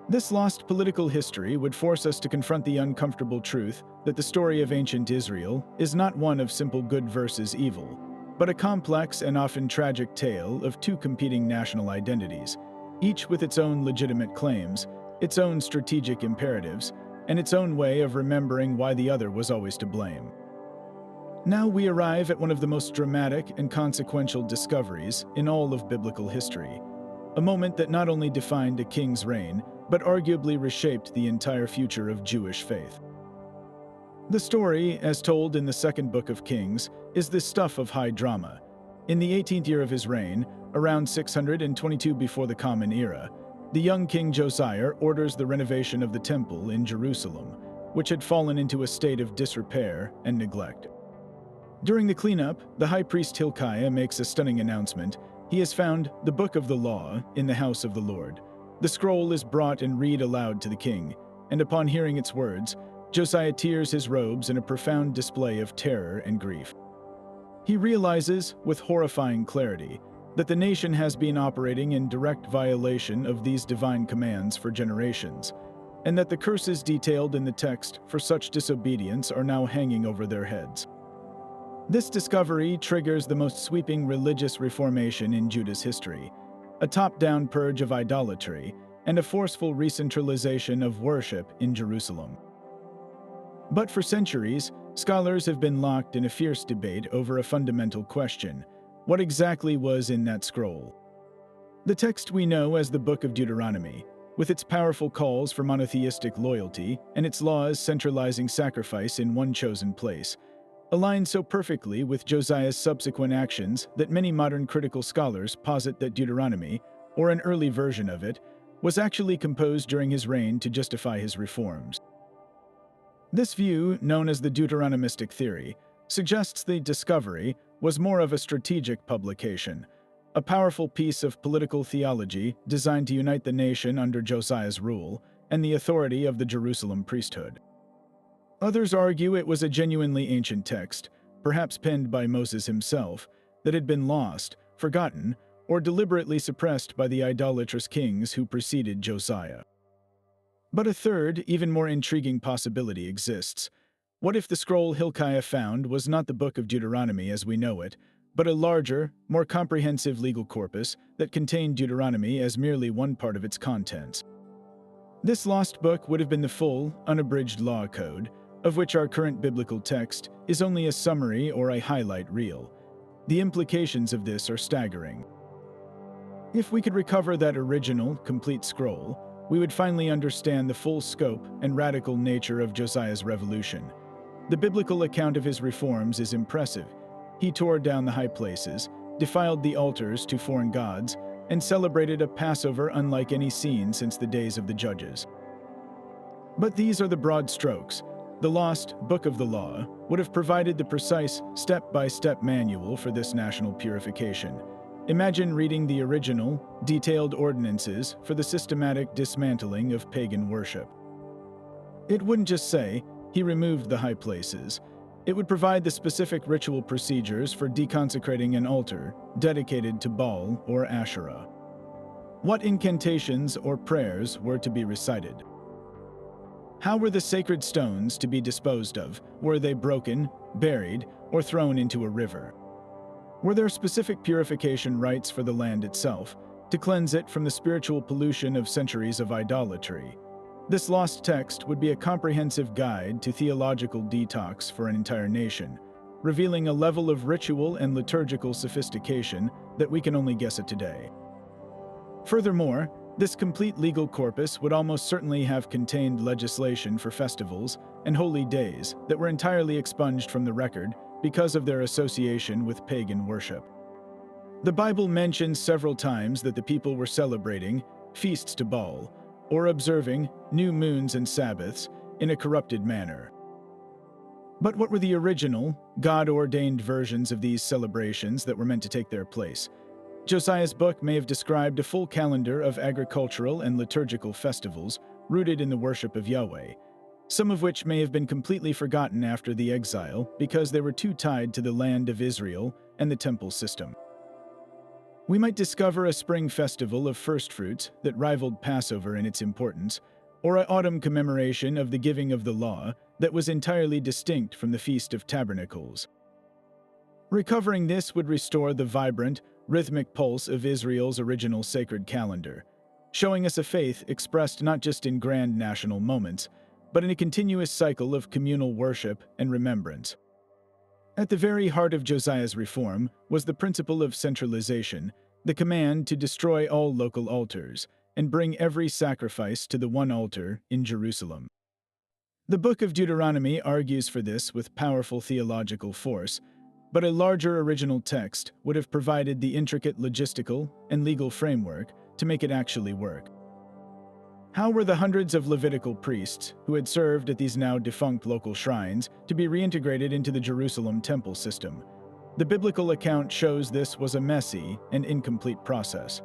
This lost political history would force us to confront the uncomfortable truth that the story of ancient Israel is not one of simple good versus evil, but a complex and often tragic tale of two competing national identities, each with its own legitimate claims, its own strategic imperatives, and its own way of remembering why the other was always to blame. Now we arrive at one of the most dramatic and consequential discoveries in all of biblical history, a moment that not only defined a king's reign, but arguably reshaped the entire future of Jewish faith. The story, as told in the second book of Kings, is the stuff of high drama. In the 18th year of his reign, around 622 before the Common Era, the young King Josiah orders the renovation of the temple in Jerusalem, which had fallen into a state of disrepair and neglect. During the cleanup, the high priest Hilkiah makes a stunning announcement. He has found the Book of the Law in the house of the Lord, The scroll is brought and read aloud to the king, and upon hearing its words, Josiah tears his robes in a profound display of terror and grief. He realizes, with horrifying clarity, that the nation has been operating in direct violation of these divine commands for generations, and that the curses detailed in the text for such disobedience are now hanging over their heads. This discovery triggers the most sweeping religious reformation in Judah's history, a top-down purge of idolatry, and a forceful recentralization of worship in Jerusalem. But for centuries, scholars have been locked in a fierce debate over a fundamental question: what exactly was in that scroll? The text we know as the Book of Deuteronomy, with its powerful calls for monotheistic loyalty and its laws centralizing sacrifice in one chosen place, aligns so perfectly with Josiah's subsequent actions that many modern critical scholars posit that Deuteronomy, or an early version of it, was actually composed during his reign to justify his reforms. This view, known as the Deuteronomistic theory, suggests the discovery was more of a strategic publication, a powerful piece of political theology designed to unite the nation under Josiah's rule and the authority of the Jerusalem priesthood. Others argue it was a genuinely ancient text, perhaps penned by Moses himself, that had been lost, forgotten, or deliberately suppressed by the idolatrous kings who preceded Josiah. But a third, even more intriguing possibility exists. What if the scroll Hilkiah found was not the Book of Deuteronomy as we know it, but a larger, more comprehensive legal corpus that contained Deuteronomy as merely one part of its contents? This lost book would have been the full, unabridged law code, of which our current biblical text is only a summary or a highlight reel. The implications of this are staggering. If we could recover that original, complete scroll, we would finally understand the full scope and radical nature of Josiah's revolution. The biblical account of his reforms is impressive. He tore down the high places, defiled the altars to foreign gods, and celebrated a Passover unlike any seen since the days of the judges. But these are the broad strokes. The lost Book of the Law would have provided the precise, step-by-step manual for this national purification. Imagine reading the original, detailed ordinances for the systematic dismantling of pagan worship. It wouldn't just say, "He removed the high places." It would provide the specific ritual procedures for deconsecrating an altar dedicated to Baal or Asherah. What incantations or prayers were to be recited? How were the sacred stones to be disposed of? Were they broken, buried, or thrown into a river? Were there specific purification rites for the land itself, to cleanse it from the spiritual pollution of centuries of idolatry? This lost text would be a comprehensive guide to theological detox for an entire nation, revealing a level of ritual and liturgical sophistication that we can only guess at today. Furthermore, this complete legal corpus would almost certainly have contained legislation for festivals and holy days that were entirely expunged from the record because of their association with pagan worship. The Bible mentions several times that the people were celebrating feasts to Baal, or observing new moons and Sabbaths in a corrupted manner. But what were the original, God-ordained versions of these celebrations that were meant to take their place? Josiah's book may have described a full calendar of agricultural and liturgical festivals rooted in the worship of Yahweh, some of which may have been completely forgotten after the exile because they were too tied to the land of Israel and the temple system. We might discover a spring festival of firstfruits that rivaled Passover in its importance, or an autumn commemoration of the giving of the law that was entirely distinct from the Feast of Tabernacles. Recovering this would restore the vibrant, rhythmic pulse of Israel's original sacred calendar, showing us a faith expressed not just in grand national moments, but in a continuous cycle of communal worship and remembrance. At the very heart of Josiah's reform was the principle of centralization, the command to destroy all local altars and bring every sacrifice to the one altar in Jerusalem. The Book of Deuteronomy argues for this with powerful theological force, but a larger original text would have provided the intricate logistical and legal framework to make it actually work. How were the hundreds of Levitical priests who had served at these now defunct local shrines to be reintegrated into the Jerusalem temple system? The biblical account shows this was a messy and incomplete process.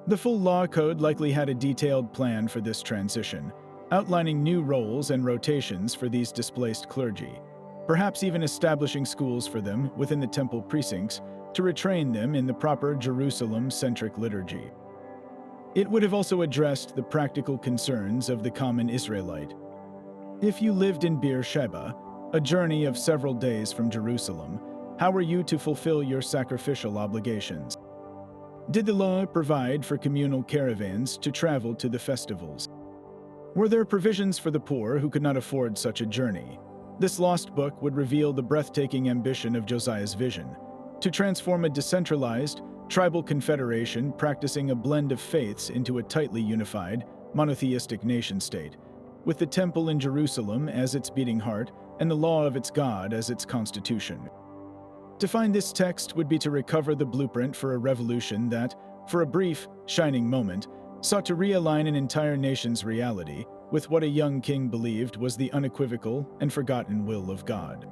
The full law code likely had a detailed plan for this transition, outlining new roles and rotations for these displaced clergy, perhaps even establishing schools for them within the temple precincts to retrain them in the proper Jerusalem-centric liturgy. It would have also addressed the practical concerns of the common Israelite. If you lived in Beersheba, a journey of several days from Jerusalem, how were you to fulfill your sacrificial obligations? Did the law provide for communal caravans to travel to the festivals? Were there provisions for the poor who could not afford such a journey? This lost book would reveal the breathtaking ambition of Josiah's vision, to transform a decentralized, tribal confederation practicing a blend of faiths into a tightly unified, monotheistic nation-state, with the temple in Jerusalem as its beating heart and the law of its God as its constitution. To find this text would be to recover the blueprint for a revolution that, for a brief, shining moment, sought to realign an entire nation's reality with what a young king believed was the unequivocal and forgotten will of God.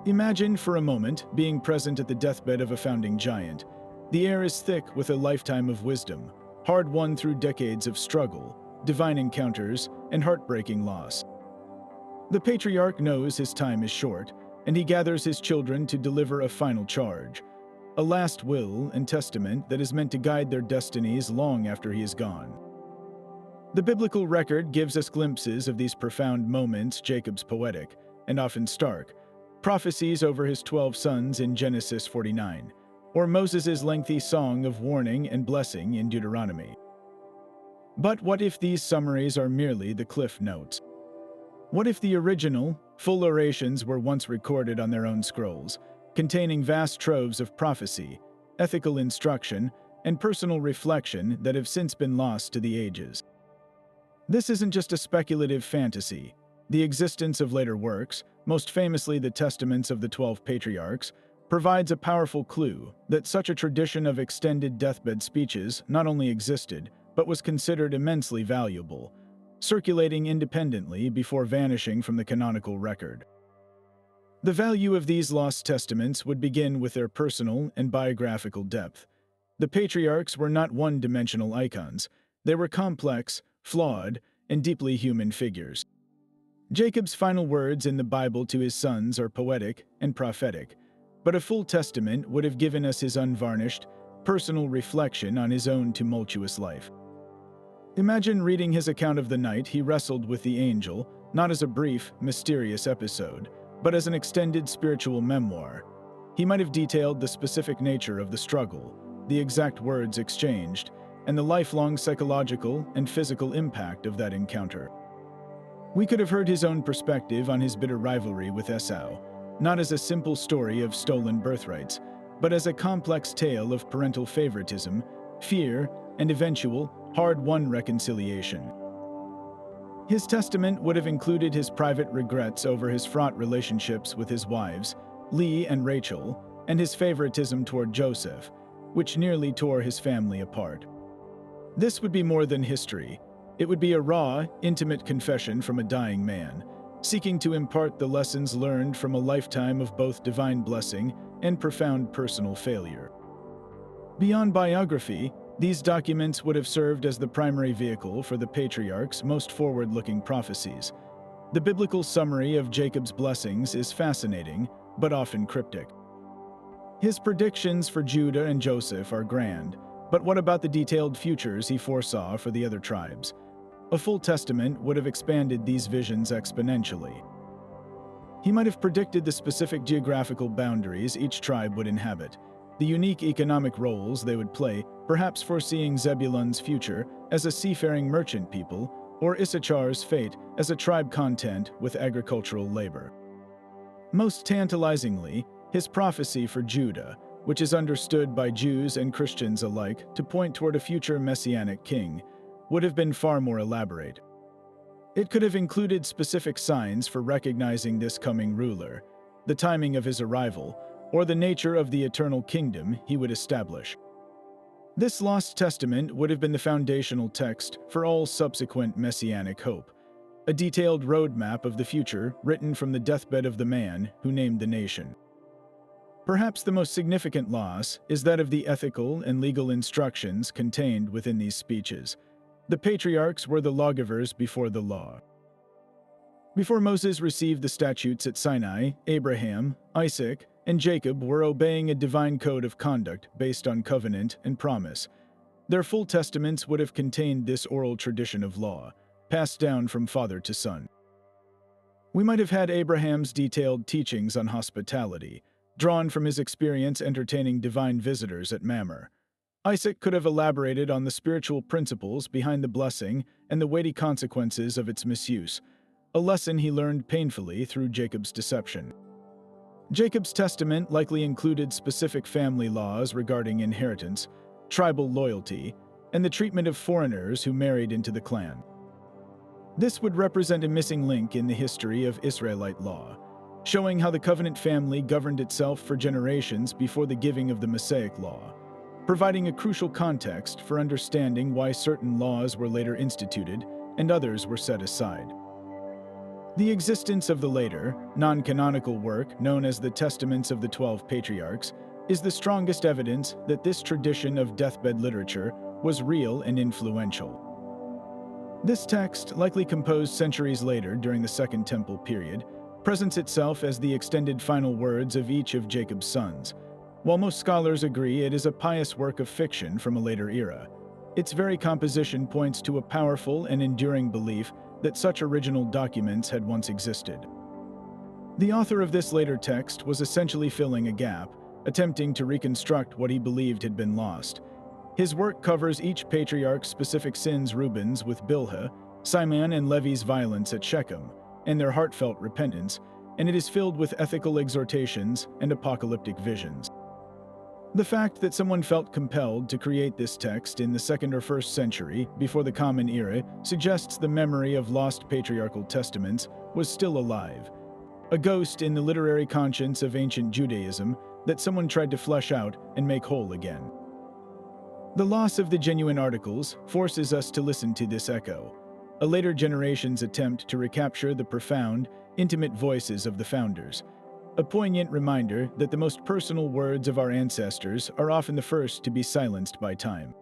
Imagine, for a moment, being present at the deathbed of a founding giant. The air is thick with a lifetime of wisdom, hard-won through decades of struggle, divine encounters, and heartbreaking loss. The patriarch knows his time is short, and he gathers his children to deliver a final charge, a last will and testament that is meant to guide their destinies long after he is gone. The biblical record gives us glimpses of these profound moments, Jacob's poetic, and often stark, prophecies over his 12 sons in Genesis 49, or Moses' lengthy song of warning and blessing in Deuteronomy. But what if these summaries are merely the cliff notes? What if the original, full orations were once recorded on their own scrolls, containing vast troves of prophecy, ethical instruction, and personal reflection that have since been lost to the ages? This isn't just a speculative fantasy. The existence of later works, most famously the Testaments of the 12 Patriarchs, provides a powerful clue that such a tradition of extended deathbed speeches not only existed, but was considered immensely valuable, circulating independently before vanishing from the canonical record. The value of these lost testaments would begin with their personal and biographical depth. The patriarchs were not one-dimensional icons. They were complex, flawed, and deeply human figures. Jacob's final words in the Bible to his sons are poetic and prophetic, but a full testament would have given us his unvarnished, personal reflection on his own tumultuous life. Imagine reading his account of the night he wrestled with the angel, not as a brief, mysterious episode, but as an extended spiritual memoir. He might have detailed the specific nature of the struggle, the exact words exchanged, and the lifelong psychological and physical impact of that encounter. We could have heard his own perspective on his bitter rivalry with Esau, not as a simple story of stolen birthrights, but as a complex tale of parental favoritism, fear, and eventual, hard-won reconciliation. His testament would have included his private regrets over his fraught relationships with his wives, Leah and Rachel, and his favoritism toward Joseph, which nearly tore his family apart. This would be more than history. It would be a raw, intimate confession from a dying man, seeking to impart the lessons learned from a lifetime of both divine blessing and profound personal failure. Beyond biography, these documents would have served as the primary vehicle for the patriarch's most forward-looking prophecies. The biblical summary of Jacob's blessings is fascinating, but often cryptic. His predictions for Judah and Joseph are grand, but what about the detailed futures he foresaw for the other tribes? A full testament would have expanded these visions exponentially. He might have predicted the specific geographical boundaries each tribe would inhabit, the unique economic roles they would play, perhaps foreseeing Zebulun's future as a seafaring merchant people, or Issachar's fate as a tribe content with agricultural labor. Most tantalizingly, his prophecy for Judah, which is understood by Jews and Christians alike to point toward a future messianic king, would have been far more elaborate. It could have included specific signs for recognizing this coming ruler, the timing of his arrival, or the nature of the eternal kingdom he would establish. This lost testament would have been the foundational text for all subsequent messianic hope, a detailed roadmap of the future written from the deathbed of the man who named the nation. Perhaps the most significant loss is that of the ethical and legal instructions contained within these speeches. The patriarchs were the lawgivers before the law. Before Moses received the statutes at Sinai, Abraham, Isaac, and Jacob were obeying a divine code of conduct based on covenant and promise. Their full testaments would have contained this oral tradition of law, passed down from father to son. We might have had Abraham's detailed teachings on hospitality, drawn from his experience entertaining divine visitors at Mamre. Isaac could have elaborated on the spiritual principles behind the blessing and the weighty consequences of its misuse, a lesson he learned painfully through Jacob's deception. Jacob's testament likely included specific family laws regarding inheritance, tribal loyalty, and the treatment of foreigners who married into the clan. This would represent a missing link in the history of Israelite law, showing how the covenant family governed itself for generations before the giving of the Mosaic law, providing a crucial context for understanding why certain laws were later instituted and others were set aside. The existence of the later, non-canonical work known as the Testaments of the 12 Patriarchs is the strongest evidence that this tradition of deathbed literature was real and influential. This text, likely composed centuries later during the Second Temple period, presents itself as the extended final words of each of Jacob's sons. While most scholars agree it is a pious work of fiction from a later era, its very composition points to a powerful and enduring belief that such original documents had once existed. The author of this later text was essentially filling a gap, attempting to reconstruct what he believed had been lost. His work covers each patriarch's specific sins: Reuben's with Bilhah, Simon and Levi's violence at Shechem, and their heartfelt repentance, and it is filled with ethical exhortations and apocalyptic visions. The fact that someone felt compelled to create this text in the 2nd or 1st century before the Common Era suggests the memory of lost patriarchal testaments was still alive, a ghost in the literary conscience of ancient Judaism that someone tried to flesh out and make whole again. The loss of the genuine articles forces us to listen to this echo, a later generation's attempt to recapture the profound, intimate voices of the founders, a poignant reminder that the most personal words of our ancestors are often the first to be silenced by time.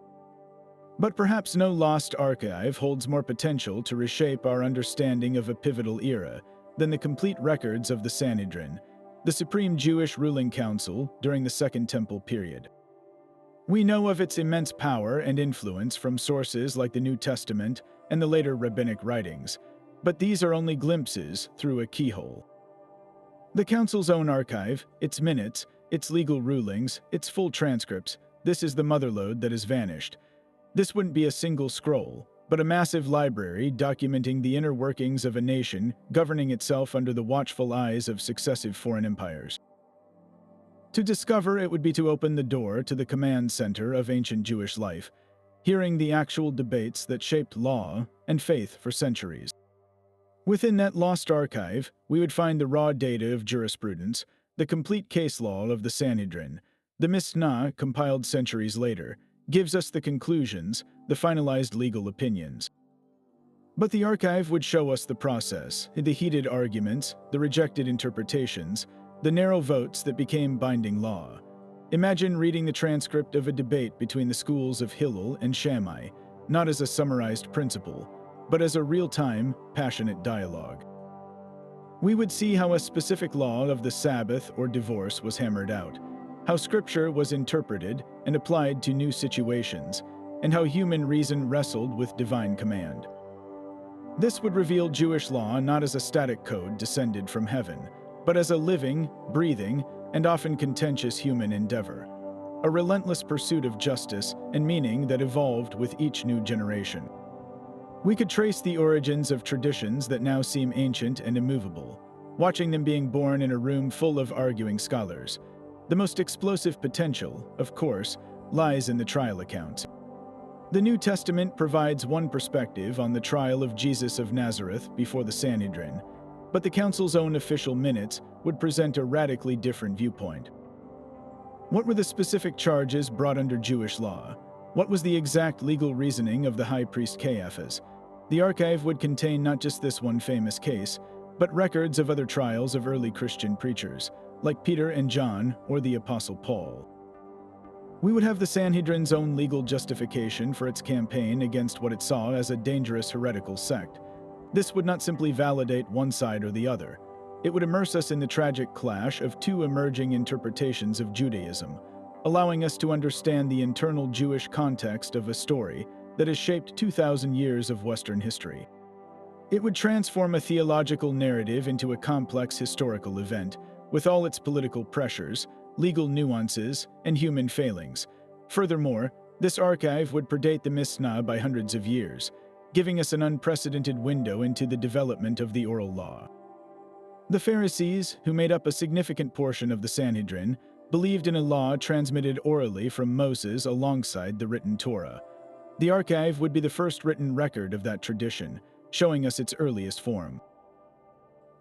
But perhaps no lost archive holds more potential to reshape our understanding of a pivotal era than the complete records of the Sanhedrin, the supreme Jewish ruling council during the Second Temple period. We know of its immense power and influence from sources like the New Testament and the later rabbinic writings, but these are only glimpses through a keyhole. The council's own archive, its minutes, its legal rulings, its full transcripts, this is the motherlode that has vanished. This wouldn't be a single scroll, but a massive library documenting the inner workings of a nation governing itself under the watchful eyes of successive foreign empires. To discover it would be to open the door to the command center of ancient Jewish life, hearing the actual debates that shaped law and faith for centuries. Within that lost archive, we would find the raw data of jurisprudence, the complete case law of the Sanhedrin. The Mishnah, compiled centuries later, gives us the conclusions, the finalized legal opinions. But the archive would show us the process, the heated arguments, the rejected interpretations, the narrow votes that became binding law. Imagine reading the transcript of a debate between the schools of Hillel and Shammai, not as a summarized principle, but as a real-time, passionate dialogue. We would see how a specific law of the Sabbath or divorce was hammered out, how Scripture was interpreted and applied to new situations, and how human reason wrestled with divine command. This would reveal Jewish law not as a static code descended from heaven, but as a living, breathing, and often contentious human endeavor, a relentless pursuit of justice and meaning that evolved with each new generation. We could trace the origins of traditions that now seem ancient and immovable, watching them being born in a room full of arguing scholars. The most explosive potential, of course, lies in the trial accounts. The New Testament provides one perspective on the trial of Jesus of Nazareth before the Sanhedrin, but the council's own official minutes would present a radically different viewpoint. What were the specific charges brought under Jewish law? What was the exact legal reasoning of the high priest Caiaphas? The archive would contain not just this one famous case, but records of other trials of early Christian preachers, like Peter and John or the Apostle Paul. We would have the Sanhedrin's own legal justification for its campaign against what it saw as a dangerous heretical sect. This would not simply validate one side or the other. It would immerse us in the tragic clash of two emerging interpretations of Judaism, allowing us to understand the internal Jewish context of a story that has shaped 2,000 years of Western history. It would transform a theological narrative into a complex historical event, with all its political pressures, legal nuances, and human failings. Furthermore, this archive would predate the Mishnah by hundreds of years, giving us an unprecedented window into the development of the oral law. The Pharisees, who made up a significant portion of the Sanhedrin, believed in a law transmitted orally from Moses alongside the written Torah. The archive would be the first written record of that tradition, showing us its earliest form.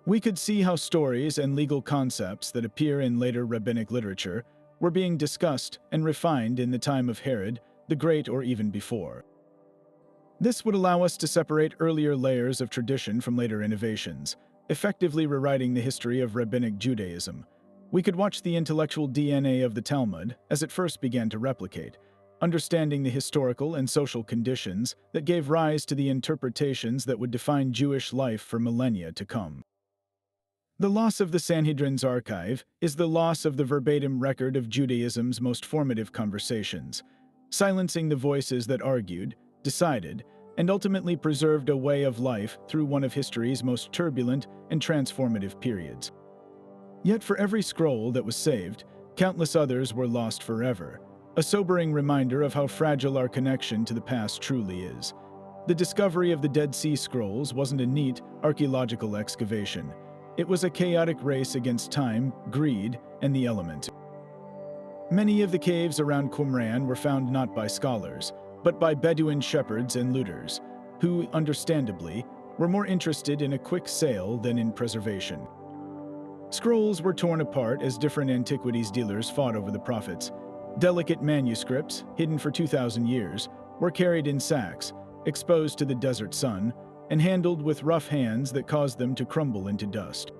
We could see how stories and legal concepts that appear in later rabbinic literature were being discussed and refined in the time of Herod the Great or even before. This would allow us to separate earlier layers of tradition from later innovations, effectively rewriting the history of rabbinic Judaism. We could watch the intellectual DNA of the Talmud as it first began to replicate, understanding the historical and social conditions that gave rise to the interpretations that would define Jewish life for millennia to come. The loss of the Sanhedrin's archive is the loss of the verbatim record of Judaism's most formative conversations, silencing the voices that argued, decided, and ultimately preserved a way of life through one of history's most turbulent and transformative periods. Yet for every scroll that was saved, countless others were lost forever, a sobering reminder of how fragile our connection to the past truly is. The discovery of the Dead Sea Scrolls wasn't a neat archaeological excavation. It was a chaotic race against time, greed, and the elements. Many of the caves around Qumran were found not by scholars, but by Bedouin shepherds and looters, who, understandably, were more interested in a quick sale than in preservation. Scrolls were torn apart as different antiquities dealers fought over the profits. Delicate manuscripts, hidden for 2,000 years, were carried in sacks, exposed to the desert sun, and handled with rough hands that caused them to crumble into dust.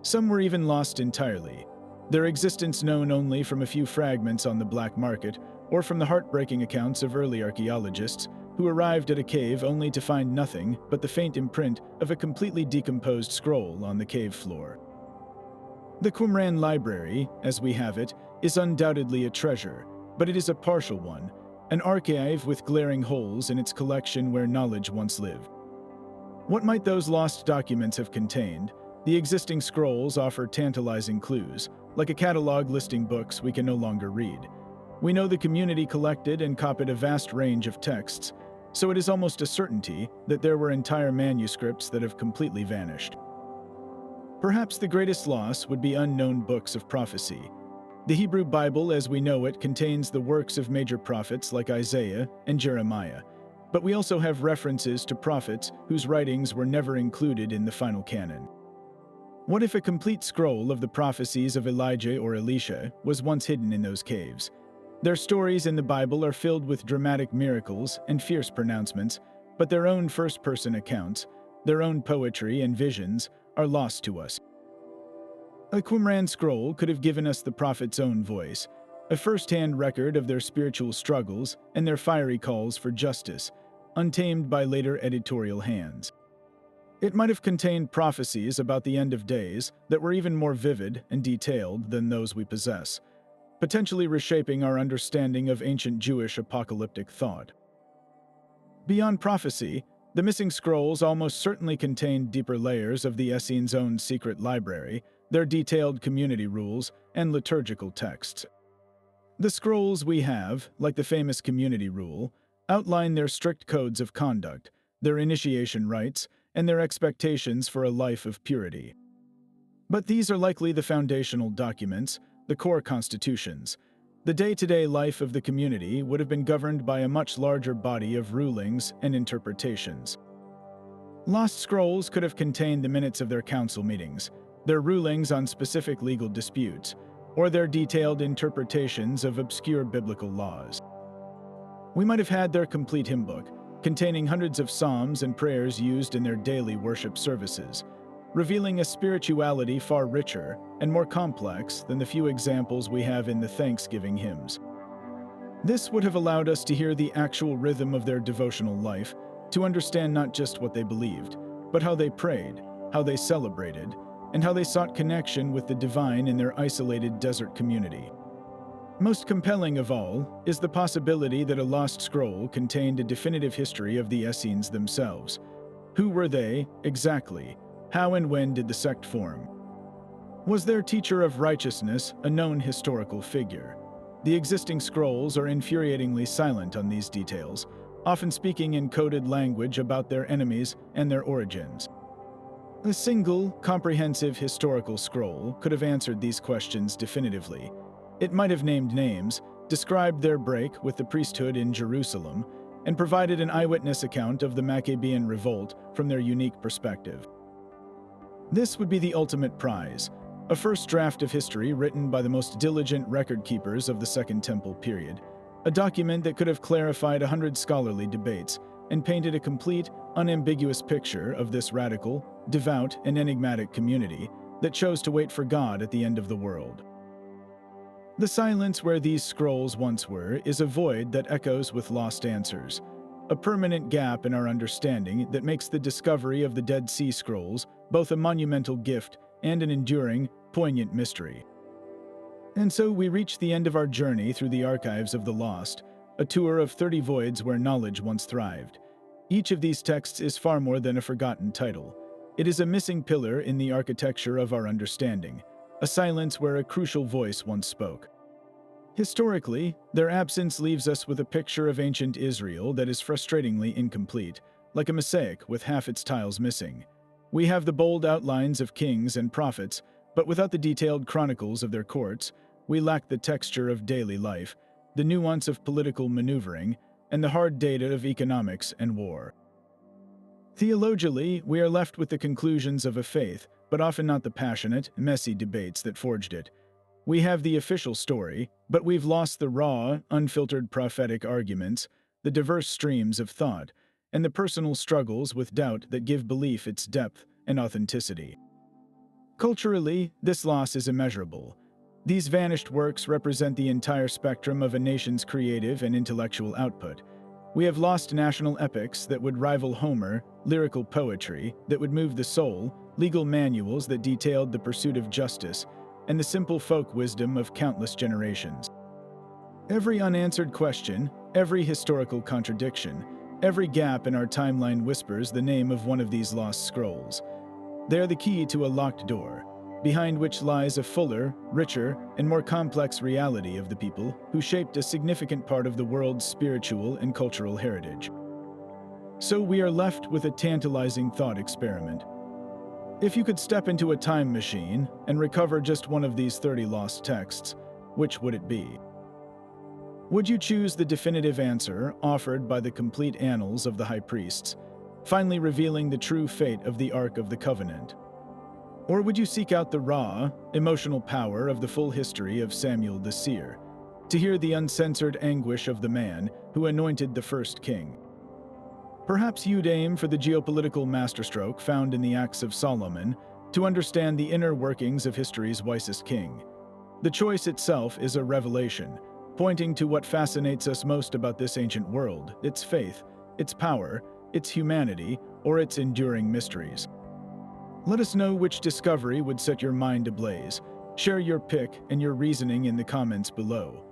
Some were even lost entirely, their existence known only from a few fragments on the black market or from the heartbreaking accounts of early archaeologists who arrived at a cave only to find nothing but the faint imprint of a completely decomposed scroll on the cave floor. The Qumran Library, as we have it, is undoubtedly a treasure, but it is a partial one, an archive with glaring holes in its collection where knowledge once lived. What might those lost documents have contained? The existing scrolls offer tantalizing clues, like a catalog listing books we can no longer read. We know the community collected and copied a vast range of texts, so it is almost a certainty that there were entire manuscripts that have completely vanished. Perhaps the greatest loss would be unknown books of prophecy. The Hebrew Bible as we know it contains the works of major prophets like Isaiah and Jeremiah, but we also have references to prophets whose writings were never included in the final canon. What if a complete scroll of the prophecies of Elijah or Elisha was once hidden in those caves? Their stories in the Bible are filled with dramatic miracles and fierce pronouncements, but their own first-person accounts, their own poetry and visions, are lost to us. A Qumran scroll could have given us the prophet's own voice, a first-hand record of their spiritual struggles and their fiery calls for justice, untamed by later editorial hands. It might have contained prophecies about the end of days that were even more vivid and detailed than those we possess, potentially reshaping our understanding of ancient Jewish apocalyptic thought. Beyond prophecy, the missing scrolls almost certainly contained deeper layers of the Essene's own secret library, their detailed community rules, and liturgical texts. The scrolls we have, like the famous community rule, outline their strict codes of conduct, their initiation rites, and their expectations for a life of purity. But these are likely the foundational documents, the core constitutions. The day-to-day life of the community would have been governed by a much larger body of rulings and interpretations. Lost scrolls could have contained the minutes of their council meetings, their rulings on specific legal disputes, or their detailed interpretations of obscure biblical laws. We might have had their complete hymn book, containing hundreds of psalms and prayers used in their daily worship services. revealing a spirituality far richer and more complex than the few examples we have in the Thanksgiving hymns. This would have allowed us to hear the actual rhythm of their devotional life, to understand not just what they believed, but how they prayed, how they celebrated, and how they sought connection with the divine in their isolated desert community. Most compelling of all is the possibility that a lost scroll contained a definitive history of the Essenes themselves. Who were they, exactly? How and when did the sect form? Was their teacher of righteousness a known historical figure? The existing scrolls are infuriatingly silent on these details, often speaking in coded language about their enemies and their origins. A single, comprehensive historical scroll could have answered these questions definitively. It might have named names, described their break with the priesthood in Jerusalem, and provided an eyewitness account of the Maccabean revolt from their unique perspective. This would be the ultimate prize, a first draft of history written by the most diligent record keepers of the Second Temple period, a document that could have clarified 100 scholarly debates and painted a complete, unambiguous picture of this radical, devout, and enigmatic community that chose to wait for God at the end of the world. The silence where these scrolls once were is a void that echoes with lost answers, a permanent gap in our understanding that makes the discovery of the Dead Sea Scrolls both a monumental gift and an enduring, poignant mystery. And so we reach the end of our journey through the archives of the lost, a tour of 30 voids where knowledge once thrived. Each of these texts is far more than a forgotten title. It is a missing pillar in the architecture of our understanding, a silence where a crucial voice once spoke. Historically, their absence leaves us with a picture of ancient Israel that is frustratingly incomplete, like a mosaic with half its tiles missing. We have the bold outlines of kings and prophets, but without the detailed chronicles of their courts, we lack the texture of daily life, the nuance of political maneuvering, and the hard data of economics and war. Theologically, we are left with the conclusions of a faith, but often not the passionate, messy debates that forged it. We have the official story, but we've lost the raw, unfiltered prophetic arguments, the diverse streams of thought, and the personal struggles with doubt that give belief its depth and authenticity. Culturally, this loss is immeasurable. These vanished works represent the entire spectrum of a nation's creative and intellectual output. We have lost national epics that would rival Homer, lyrical poetry that would move the soul, legal manuals that detailed the pursuit of justice, and the simple folk wisdom of countless generations. Every unanswered question, every historical contradiction, every gap in our timeline whispers the name of one of these lost scrolls. They are the key to a locked door, behind which lies a fuller, richer, and more complex reality of the people who shaped a significant part of the world's spiritual and cultural heritage. So we are left with a tantalizing thought experiment. If you could step into a time machine and recover just one of these 30 lost texts, which would it be? Would you choose the definitive answer offered by the complete annals of the high priests, finally revealing the true fate of the Ark of the Covenant? Or would you seek out the raw, emotional power of the full history of Samuel the seer, to hear the uncensored anguish of the man who anointed the first king? Perhaps you'd aim for the geopolitical masterstroke found in the Acts of Solomon to understand the inner workings of history's wisest king. The choice itself is a revelation, pointing to what fascinates us most about this ancient world, its faith, its power, its humanity, or its enduring mysteries. Let us know which discovery would set your mind ablaze. Share your pick and your reasoning in the comments below.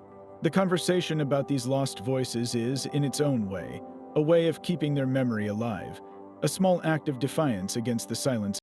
The conversation about these lost voices is, in its own way, a way of keeping their memory alive, a small act of defiance against the silence